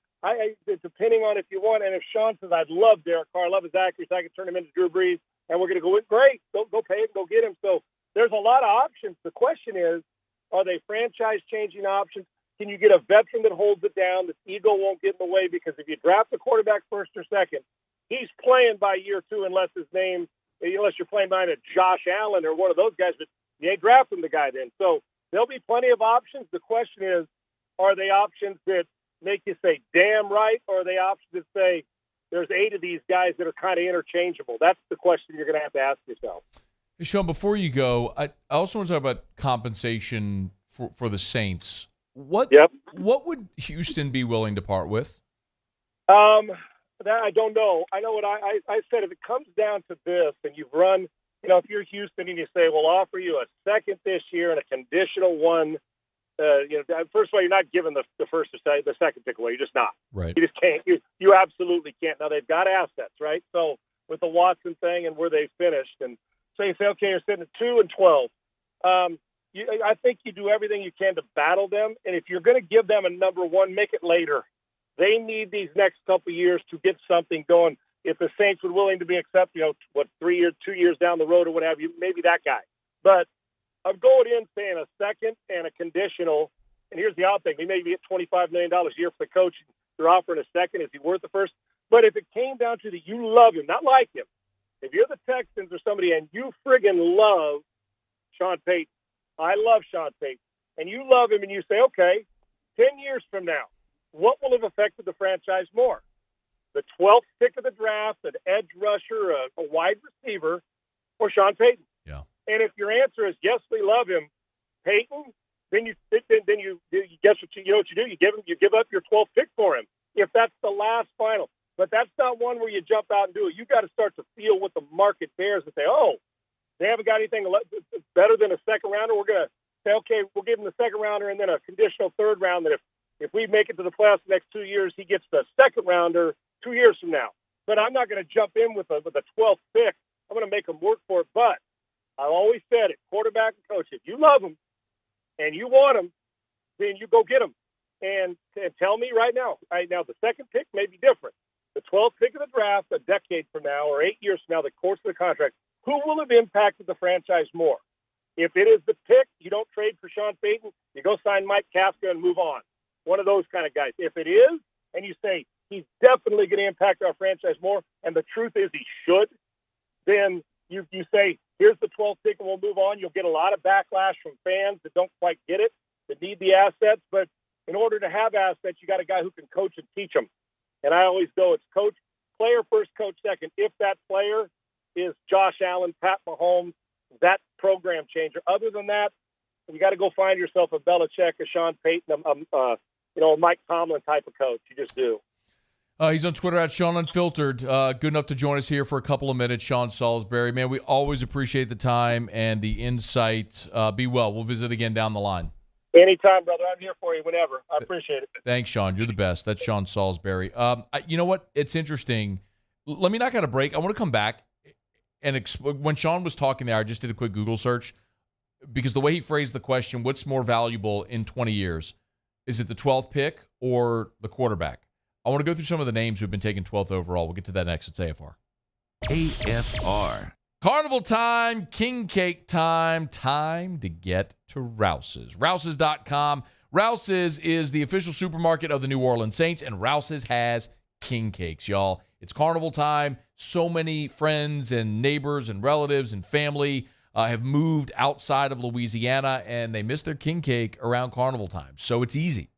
depending on if you want, and if Sean says I'd love Derek Carr, I love his accuracy, I could turn him into Drew Brees, and we're going to go with great. Go pay it, go get him. So there's a lot of options. The question is, are they franchise changing options? Can you get a veteran that holds it down? The ego won't get in the way, because if you draft the quarterback first or second, he's playing by year 2 unless you're playing behind a Josh Allen or one of those guys, but you ain't drafting the guy then. So there'll be plenty of options. The question is, are they options that make you say, damn right, or are they options that say there's 8 of these guys that are kind of interchangeable? That's the question you're going to have to ask yourself. Hey, Sean, before you go, I also want to talk about compensation for the Saints. What would Houston be willing to part with? That I don't know. I know what I said. If it comes down to this, and you've run, if you're Houston and you say, we'll offer you a second this year and a conditional one, first of all, you're not giving the first or the second pick away. You're just not. Right. You just can't. You absolutely can't. Now they've got assets, right? So with the Watson thing and where they finished, and so you say, okay, you're sitting at 2 and 12. I think you do everything you can to battle them, and if you're going to give them a number 1, make it later. They need these next couple of years to get something going. If the Saints were willing to be accepted, 2 years down the road or what have you, maybe that guy. But I'm going in saying a second and a conditional, and here's the odd thing. We maybe get $25 million a year for the coach. You're offering a second. Is he worth the first? But if it came down to you love him, not like him. If you're the Texans or somebody and you friggin' love Sean Payton, I love Sean Payton, and you love him, and you say, okay, 10 years from now, what will have affected the franchise more? The 12th pick of the draft, an edge rusher, a wide receiver, or Sean Payton? Yeah. And if your answer is yes, we love him, Payton, then you guess what you do. You give up your 12th pick for him if that's the last final. But that's not one where you jump out and do it. You got to start to feel what the market bears and say, oh, they haven't got anything better than a second rounder. We're going to say, okay, we'll give him the second rounder and then a conditional third round that if we make it to the playoffs the next 2 years, he gets the second rounder 2 years from now. But I'm not going to jump in with a 12th pick. I'm going to make him work for it. But I always said it, quarterback and coach, if you love him and you want him, then you go get him. And tell me right now, the second pick may be different. The 12th pick of the draft a decade from now or 8 years from now, the course of the contract, who will have impacted the franchise more? If it is the pick, you don't trade for Sean Payton, you go sign Mike Kafka and move on. One of those kind of guys. If it is, and you say he's definitely going to impact our franchise more, and the truth is he should, then you say, here's the 12th pick and we'll move on. You'll get a lot of backlash from fans that don't quite get it, that need the assets. But in order to have assets, you got a guy who can coach and teach them. And I always go, it's coach, player first, coach second. If that player is Josh Allen, Pat Mahomes, that program changer. Other than that, you got to go find yourself a Belichick, a Sean Payton, a Mike Tomlin type of coach. You just do. He's on Twitter at Sean Unfiltered. Good enough to join us here for a couple of minutes, Sean Salisbury. Man, we always appreciate the time and the insight. Be well. We'll visit again down the line. Anytime, brother. I'm here for you whenever. I appreciate it. Thanks, Sean. You're the best. That's Sean Salisbury. You know what? It's interesting. Let me knock out a break. I want to come back. And when Sean was talking there, I just did a quick Google search because the way he phrased the question, what's more valuable in 20 years? Is it the 12th pick or the quarterback? I want to go through some of the names who have been taken 12th overall. We'll get to that next. It's AFR. AFR. Carnival time, king cake time, time to get to Rouse's. Rouse's.com. Rouse's is the official supermarket of the New Orleans Saints, and Rouse's has king cakes, y'all. It's carnival time. So many friends and neighbors and relatives and family have moved outside of Louisiana, and they miss their king cake around carnival time. So it's easy.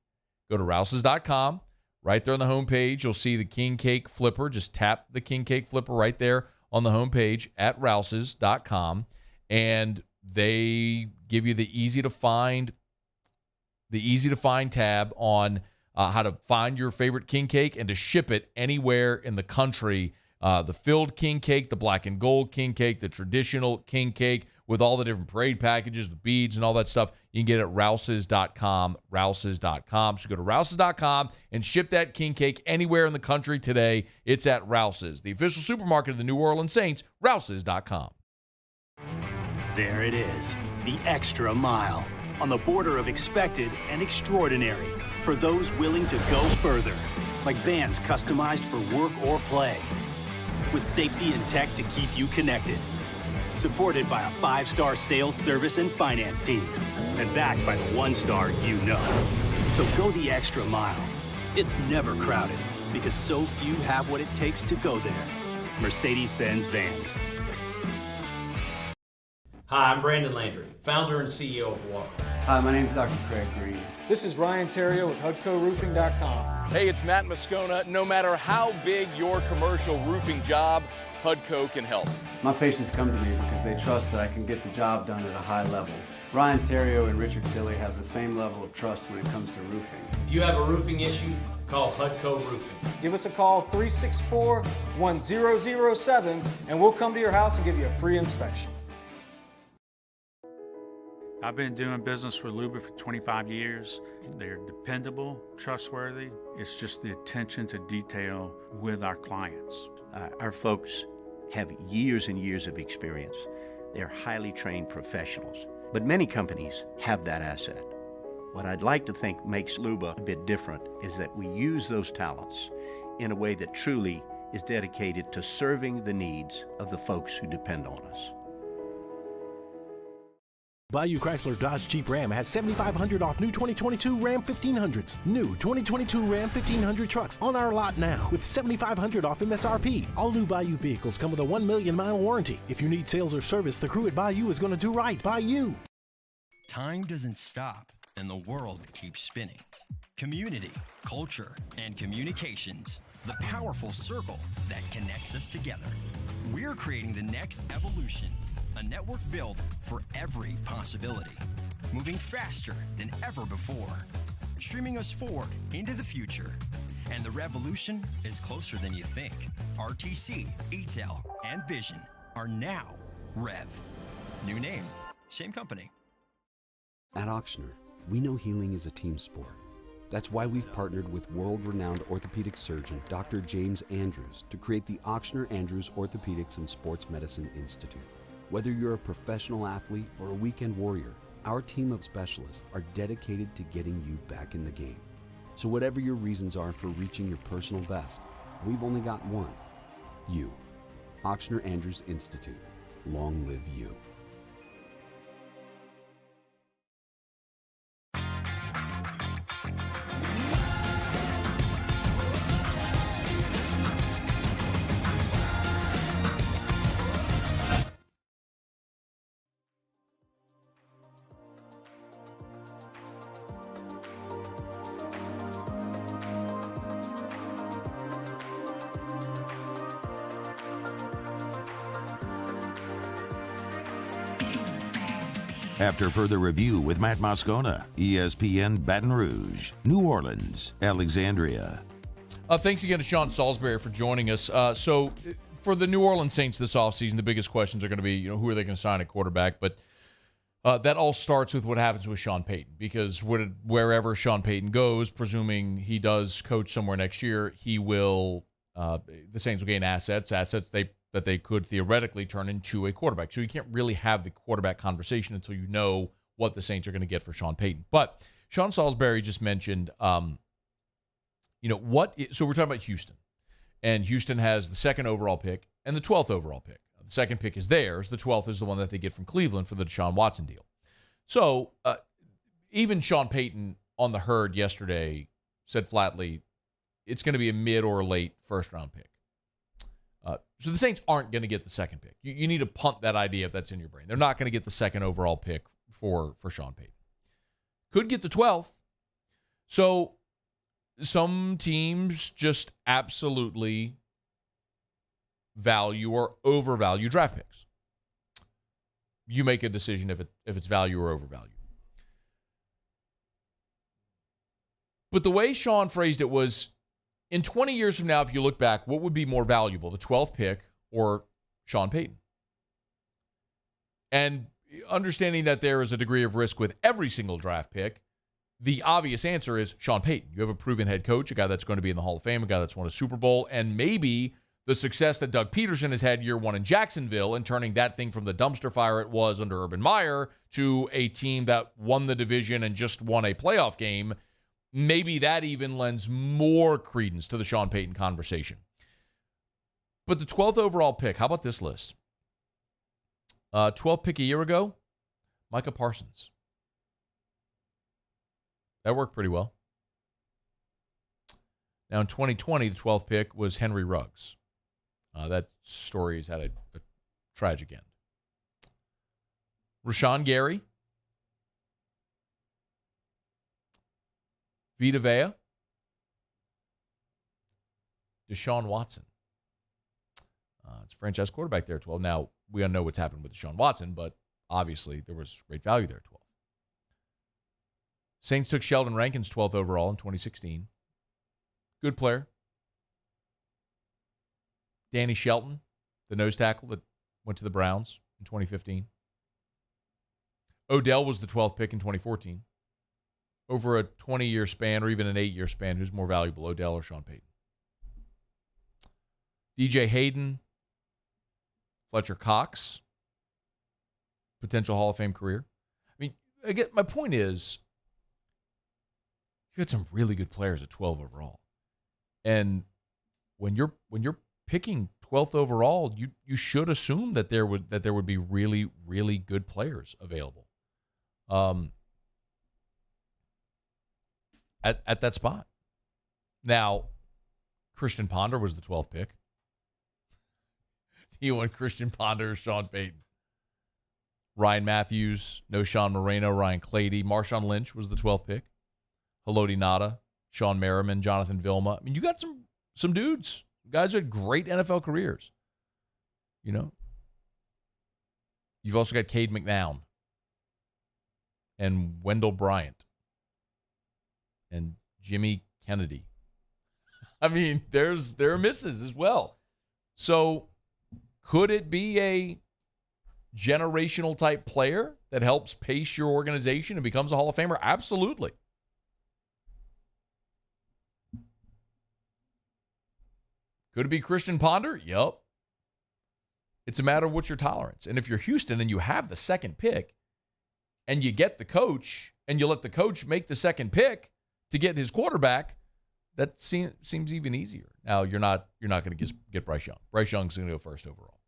Go to Rouse's.com. Right there on the homepage, you'll see the king cake flipper. Just tap the king cake flipper right there on the homepage at Rouse's.com, and they give you the easy to find tab on how to find your favorite king cake and to ship it anywhere in the country. The filled king cake, the black and gold king cake, the traditional king cake with all the different parade packages, the beads and all that stuff. You can get it at Rouse's.com, Rouse's.com. So go to Rouse's.com and ship that king cake anywhere in the country today. It's at Rouse's, the official supermarket of the New Orleans Saints, Rouse's.com. There it is, the extra mile, on the border of expected and extraordinary, for those willing to go further, like vans customized for work or play, with safety and tech to keep you connected. Supported by a 5-star sales, service, and finance team. And backed by the 1-star you know. So go the extra mile. It's never crowded because so few have what it takes to go there. Mercedes-Benz Vans. Hi, I'm Brandon Landry, founder and CEO of Water. Hi, my name is Dr. Craig Green. This is Ryan Terrio with HUDCORoofing.com. Hey, it's Matt Moscona. No matter how big your commercial roofing job, HUDCO can help. My patients come to me because they trust that I can get the job done at a high level. Ryan Terrio and Richard Tilley have the same level of trust when it comes to roofing. If you have a roofing issue, call HUDCO Roofing. Give us a call, 364-1007, and we'll come to your house and give you a free inspection. I've been doing business with Luba for 25 years. They're dependable, trustworthy. It's just the attention to detail with our clients. Our folks have years and years of experience. They're highly trained professionals, but many companies have that asset. What I'd like to think makes Luba a bit different is that we use those talents in a way that truly is dedicated to serving the needs of the folks who depend on us. Bayou Chrysler Dodge Jeep Ram has $7,500 off new 2022 Ram 1500s. New 2022 Ram 1500 trucks on our lot now with $7,500 off MSRP. All new Bayou vehicles come with a 1 million mile warranty. If you need sales or service, the crew at Bayou is going to do right by you. Time doesn't stop, and the world keeps spinning. Community, culture, and communications. The powerful circle that connects us together. We're creating the next evolution. A network built for every possibility. Moving faster than ever before. Streaming us forward into the future. And the revolution is closer than you think. RTC, ETEL, and Vision are now Rev. New name, same company. At Auctioner, we know healing is a team sport. That's why we've partnered with world-renowned orthopedic surgeon Dr. James Andrews to create the Auctioner Andrews Orthopedics and Sports Medicine Institute. Whether you're a professional athlete or a weekend warrior, our team of specialists are dedicated to getting you back in the game. So whatever your reasons are for reaching your personal best, we've only got one. You. Auctioner Andrews Institute. Long live you. After further review with Matt Moscona, ESPN Baton Rouge, New Orleans, Alexandria. Thanks again to Sean Salisbury for joining us. So for the New Orleans Saints this offseason, the biggest questions are going to be, who are they going to sign at quarterback? But that all starts with what happens with Sean Payton, because wherever Sean Payton goes, presuming he does coach somewhere next year, he will the Saints will gain assets that they could theoretically turn into a quarterback. So you can't really have the quarterback conversation until you know what the Saints are going to get for Sean Payton. But Sean Salisbury just mentioned, so we're talking about Houston. And Houston has the 2nd overall pick and the 12th overall pick. The 2nd pick is theirs. The 12th is the one that they get from Cleveland for the Deshaun Watson deal. So even Sean Payton on the Herd yesterday said flatly, it's going to be a mid or late first-round pick. So the Saints aren't going to get the 2nd pick. You need to punt that idea if that's in your brain. They're not going to get the 2nd overall pick for Sean Payton. Could get the 12th. So some teams just absolutely value or overvalue draft picks. You make a decision if it's value or overvalue. But the way Sean phrased it was, in 20 years from now, if you look back, what would be more valuable, the 12th pick or Sean Payton? And understanding that there is a degree of risk with every single draft pick, the obvious answer is Sean Payton. You have a proven head coach, a guy that's going to be in the Hall of Fame, a guy that's won a Super Bowl, and maybe the success that Doug Peterson has had year one in Jacksonville and turning that thing from the dumpster fire it was under Urban Meyer to a team that won the division and just won a playoff game, maybe that even lends more credence to the Sean Payton conversation. But the 12th overall pick, how about this list? 12th pick a year ago, Micah Parsons. That worked pretty well. Now in 2020, the 12th pick was Henry Ruggs. That story has had a tragic end. Rashawn Gary. Vita Vea. Deshaun Watson. It's a franchise quarterback there at 12. Now, we don't know what's happened with Deshaun Watson, but obviously there was great value there at 12. Saints took Sheldon Rankins 12th overall in 2016. Good player. Danny Shelton, the nose tackle that went to the Browns in 2015. Odell was the 12th pick in 2014. Over a 20-year span or even an 8-year span, who's more valuable, Odell or Sean Payton? DJ Hayden, Fletcher Cox, potential Hall of Fame career. I mean, again, my point is, you had some really good players at 12 overall. And when you're picking 12th overall, you should assume that there would be really, really good players available. At that spot. Now, Christian Ponder was the 12th pick. Do you want Christian Ponder or Sean Payton? Ryan Matthews, no Sean Moreno, Ryan Clady. Marshawn Lynch was the 12th pick. Haloti Ngata, Sean Merriman, Jonathan Vilma. I mean, you got some dudes. Guys who had great NFL careers. You know? You've also got Cade McNown and Wendell Bryant and Jimmy Kennedy. I mean, there are misses as well. So could it be a generational type player that helps pace your organization and becomes a Hall of Famer? Absolutely. Could it be Christian Ponder? Yep. It's a matter of what's your tolerance. And if you're Houston and you have the 2nd pick and you get the coach and you let the coach make the 2nd pick to get his quarterback, that seems even easier. Now, you're not going to get Bryce Young. Bryce Young's going to go first overall.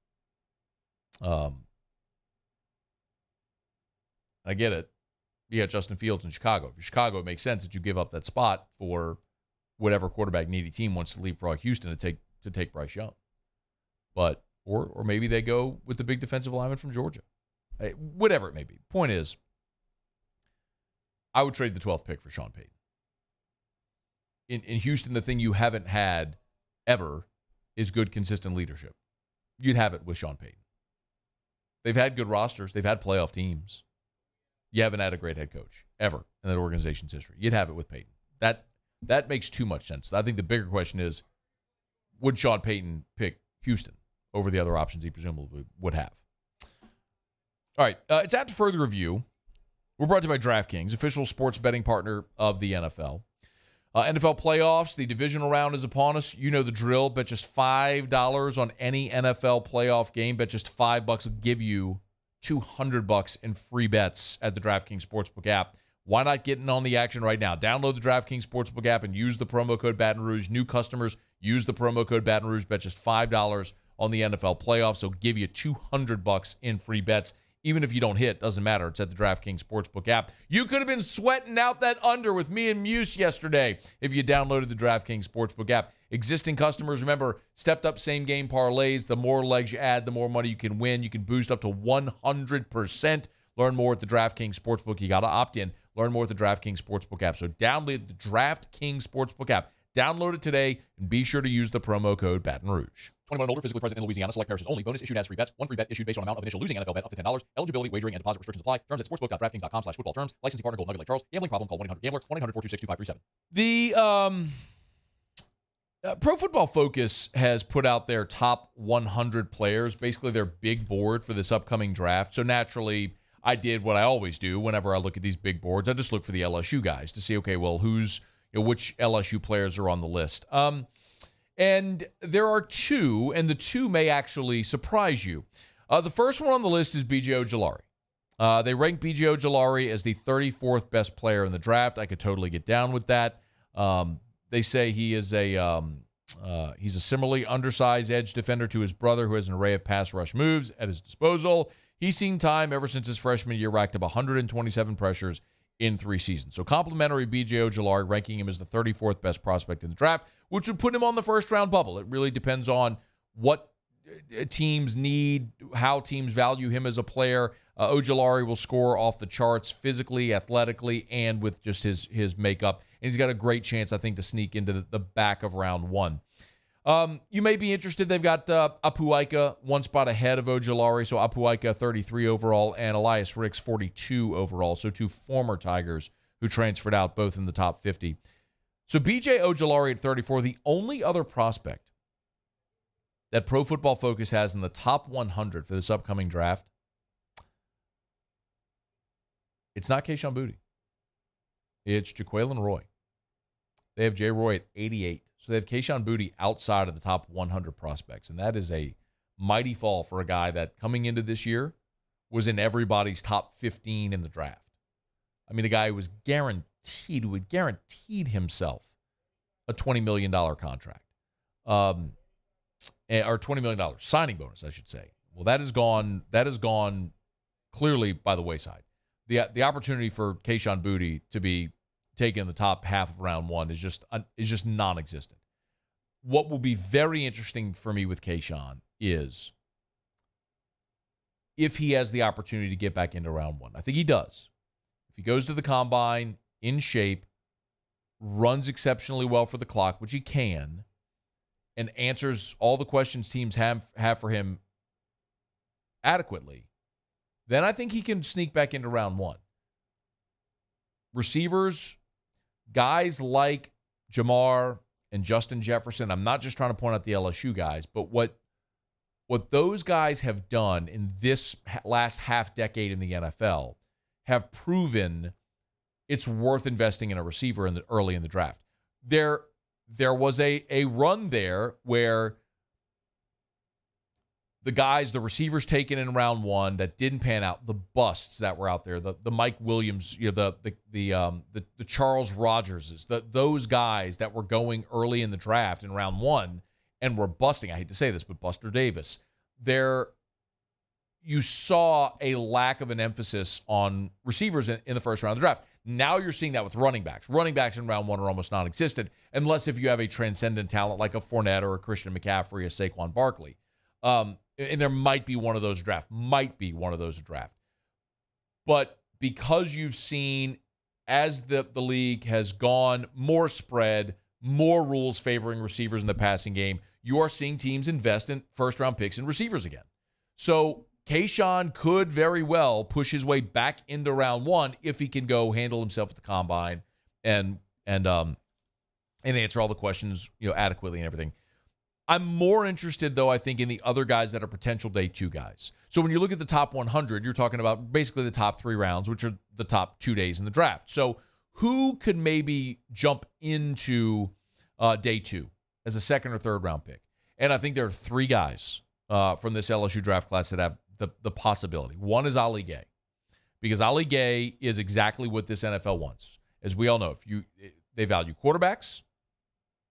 I get it. You got Justin Fields in Chicago. If you're Chicago, it makes sense that you give up that spot for whatever quarterback needy team wants to leapfrog Houston to take Bryce Young. But or maybe they go with the big defensive lineman from Georgia. Whatever it may be. Point is, I would trade the 12th pick for Sean Payton. In Houston, the thing you haven't had ever is good, consistent leadership. You'd have it with Sean Payton. They've had good rosters. They've had playoff teams. you haven't had a great head coach ever in that organization's history. You'd have it with Payton. That makes too much sense. I think the bigger question is, would Sean Payton pick Houston over the other options he presumably would have? All right, it's after further review. We're brought to you by DraftKings, official sports betting partner of the NFL. NFL playoffs, the divisional round is upon us. You know the drill. Bet just $5 on any NFL playoff game. Bet just $5 will give you $200 in free bets at the DraftKings Sportsbook app. Why not get in on the action right now? Download the DraftKings Sportsbook app and use the promo code Baton Rouge. New customers, use the promo code Baton Rouge. Bet just $5 on the NFL playoffs. So give you $200 in free bets. Even if you don't hit, doesn't matter. It's at the DraftKings Sportsbook app. You could have been sweating out that under with me and Muse yesterday if you downloaded the DraftKings Sportsbook app. Existing customers, remember, stepped up same-game parlays. The more legs you add, the more money you can win. You can boost up to 100%. Learn more at the DraftKings Sportsbook. You got to opt in. Learn more at the DraftKings Sportsbook app. So download the DraftKings Sportsbook app. Download it today, and be sure to use the promo code Baton Rouge. 21 and older, physically present in Louisiana. Select parishes only. Bonus issued as free bets. One free bet issued based on amount of initial losing NFL bet up to $10. Eligibility, wagering, and deposit restrictions apply. Terms at sportsbook.draftkings.com/football terms. Licensing partner Gold Nugget Lake Charles. Gambling problem? Call 1-800-GAMBLER. 1-800-426-2537. The Pro Football Focus has put out their top 100 players, basically their big board for this upcoming draft. So naturally, I did what I always do whenever I look at these big boards. I just look for the LSU guys to see, okay, well, which LSU players are on the list. And there are two, and the two may actually surprise you. The first one on the list is B.J. Ojulari. They rank B.J. Ojulari as the 34th best player in the draft. I could totally get down with that. They say he is he's a similarly undersized edge defender to his brother who has an array of pass rush moves at his disposal. He's seen time ever since his freshman year, racked up 127 pressures in 3 seasons. So complimentary B.J. Ojulari, ranking him as the 34th best prospect in the draft, which would put him on the first-round bubble. It really depends on what teams need, how teams value him as a player. Ojulari will score off the charts physically, athletically, and with just his makeup. And he's got a great chance, I think, to sneak into the back of round 1. You may be interested. They've got Apu-Ika 1 spot ahead of Ojulari. So Apu-Ika 33 overall and Elias Ricks 42 overall. So 2 former Tigers who transferred out, both in the top 50. So B.J. Ojulari at 34, the only other prospect that Pro Football Focus has in the top 100 for this upcoming draft, it's not Kayshon Boutte. It's Jaquelin Roy. They have Jay Roy at 88. So they have Kayshon Boutte outside of the top 100 prospects. And that is a mighty fall for a guy that coming into this year was in everybody's top 15 in the draft. I mean, a guy who had guaranteed himself a $20 million contract. Or $20 million signing bonus, I should say. Well, that has gone clearly by the wayside. The opportunity for Kayshon Boutte to be taken in the top half of round 1 is just non-existent. What will be very interesting for me with Kayshon is if he has the opportunity to get back into round 1. I think he does. If he goes to the combine in shape, runs exceptionally well for the clock, which he can, and answers all the questions teams have for him adequately, then I think he can sneak back into round 1. Receivers, guys like Jamar and Justin Jefferson, I'm not just trying to point out the LSU guys, but what those guys have done in this last half decade in the NFL have proven it's worth investing in a receiver early in the draft. There was a run there where the receivers taken in round 1 that didn't pan out, the busts that were out there, the Mike Williams, the Charles Rogerses, those guys that were going early in the draft in round 1 and were busting. I hate to say this, but Buster Davis, you saw a lack of an emphasis on receivers in the first round of the draft. Now you're seeing that with running backs. Running backs in round 1 are almost non-existent, unless if you have a transcendent talent like a Fournette or a Christian McCaffrey, a Saquon Barkley. And there might be one of those draft. But because you've seen, as the league has gone more spread, more rules favoring receivers in the passing game, you are seeing teams invest in first-round picks and receivers again. So Kayshawn could very well push his way back into round one if he can go handle himself at the combine and answer all the questions, adequately and everything. I'm more interested, though, I think, in the other guys that are potential day 2 guys. So when you look at the top 100, you're talking about basically the top 3 rounds, which are the top 2 days in the draft. So who could maybe jump into day 2 as a second or third round pick? And I think there are 3 guys from this LSU draft class that have the possibility. One is Ali Gay, because Ali Gay is exactly what this NFL wants. As we all know, they value quarterbacks,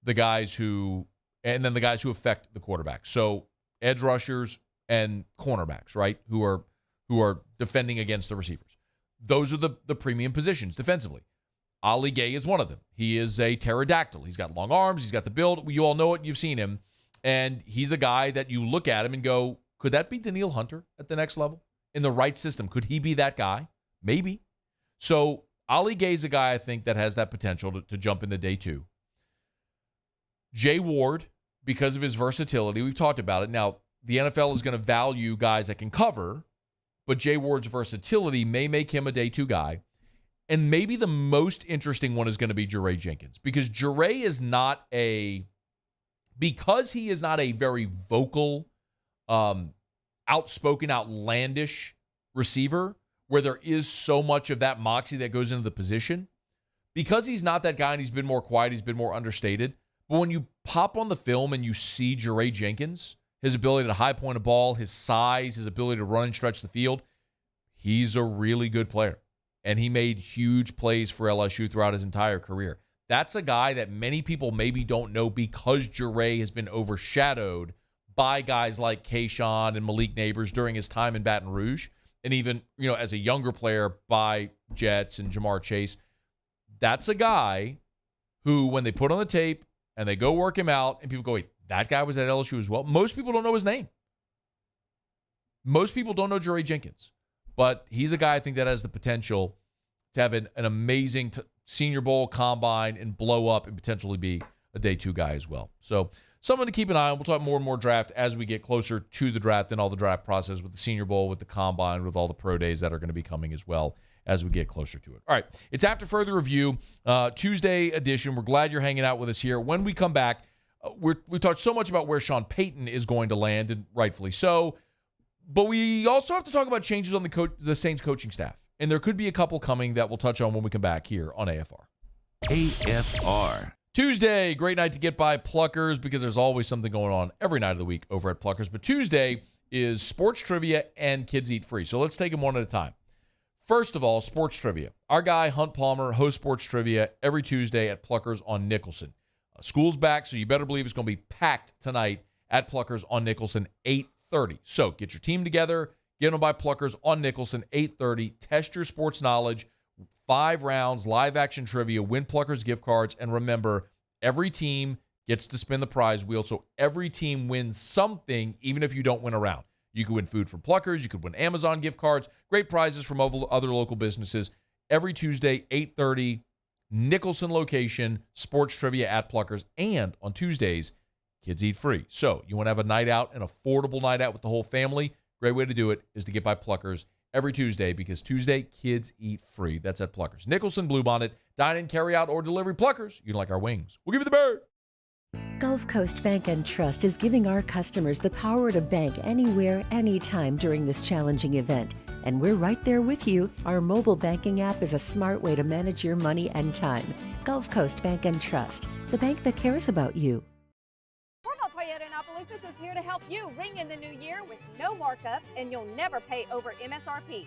the guys who affect the quarterback. So edge rushers and cornerbacks, right, who are defending against the receivers. Those are the premium positions defensively. Ali Gay is one of them. He is a pterodactyl. He's got long arms. He's got the build. You all know it. You've seen him. And he's a guy that you look at him and go, could that be Daniil Hunter at the next level? In the right system, could he be that guy? Maybe. So Ali Gay's a guy I think that has that potential to jump into day 2. Jay Ward, because of his versatility, we've talked about it. Now, the NFL is going to value guys that can cover, but Jay Ward's versatility may make him a day 2 guy. And maybe the most interesting one is going to be Jure Jenkins, because Jure is not because he is not a very vocal, outspoken, outlandish receiver where there is so much of that moxie that goes into the position. Because he's not that guy and he's been more quiet, he's been more understated. But when you pop on the film and you see Jure Jenkins, his ability to high point a ball, his size, his ability to run and stretch the field, he's a really good player. And he made huge plays for LSU throughout his entire career. That's a guy that many people maybe don't know because Jure has been overshadowed by guys like Kayshawn and Malik Neighbors during his time in Baton Rouge. And even, as a younger player by Jets and Jamar Chase. That's a guy who, when they put on the tape and they go work him out and people go, wait, that guy was at LSU as well? Most people don't know his name. Most people don't know Jure Jenkins. But he's a guy I think that has the potential to have an amazing Senior Bowl combine and blow up and potentially be a day 2 guy as well. So someone to keep an eye on. We'll talk more and more draft as we get closer to the draft and all the draft process with the Senior Bowl, with the combine, with all the pro days that are going to be coming as well as we get closer to it. All right, it's After Further Review, Tuesday edition. We're glad you're hanging out with us here. When we come back, we talked so much about where Sean Payton is going to land, and rightfully so. But we also have to talk about changes on the Saints coaching staff. And there could be a couple coming that we'll touch on when we come back here on AFR. AFR. Tuesday, great night to get by Pluckers because there's always something going on every night of the week over at Pluckers. But Tuesday is sports trivia and Kids Eat Free. So let's take them one at a time. First of all, sports trivia. Our guy, Hunt Palmer, hosts sports trivia every Tuesday at Pluckers on Nicholson. School's back, so you better believe it's going to be packed tonight at Pluckers on Nicholson, 8:30. So get your team together, get them by Pluckers on Nicholson, 8:30. Test your sports knowledge, 5 rounds, live action trivia, win Pluckers gift cards, and remember, every team gets to spin the prize wheel, so every team wins something, even if you don't win a round. You could win food from Pluckers, you could win Amazon gift cards, great prizes from other local businesses. Every Tuesday, 8:30, Nicholson location, sports trivia at Pluckers, and on Tuesdays, Kids Eat Free. So you want to have a night out, an affordable night out with the whole family, great way to do it is to get by Pluckers every Tuesday, because Tuesday, Kids Eat Free. That's at Pluckers. Nicholson, Bluebonnet, dine-in, carry-out, or delivery. Pluckers, you like our wings. We'll give you the bird. Gulf Coast Bank and Trust is giving our customers the power to bank anywhere, anytime during this challenging event. And we're right there with you. Our mobile banking app is a smart way to manage your money and time. Gulf Coast Bank and Trust, the bank that cares about you. Toyota in Opelousas is here to help you ring in the new year with no markups, and you'll never pay over MSRP.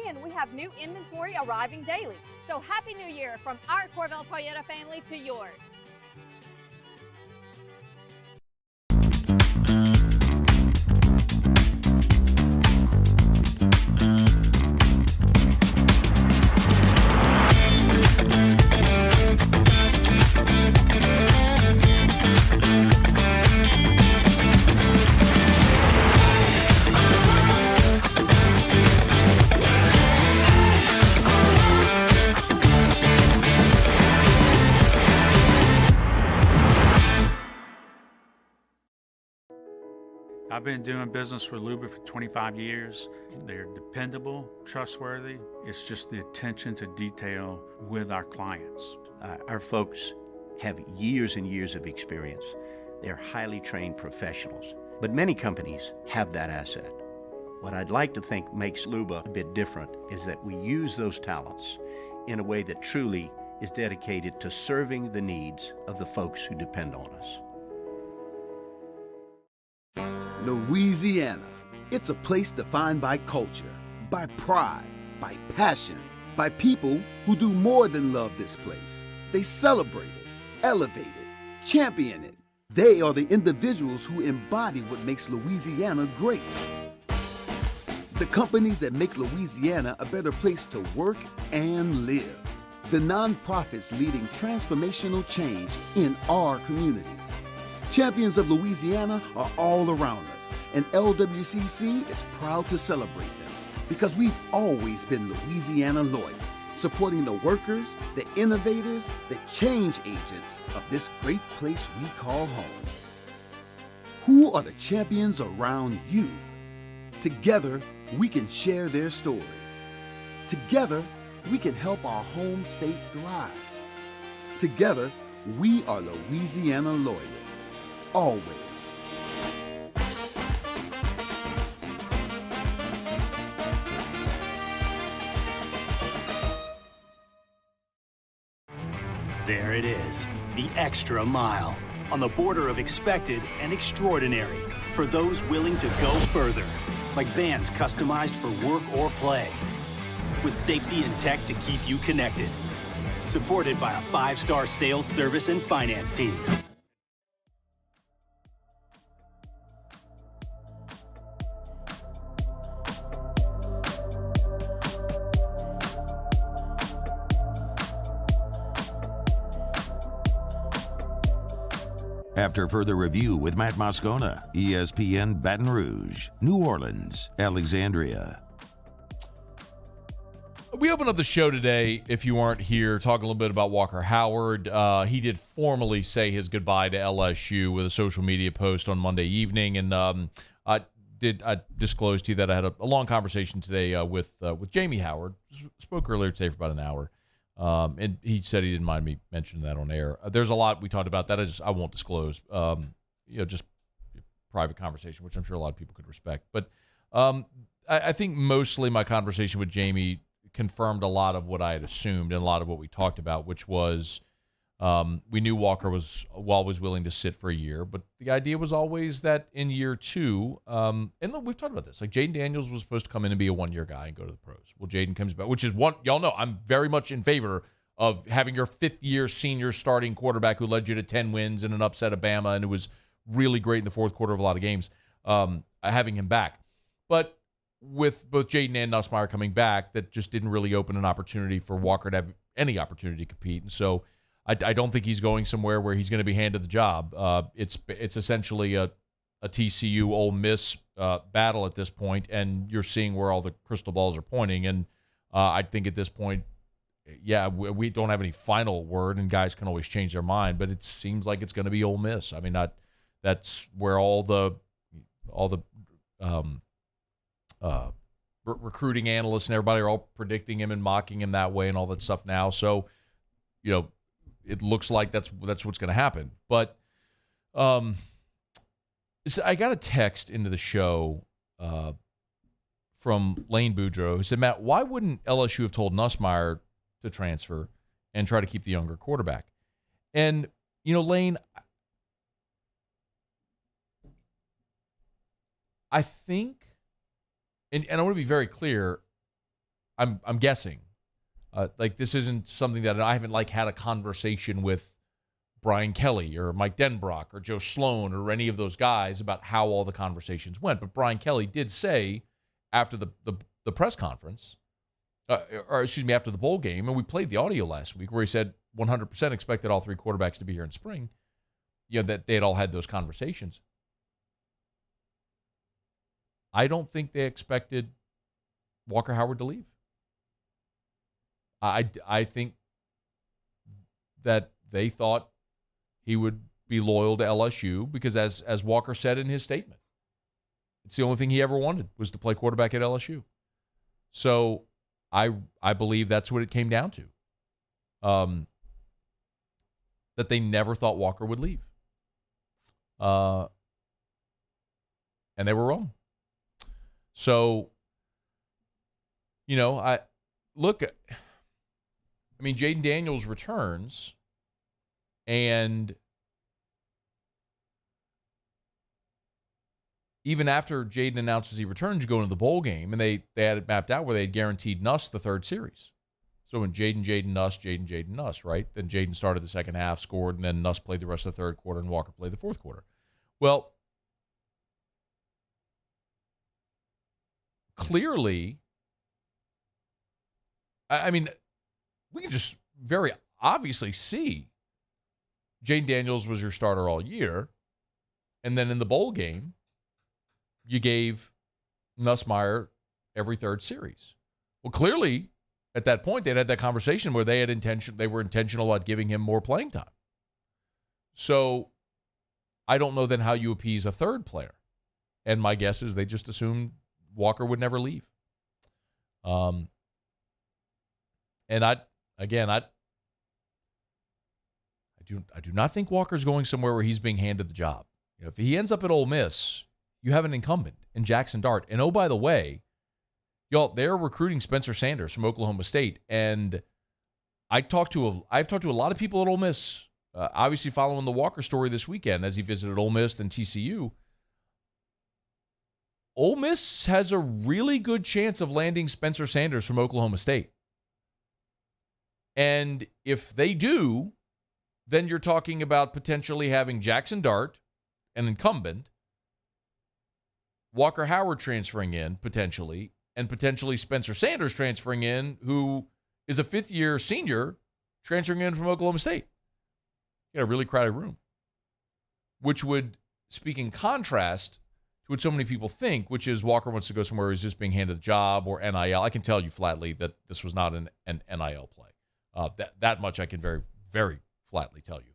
And we have new inventory arriving daily. So Happy New Year from our Corvell Toyota family to yours. I've been doing business with Luba for 25 years. They're dependable, trustworthy. It's just the attention to detail with our clients. Our folks have years and years of experience. They're highly trained professionals. But many companies have that asset. What I'd like to think makes Luba a bit different is that we use those talents in a way that truly is dedicated to serving the needs of the folks who depend on us. Louisiana. It's a place defined by culture, by pride, by passion, by people who do more than love this place. They celebrate it, elevate it, champion it. They are the individuals who embody what makes Louisiana great. The companies that make Louisiana a better place to work and live. The nonprofits leading transformational change in our communities. Champions of Louisiana are all around us, and LWCC is proud to celebrate them because we've always been Louisiana loyal, supporting the workers, the innovators, the change agents of this great place we call home. Who are the champions around you? Together, we can share their stories. Together, we can help our home state thrive. Together, we are Louisiana loyal. Always. There it is, the extra mile, on the border of expected and extraordinary, for those willing to go further, like vans customized for work or play, with safety and tech to keep you connected, supported by a 5-star sales, service, and finance team. After further review with Matt Moscona, ESPN Baton Rouge, New Orleans, Alexandria. We opened up the show today, if you weren't here, talking a little bit about Walker Howard. He did formally say his goodbye to LSU with a social media post on Monday evening. And I disclosed to you that I had a long conversation today with Jamie Howard. Spoke earlier today for about an hour. And he said he didn't mind me mentioning that on air. There's a lot we talked about that I won't disclose. Just private conversation, which I'm sure a lot of people could respect. But I think mostly my conversation with Jamie confirmed a lot of what I had assumed and a lot of what we talked about, which was we knew Walker was always willing to sit for a year, but the idea was always that in year two, and look, we've talked about this, like Jaden Daniels was supposed to come in and be a one-year guy and go to the pros. Well, Jaden comes back, which is one, y'all know, I'm very much in favor of having your fifth-year senior starting quarterback who led you to 10 wins and an upset of Bama, and it was really great in the fourth quarter of a lot of games, having him back. But with both Jaden and Nussmeier coming back, that just didn't really open an opportunity for Walker to have any opportunity to compete. And so I don't think he's going somewhere where he's going to be handed the job. It's essentially a TCU Ole Miss battle at this point, and you're seeing where all the crystal balls are pointing. And I think at this point, yeah, we don't have any final word, and guys can always change their mind, but it seems like it's going to be Ole Miss. I mean, that's where all the recruiting analysts and everybody are all predicting him and mocking him that way and all that stuff now. So, it looks like that's what's going to happen. But so I got a text into the show from Lane Boudreau who said, Matt, why wouldn't LSU have told Nussmeier to transfer and try to keep the younger quarterback? And, Lane, I think, and I want to be very clear, I'm guessing. This isn't something that I haven't had a conversation with Brian Kelly or Mike Denbrock or Joe Sloan or any of those guys about how all the conversations went. But Brian Kelly did say after the press conference, after the bowl game, and we played the audio last week where he said 100% expected all three quarterbacks to be here in spring, that they had all had those conversations. I don't think they expected Walker Howard to leave. I think that they thought he would be loyal to LSU because, as Walker said in his statement, It's the only thing he ever wanted was to play quarterback at LSU. So I believe that's what it came down to. That they never thought Walker would leave. And they were wrong. So, Jayden Daniels returns, and even after Jayden announces he returns, you go into the bowl game, and they had it mapped out where they had guaranteed Nuss the third series. So when Jayden, Nuss, right? Then Jayden started the second half, scored, and then Nuss played the rest of the third quarter, and Walker played the fourth quarter. Well, clearly, we can just very obviously see Jayden Daniels was your starter all year, and then in the bowl game, you gave Nussmeier every third series. Well, clearly, at that point, they'd had that conversation where they were intentional about giving him more playing time. So I don't know then how you appease a third player. And my guess is they just assumed Walker would never leave. And I do not think Walker's going somewhere where he's being handed the job. If he ends up at Ole Miss, you have an incumbent in Jackson Dart. And oh, by the way, y'all, they're recruiting Spencer Sanders from Oklahoma State. And I've talked to a lot of people at Ole Miss, obviously following the Walker story this weekend as he visited Ole Miss and TCU. Ole Miss has a really good chance of landing Spencer Sanders from Oklahoma State. And if they do, then you're talking about potentially having Jackson Dart, an incumbent, Walker Howard transferring in, potentially, and potentially Spencer Sanders transferring in, who is a fifth-year senior transferring in from Oklahoma State. You got a really crowded room, which would speak in contrast to what so many people think, which is Walker wants to go somewhere where he's just being handed a job or NIL. I can tell you flatly that this was not an NIL play. That much I can very, very flatly tell you.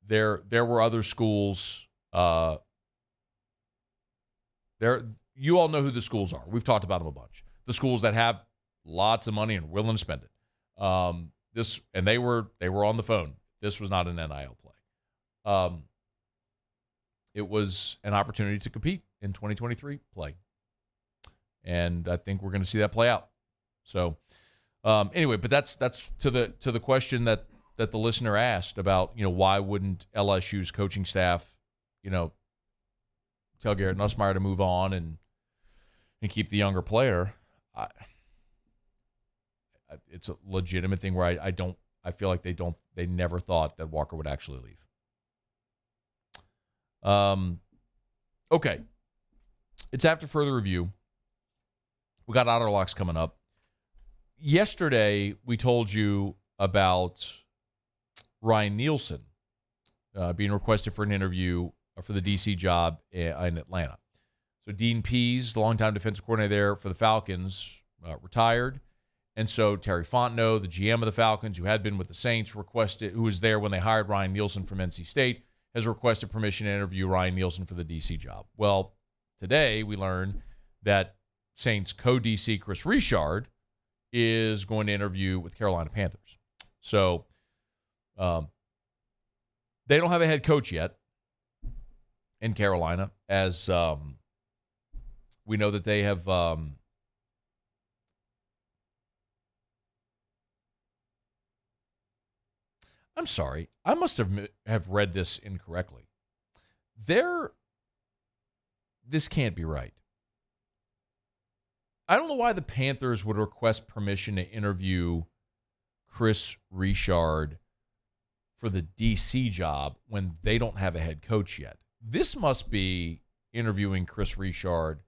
There were other schools. You all know who the schools are. We've talked about them a bunch. The schools that have lots of money and willing to spend it. They were on the phone. This was not an NIL play. It was an opportunity to compete in 2023 play. And I think we're going to see that play out. So anyway, but that's to the question that the listener asked about, why wouldn't LSU's coaching staff, tell Garrett Nussmeier to move on and keep the younger player. It's a legitimate thing where I feel like they never thought that Walker would actually leave. Okay. It's after further review. We got Otter Locks coming up. Yesterday, we told you about Ryan Nielsen being requested for an interview for the D.C. job in Atlanta. So Dean Pease, the longtime defensive coordinator there for the Falcons, retired. And so Terry Fontenot, the GM of the Falcons, who had been with the Saints, who was there when they hired Ryan Nielsen from NC State, has requested permission to interview Ryan Nielsen for the D.C. job. Well, today we learned that Saints co-DC Chris Richard is going to interview with Carolina Panthers. So they don't have a head coach yet in Carolina, as we know that they have I'm sorry. I must have read this incorrectly. This can't be right. I don't know why the Panthers would request permission to interview Chris Richard for the DC job when they don't have a head coach yet. This must be interviewing Chris Richard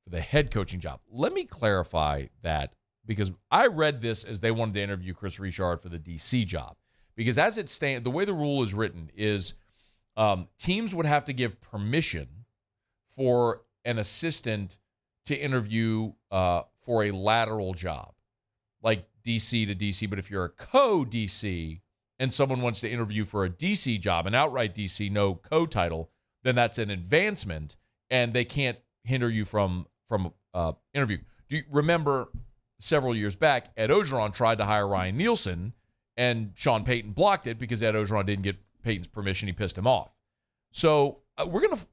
for the head coaching job. Let me clarify that, because I read this as they wanted to interview Chris Richard for the DC job. Because as it stands, the way the rule is written is teams would have to give permission for an assistant to interview for a lateral job, like DC to DC. But if you're a co-DC and someone wants to interview for a DC job, an outright DC, no co-title, then that's an advancement, and they can't hinder you from interview. Do you remember several years back, Ed Ogeron tried to hire Ryan Nielsen, and Sean Payton blocked it because Ed Ogeron didn't get Payton's permission. He pissed him off. So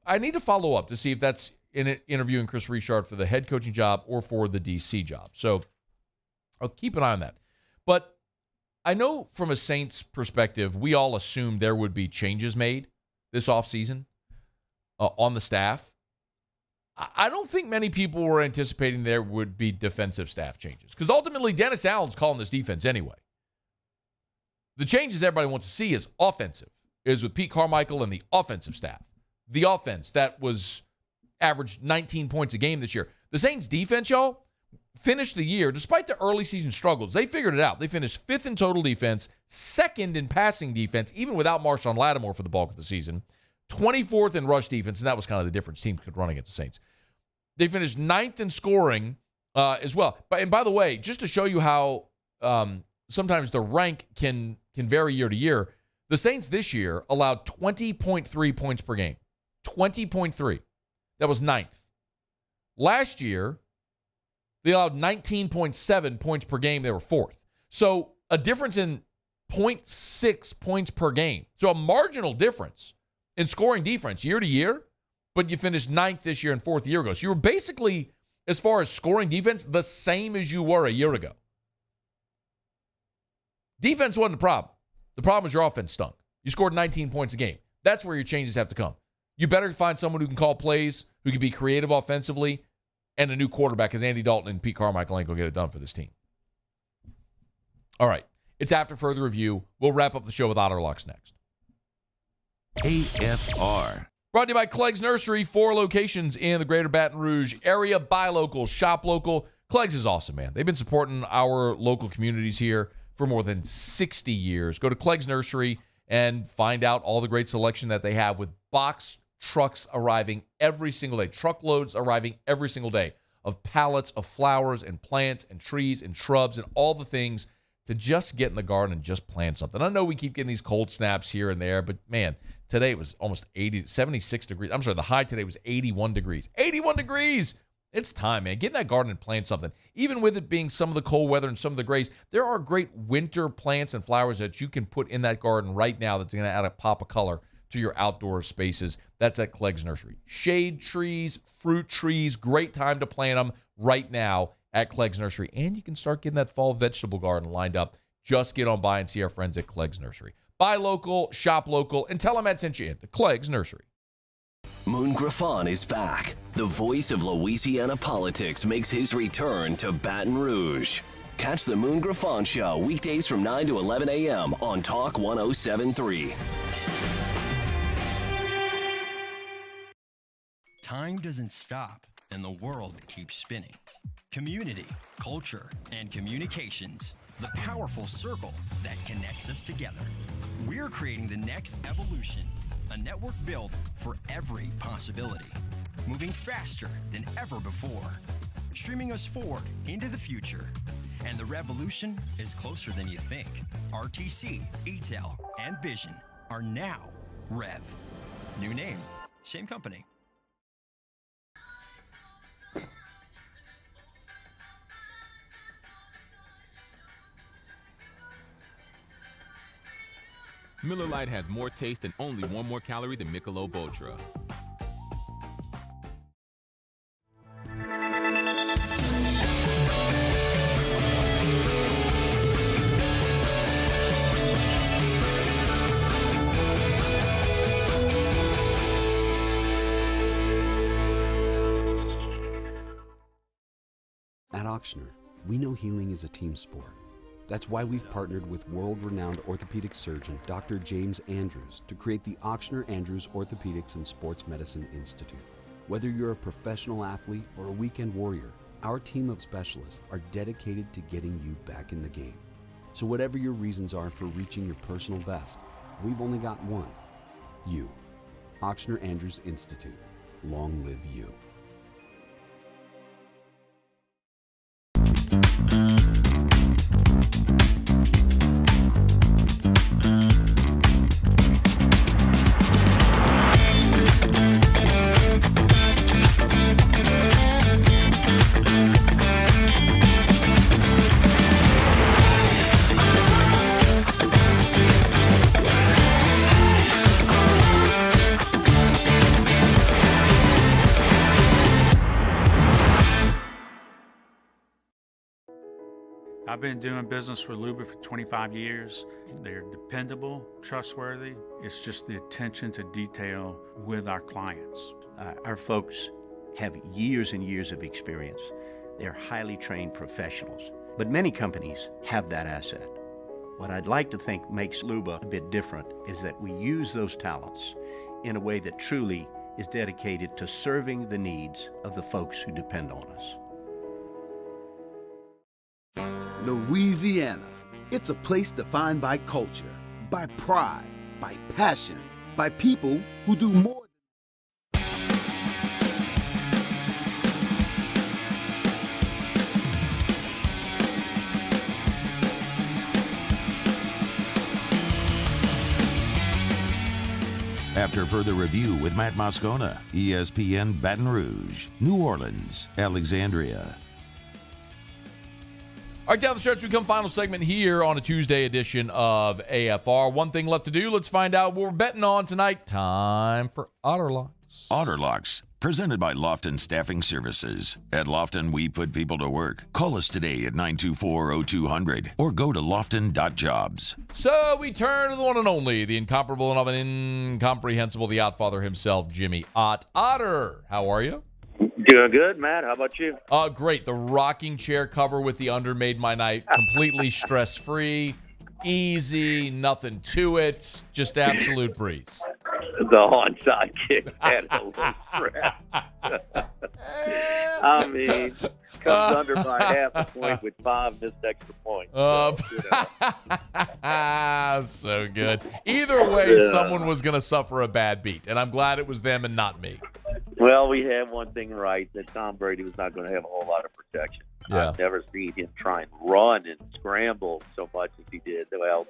I need to follow up to see if that's in interviewing Chris Richard for the head coaching job or for the DC job. So I'll keep an eye on that. But I know from a Saints perspective, we all assumed there would be changes made this offseason on the staff. I don't think many people were anticipating there would be defensive staff changes because ultimately Dennis Allen's calling this defense anyway. The changes everybody wants to see is offensive, is with Pete Carmichael and the offensive staff. The offense that was averaged 19 points a game this year. The Saints defense, y'all, finished the year, despite the early season struggles, they figured it out. They finished 5th in total defense, 2nd in passing defense, even without Marshawn Lattimore for the bulk of the season, 24th in rush defense, and that was kind of the difference teams could run against the Saints. They finished 9th in scoring as well. And by the way, just to show you how sometimes the rank can vary year to year, the Saints this year allowed 20.3 points per game. 20.3. That was 9th. Last year, they allowed 19.7 points per game. They were 4th. So a difference in 0.6 points per game. So a marginal difference in scoring defense year to year, but you finished 9th this year and 4th a year ago. So you were basically, as far as scoring defense, the same as you were a year ago. Defense wasn't the problem. The problem was your offense stunk. You scored 19 points a game. That's where your changes have to come. You better find someone who can call plays, who can be creative offensively, and a new quarterback, because Andy Dalton and Pete Carmichael ain't going to get it done for this team. All right. It's after further review. We'll wrap up the show with Otter Locks next. AFR. Brought to you by Clegg's Nursery, 4 locations in the greater Baton Rouge area. Buy local, shop local. Clegg's is awesome, man. They've been supporting our local communities here for more than 60 years. Go to Clegg's Nursery and find out all the great selection that they have with box trucks arriving every single day. Truckloads arriving every single day of pallets of flowers and plants and trees and shrubs and all the things to just get in the garden and just plant something. I know we keep getting these cold snaps here and there, but man, today it was almost 76 degrees. I'm sorry, the high today was 81 degrees. 81 degrees! It's time, man. Get in that garden and plant something. Even with it being some of the cold weather and some of the grays, there are great winter plants and flowers that you can put in that garden right now that's going to add a pop of color to your outdoor spaces. That's at Clegg's Nursery. Shade trees, fruit trees, great time to plant them right now at Clegg's Nursery. And you can start getting that fall vegetable garden lined up. Just get on by and see our friends at Clegg's Nursery. Buy local, shop local, and tell them I sent you in to Clegg's Nursery. Moon Griffon is back. The voice of Louisiana politics makes his return to Baton Rouge. Catch the Moon Griffon Show weekdays from 9 to 11 a.m. on Talk 107.3. Time doesn't stop, and the world keeps spinning. Community, culture, and communications. The powerful circle that connects us together. We're creating the next evolution. A network built for every possibility. Moving faster than ever before. Streaming us forward into the future. And the revolution is closer than you think. RTC, ETEL, and Vision are now Rev. New name, same company. Miller Lite has more taste and only 1 more calorie than Michelob Ultra. At Auctioner, we know healing is a team sport. That's why we've partnered with world-renowned orthopedic surgeon Dr. James Andrews to create the Auctioner Andrews Orthopedics and Sports Medicine Institute. Whether you're a professional athlete or a weekend warrior, our team of specialists are dedicated to getting you back in the game. So whatever your reasons are for reaching your personal best, we've only got one. You. Auctioner Andrews Institute. Long live you. I've been doing business with Luba for 25 years. They're dependable, trustworthy. It's just the attention to detail with our clients. Our folks have years and years of experience. They're highly trained professionals. But many companies have that asset. What I'd like to think makes Luba a bit different is that we use those talents in a way that truly is dedicated to serving the needs of the folks who depend on us. Louisiana. It's a place defined by culture, by pride, by passion, by people who do more. After further review with Matt Moscona, ESPN Baton Rouge, New Orleans, Alexandria. All right, down the stretch, we come final segment here on a Tuesday edition of AFR. One thing left to do. Let's find out what we're betting on tonight. Time for Otter Locks. Otter Locks, presented by Lofton Staffing Services. At Lofton, we put people to work. Call us today at 924-0200 or go to lofton.jobs. So we turn to the one and only, the incomparable and often incomprehensible, the Ottfather himself, Jimmy Ott. Otter, how are you? Doing good, Matt. How about you? Great. The rocking chair cover with the under made my night completely stress-free, easy, nothing to it, just absolute breeze. The onside kick had a little stress. I mean, comes under by half a point with 5 missed extra points. So good. Either way, someone was going to suffer a bad beat, and I'm glad it was them and not me. Well, we had one thing right, that Tom Brady was not going to have a whole lot of protection. Yeah. I've never seen him try and run and scramble so much as he did. Well,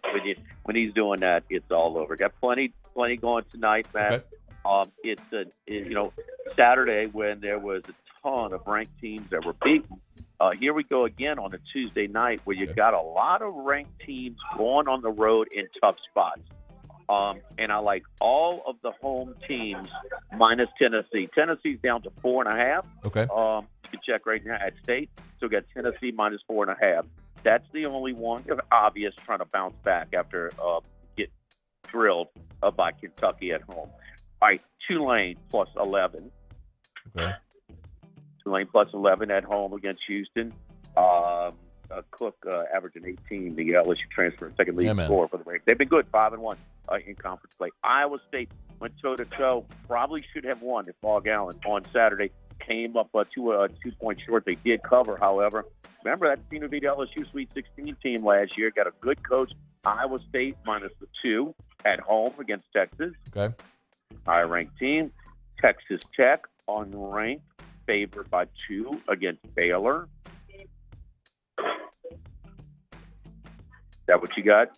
when he's doing that, it's all over. Got plenty going tonight, Matt. Okay. It's Saturday when there was a ton of ranked teams that were beaten. Here we go again on a Tuesday night where you've got a lot of ranked teams going on the road in tough spots. And I like all of the home teams minus Tennessee. Tennessee's down to 4.5. Okay. You can check right now at State. So we got Tennessee minus 4.5. That's the only one. Obvious trying to bounce back after getting drilled by Kentucky at home. All right, Tulane plus 11. Okay. Tulane plus 11 at home against Houston. Cook averaging 18. The LSU transfer, second leading scorer for the Raiders. They've been good, 5-1 in conference play. Iowa State went toe-to-toe. Probably should have won if Bog Allen on Saturday came up 2 points short. They did cover, however. Remember, that team to beat LSU Sweet 16 team last year. Got a good coach. Iowa State minus the 2 at home against Texas. Okay. High-ranked team. Texas Tech unranked, favored by 2 against Baylor. Is that what you got?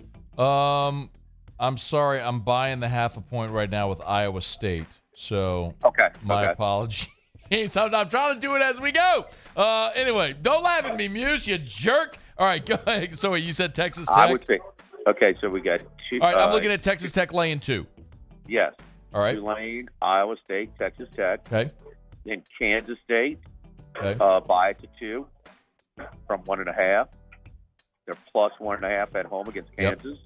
I'm sorry. I'm buying the half a point right now with Iowa State. So my apologies. I'm trying to do it as we go. Anyway, don't laugh at me, Muse, you jerk. All right, go ahead. So you said Texas Tech? I would say. Okay, so we got 2. All right, I'm looking at Texas Tech laying 2. Yes. All right. Tulane, Iowa State, Texas Tech. Okay. Then Kansas State. Okay. Buy it to 2 from 1.5. They're plus 1.5 at home against Kansas. Yep.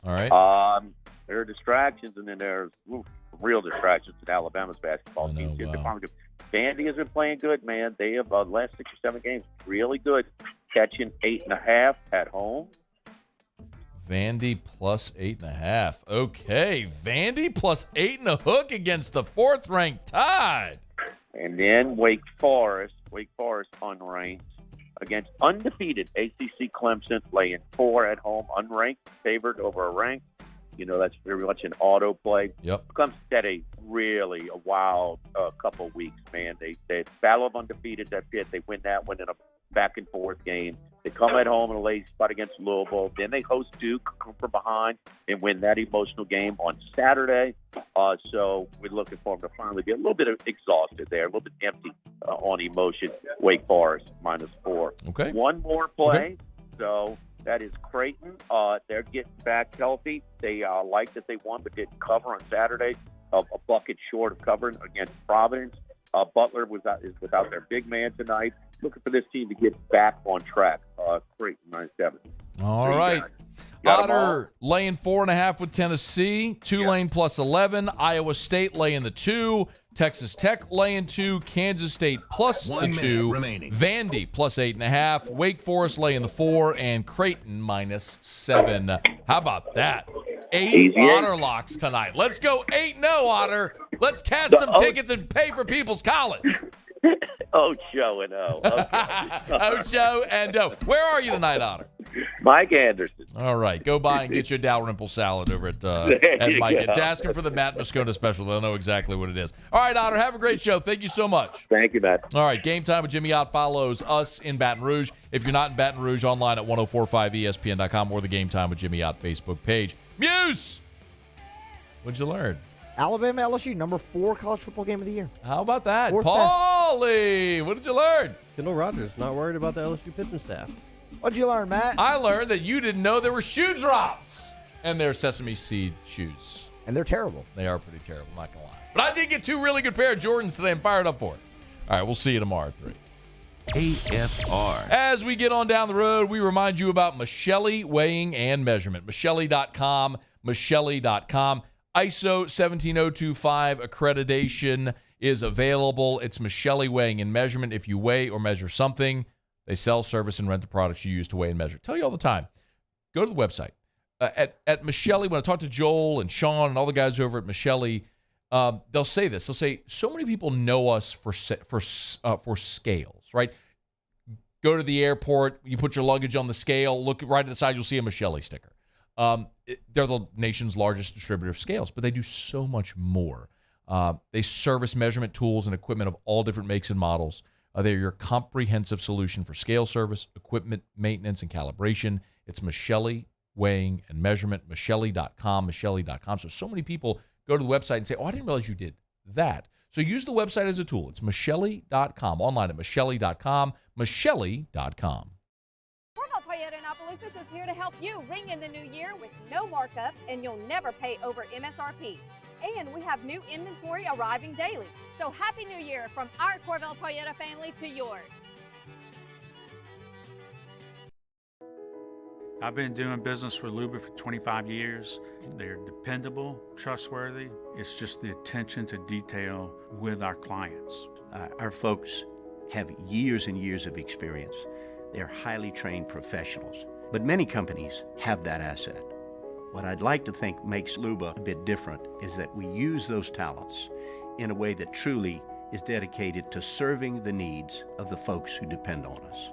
All right. There are distractions, and then there's real distractions in Alabama's basketball team. Wow. Vandy has been playing good, man. They have last 6 or 7 games really good, catching 8.5 at home. Vandy plus 8.5. Okay, Vandy plus 8.5 against the 4th-ranked Tide. And then Wake Forest unranked against undefeated ACC Clemson, laying 4 at home, unranked, favored over a ranked. You know, that's very much an auto play. Yep. Clemson had a wild couple of weeks, man. They battle of undefeated that Pitt. They win that one in a back-and-forth game. They come at home in a late spot against Louisville. Then they host Duke, come from behind, and win that emotional game on Saturday. So we're looking for them to finally be a little bit exhausted there, a little bit empty on emotion. Wake Forest minus 4. Okay. One more play. Okay. So that is Creighton. They're getting back healthy. They like that they won but didn't cover on Saturday. A bucket short of covering against Providence. Butler is without their big man tonight. looking for this team to get back on track. Creighton -7. All right. Otter laying 4.5 with Tennessee. Tulane +11. Iowa State laying the 2. Texas Tech laying 2. Kansas State plus the 2. Vandy +8.5. Wake Forest laying the 4. And Creighton -7. How about that? 8 Otter locks tonight. Let's go 8-0, Otter. Let's cash some tickets and pay for people's college. Ocho and O. Okay. Ocho and O. Where are you tonight, Otter? Mike Anderson. All right. Go by and get your Dalrymple salad over at Mike. Just ask him for the Matt Moscona special. They'll know exactly what it is. All right, Otter. Have a great show. Thank you so much. Thank you, Matt. All right. Game Time with Jimmy Ott follows us in Baton Rouge. If you're not in Baton Rouge, online at 1045ESPN.com or the Game Time with Jimmy Ott Facebook page. Muse! What'd you learn? Alabama LSU, number 4 college football game of the year. How about that? Paulie, what did you learn? Kendall Rogers not worried about the LSU pitching staff. What'd you learn, Matt? I learned that you didn't know there were shoe drops. And they're sesame seed shoes. And they're terrible. They are pretty terrible, not going to lie. But I did get 2 really good pair of Jordans today. I'm fired up for it. All right, we'll see you tomorrow at 3. AFR. As we get on down the road, we remind you about Michelli Weighing and Measurement. Michelli.com, Michelli.com. ISO 17025 accreditation is available. It's Michelli Weighing and Measurement. If you weigh or measure something, they sell, service, and rent the products you use to weigh and measure. Tell you all the time. Go to the website. At Michelli, when I talk to Joel and Sean and all the guys over at Michelli, they'll say this. They'll say, so many people know us for scales, right? Go to the airport, you put your luggage on the scale, look right at the side, you'll see a Michelli sticker. They're the nation's largest distributor of scales, but they do so much more. They service measurement tools and equipment of all different makes and models. They're your comprehensive solution for scale service, equipment maintenance, and calibration. It's Michelli Weighing and Measurement, Michelli.com, Michelli.com. So many people go to the website and say, oh, I didn't realize you did that. So use the website as a tool. It's Michelli.com, online at Michelli.com, Michelli.com. Toyota in Opelousas is here to help you ring in the new year with no markups, and you'll never pay over MSRP. And we have new inventory arriving daily. So Happy New Year from our Corvell Toyota family to yours. I've been doing business with Luba for 25 years. They're dependable, trustworthy. It's just the attention to detail with our clients. Our folks have years and years of experience. They're highly trained professionals, but many companies have that asset. What I'd like to think makes Luba a bit different is that we use those talents in a way that truly is dedicated to serving the needs of the folks who depend on us.